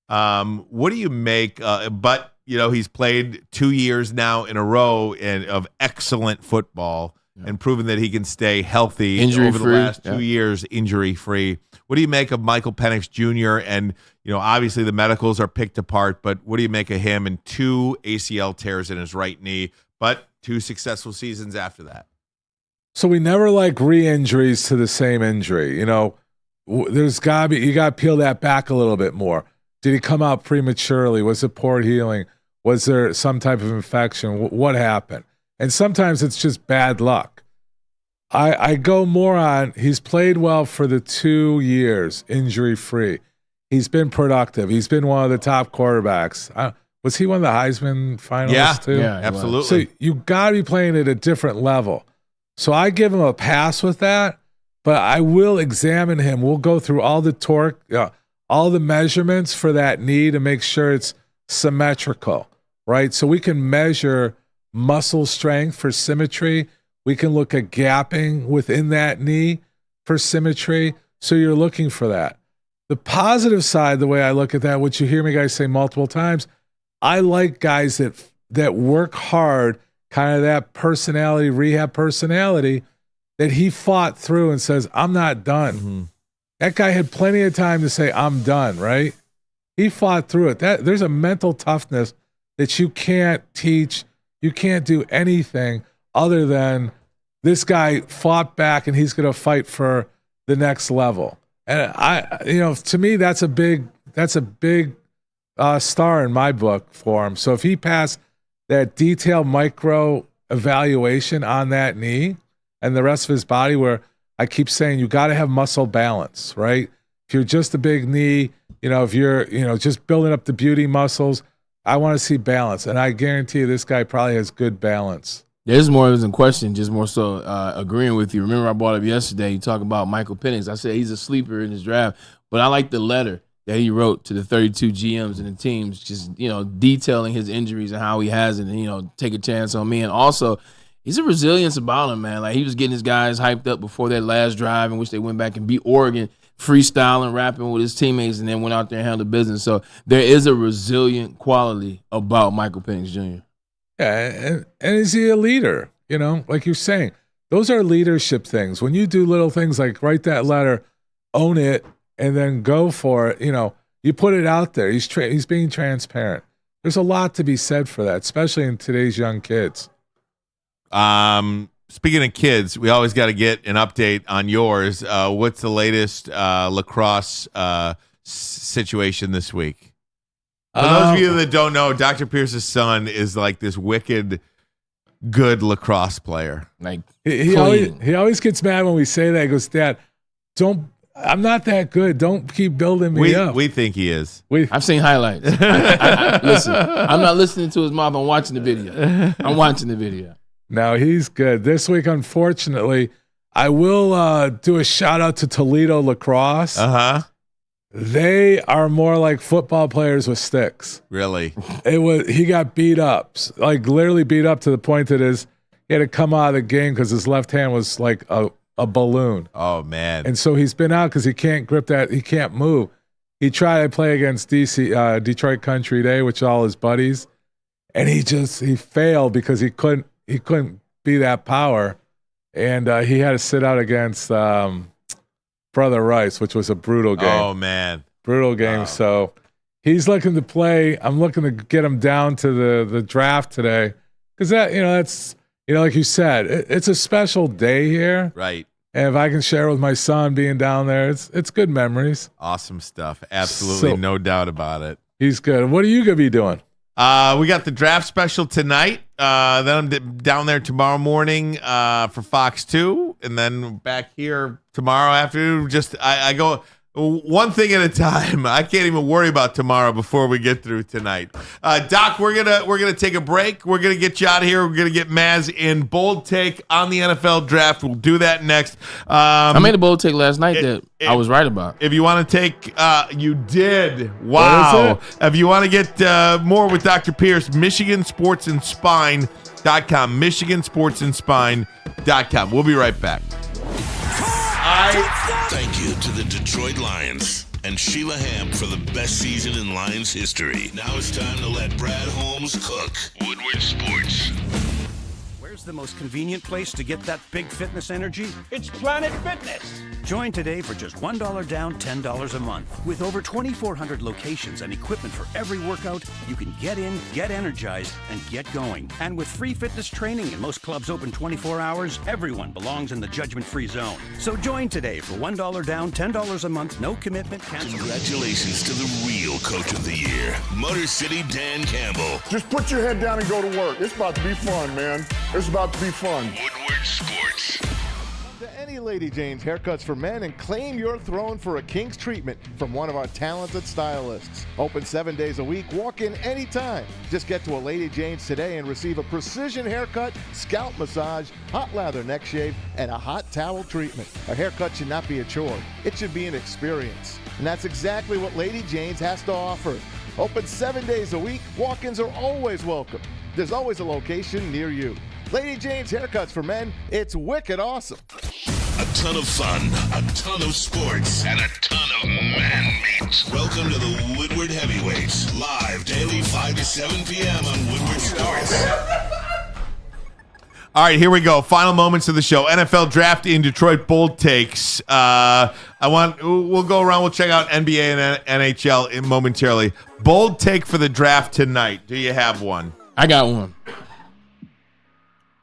B: What do you make? But he's played 2 years now in a row of excellent football and proven that he can stay healthy over the last 2 years, injury-free. What do you make of Michael Penix Jr.? And, obviously the medicals are picked apart, but what do you make of him and 2 ACL tears in his right knee, but 2 successful seasons after that?
G: So we never like re-injuries to the same injury. There's got to be, you got to peel that back a little bit more. Did he come out prematurely? Was it poor healing? Was there some type of infection? What happened? And sometimes it's just bad luck. I go more on he's played well for the 2 years, injury-free. He's been productive. He's been one of the top quarterbacks. Was he one of the Heisman finalists too?
B: Yeah, absolutely.
G: So you got to be playing at a different level. So I give him a pass with that, but I will examine him. We'll go through all the torque, all the measurements for that knee to make sure it's symmetrical, right? So we can measure muscle strength for symmetry. We can look at gapping within that knee for symmetry. So you're looking for that. The positive side, the way I look at that, which you hear me guys say multiple times, I like guys that work hard, kind of that personality, rehab personality, that he fought through and says, I'm not done.
B: Mm-hmm.
G: That guy had plenty of time to say, I'm done, right? He fought through it. There's a mental toughness that you can't teach. You can't do anything other than this guy fought back and he's going to fight for the next level. And to me, that's a big star in my book for him. So if he passed that detailed micro evaluation on that knee and the rest of his body, where I keep saying you got to have muscle balance, right? If you're just a big knee, if you're, just building up the beauty muscles, I want to see balance. And I guarantee you this guy probably has good balance.
C: There's more than a question, just more so agreeing with you. Remember I brought up yesterday, you talk about Michael Penix. I said he's a sleeper in his draft, but I like the letter that he wrote to the 32 GMs and the teams, just, detailing his injuries and how he has it and, take a chance on me. And also, he's a resilience about him, man. Like, he was getting his guys hyped up before that last drive in which they went back and beat Oregon, freestyling, rapping with his teammates, and then went out there and handled business. So there is a resilient quality about Michael Penix Jr.
G: Yeah, and is he a leader? Like you're saying, those are leadership things. When you do little things like write that letter, own it, and then go for it, you put it out there. He's being transparent. There's a lot to be said for that, especially in today's young kids.
B: Speaking of kids, we always got to get an update on yours. What's the latest lacrosse situation this week? For those of you that don't know, Dr. Pierce's son is like this wicked good lacrosse player.
C: Like
G: he always gets mad when we say that. He goes, Dad, I'm not that good. Don't keep building me up.
B: We think he is.
C: I've seen highlights. Listen, I'm not listening to his mouth. I'm watching the video.
G: No, he's good. This week, unfortunately, I will do a shout out to Toledo Lacrosse.
B: Uh-huh.
G: They are more like football players with sticks.
B: Really?
G: He got beat up, like literally beat up to the point that he had to come out of the game because his left hand was like a balloon.
B: Oh, man.
G: And so he's been out because he can't grip that. He can't move. He tried to play against Detroit Country Day, with all his buddies, and he failed because he couldn't be that power, and he had to sit out against Brother Rice, which was a brutal game.
B: Oh, man.
G: Brutal game. Wow. So he's looking to play. I'm looking to get him down to the draft today because that's like you said, it's a special day here.
B: Right.
G: And if I can share with my son being down there, it's good memories.
B: Awesome stuff. Absolutely, no doubt about it.
G: He's good. What are you going to be doing?
B: We got the draft special tonight. Then I'm down there tomorrow morning for Fox 2, and then back here tomorrow afternoon. I go one thing at a time. I can't even worry about tomorrow before we get through tonight. Doc, we're gonna take a break. We're gonna get you out of here. We're gonna get Maz in bold take on the NFL draft. We'll do that next.
C: I made a bold take last night that I was right about.
B: If you want to take, you did. Wow. If you want to get more with Dr. Pierce, MichiganSportsAndSpine.com. MichiganSportsAndSpine.com. We'll be right back.
A: Thank you to the Detroit Lions and Sheila Hamp for the best season in Lions history. Now it's time to let Brad Holmes cook. Woodward Sports.
J: Where's the most convenient place to get that big fitness energy?
R: It's Planet Fitness.
J: Join today for just $1 down, $10 a month. With over 2,400 locations and equipment for every workout, you can get in, get energized, and get going. And with free fitness training and most clubs open 24 hours, everyone belongs in the judgment-free zone. So join today for $1 down, $10 a month, no commitment, cancel.
A: Congratulations to the real Coach of the Year, Motor City Dan Campbell.
Q: Just put your head down and go to work. It's about to be fun, man. It's about to be fun.
A: Woodward Sports.
D: To any Lady Jane's Haircuts for Men and claim your throne for a king's treatment from one of our talented stylists. Open 7 days a week. Walk in anytime. Just get to a Lady Jane's today and receive a precision haircut, scalp massage, hot lather neck shave, and a hot towel treatment. A haircut should not be a chore. It should be an experience. And that's exactly what Lady Jane's has to offer. Open 7 days a week. Walk-ins are always welcome. There's always a location near you. Lady Jane's Haircuts for Men, it's wicked awesome.
A: A ton of fun, a ton of sports, and a ton of man meat. Welcome to the Woodward Heavyweights, live daily 5 to 7 p.m. on Woodward Sports.
B: All right, here we go. Final moments of the show. NFL Draft in Detroit bold takes. We'll go around. We'll check out NBA and NHL momentarily. Bold take for the draft tonight. Do you have one?
C: I got one.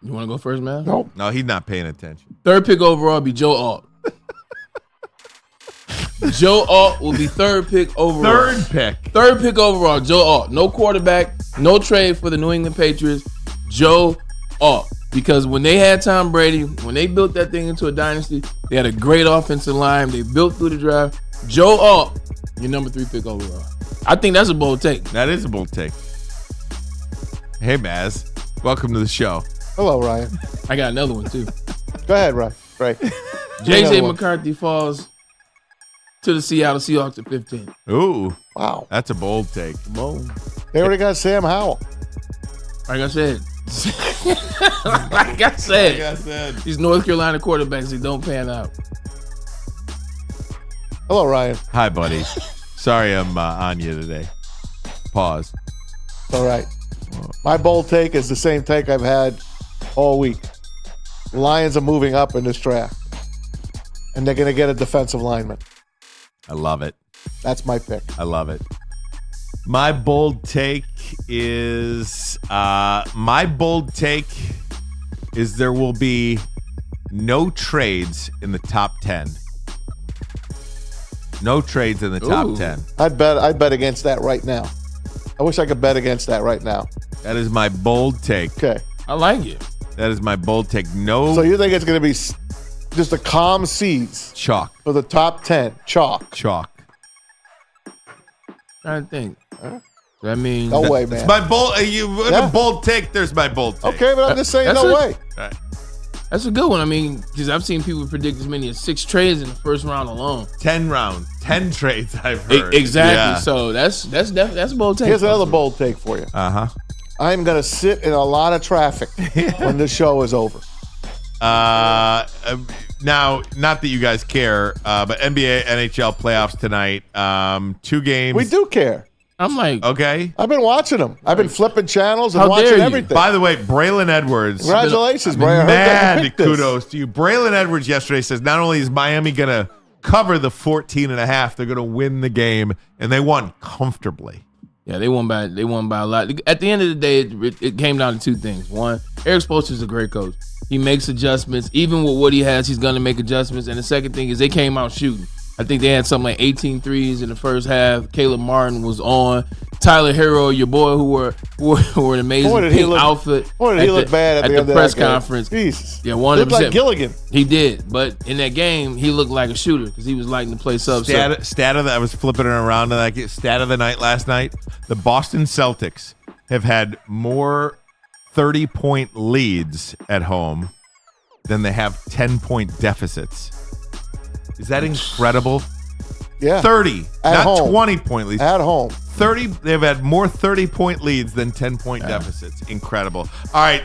C: You want to go first, man?
D: Nope.
B: No, he's not paying attention.
C: 3rd pick overall be Joe Alt. Joe Alt will be 3rd pick overall. 3rd pick overall, Joe Alt. No quarterback, no trade for the New England Patriots. Joe Alt. Because when they had Tom Brady, when they built that thing into a dynasty, they had a great offensive line. They built through the draft. Joe Alt, your number 3 pick overall. I think that's a bold take.
B: That is a bold take. Hey, Maz. Welcome to the show.
D: Hello, Ryan.
C: I got another one, too.
D: Go ahead, Ryan. Right.
C: J.J. McCarthy falls to the Seattle Seahawks at 15.
B: Ooh.
D: Wow.
B: That's a bold take.
C: Bold.
D: They already got Sam Howell.
C: Like I said. Like I said. These North Carolina quarterbacks, they don't pan out.
D: Hello, Ryan.
B: Hi, buddy. Sorry I'm on you today. Pause.
D: All right. My bold take is the same take I've had all week. The Lions are moving up in this draft, and they're going to get a defensive lineman.
B: I love it.
D: That's my pick.
B: I love it. My bold take is there will be no trades in the top 10. No trades in the top 10.
D: I'd bet against that right now. I wish I could bet against that right now.
B: That is my bold take.
D: Okay.
C: I like it.
B: That is my bold take. No.
D: So you think it's going to be just a calm seas?
B: Chalk.
D: For the top 10. Chalk.
C: I think. That means
D: no way, man.
B: It's my bold. A bold take. There's my bold take.
D: Okay, but I'm just saying no way.
B: All right.
C: That's a good one. I mean, because I've seen people predict as many as 6 trades in the first round alone.
B: 10 rounds, 10 trades. I've heard
C: exactly.
B: Yeah.
C: So that's a bold take.
D: Here's another bold take for you. I'm going to sit in a lot of traffic when the show is over.
B: Now, not that you guys care, but NBA, NHL playoffs tonight. 2 games.
D: We do care.
C: I'm like,
B: okay.
D: I've been watching them. I've been flipping channels and watching everything.
B: By the way, Braylon Edwards.
D: Congratulations, Braylon.
B: Mad kudos to you. Braylon Edwards yesterday says not only is Miami going to cover the 14.5, they're going to win the game, and they won comfortably.
C: Yeah, they won by a lot. At the end of the day, it came down to 2 things. One, Eric Spoelstra is a great coach. He makes adjustments. Even with what he has, he's going to make adjustments. And the second thing is they came out shooting. I think they had something like 18 threes in the first half. Caleb Martin was on. Tyler Hero, your boy, who wore an amazing pink outfit.
D: Boy, did he look bad
C: at the press conference.
D: Jesus.
C: Yeah, 100%.
D: Looked like Gilligan.
C: He did, but in that game, he looked like a shooter because he was lighting the place up.
B: Stat of I was flipping it around to that stat of the night last night. The Boston Celtics have had more 30-point leads at home than they have 10-point deficits. Is that incredible?
D: Yeah.
B: 30,
D: at
B: not
D: home.
B: 20-point leads.
D: At home.
B: 30. They've had more 30-point leads than 10-point deficits. Incredible. All right.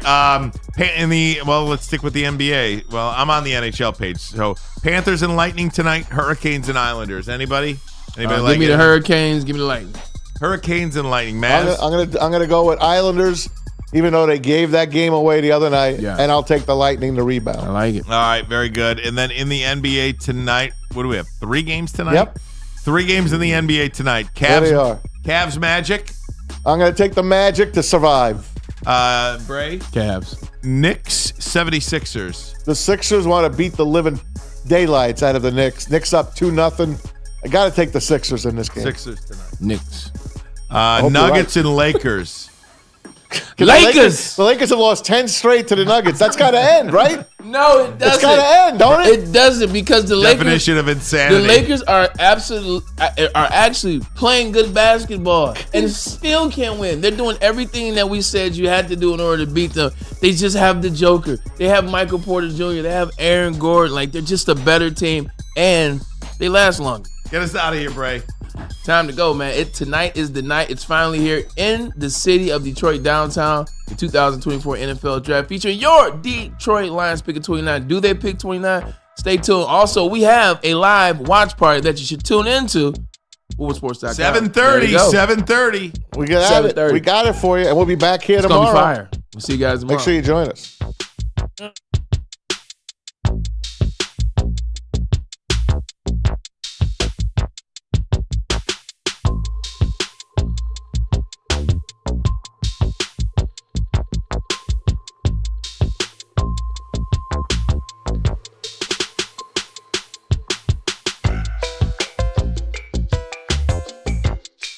B: Let's stick with the NBA. Well, I'm on the NHL page. So Panthers and Lightning tonight. Hurricanes and Islanders. Anybody like
C: give me the Hurricanes. Give me the Lightning.
B: Hurricanes and Lightning. Maz?
D: I'm gonna go with Islanders even though they gave that game away the other night.
C: Yeah.
D: And I'll take the Lightning to rebound.
C: I like it.
B: All right, very good. And then in the NBA tonight, what do we have? 3 games tonight?
D: Yep.
B: 3 games in the NBA tonight.
D: There they are.
B: Cavs Magic.
D: I'm going to take the Magic to survive.
B: Bray.
C: Cavs.
B: Knicks 76ers.
D: The Sixers want to beat the living daylights out of the Knicks. Knicks up 2-0. I got to take the Sixers in this game.
B: Sixers tonight.
C: Knicks.
B: Nuggets and Lakers.
D: The Lakers have lost 10 straight to the Nuggets. That's got to end, right?
C: No, it doesn't.
D: It's got to end, don't it?
C: It doesn't, because the
B: Definition of insanity.
C: The Lakers are actually playing good basketball and still can't win. They're doing everything that we said you had to do in order to beat them. They just have the Joker. They have Michael Porter Jr. They have Aaron Gordon. Like, they're just a better team, and they last longer.
B: Get us out of here, Bray.
C: Time to go, man. Tonight is the night. It's finally here in the city of Detroit, downtown. The 2024 NFL Draft featuring your Detroit Lions picking 29. Do they pick 29? Stay tuned. Also, we have a live watch party that you should tune into. Woodwardsports.com.
B: 7:30.
D: We got it. We got it for you, and we'll be back here tomorrow.
C: It's gonna be fire. We'll see you guys tomorrow.
D: Make sure you join us.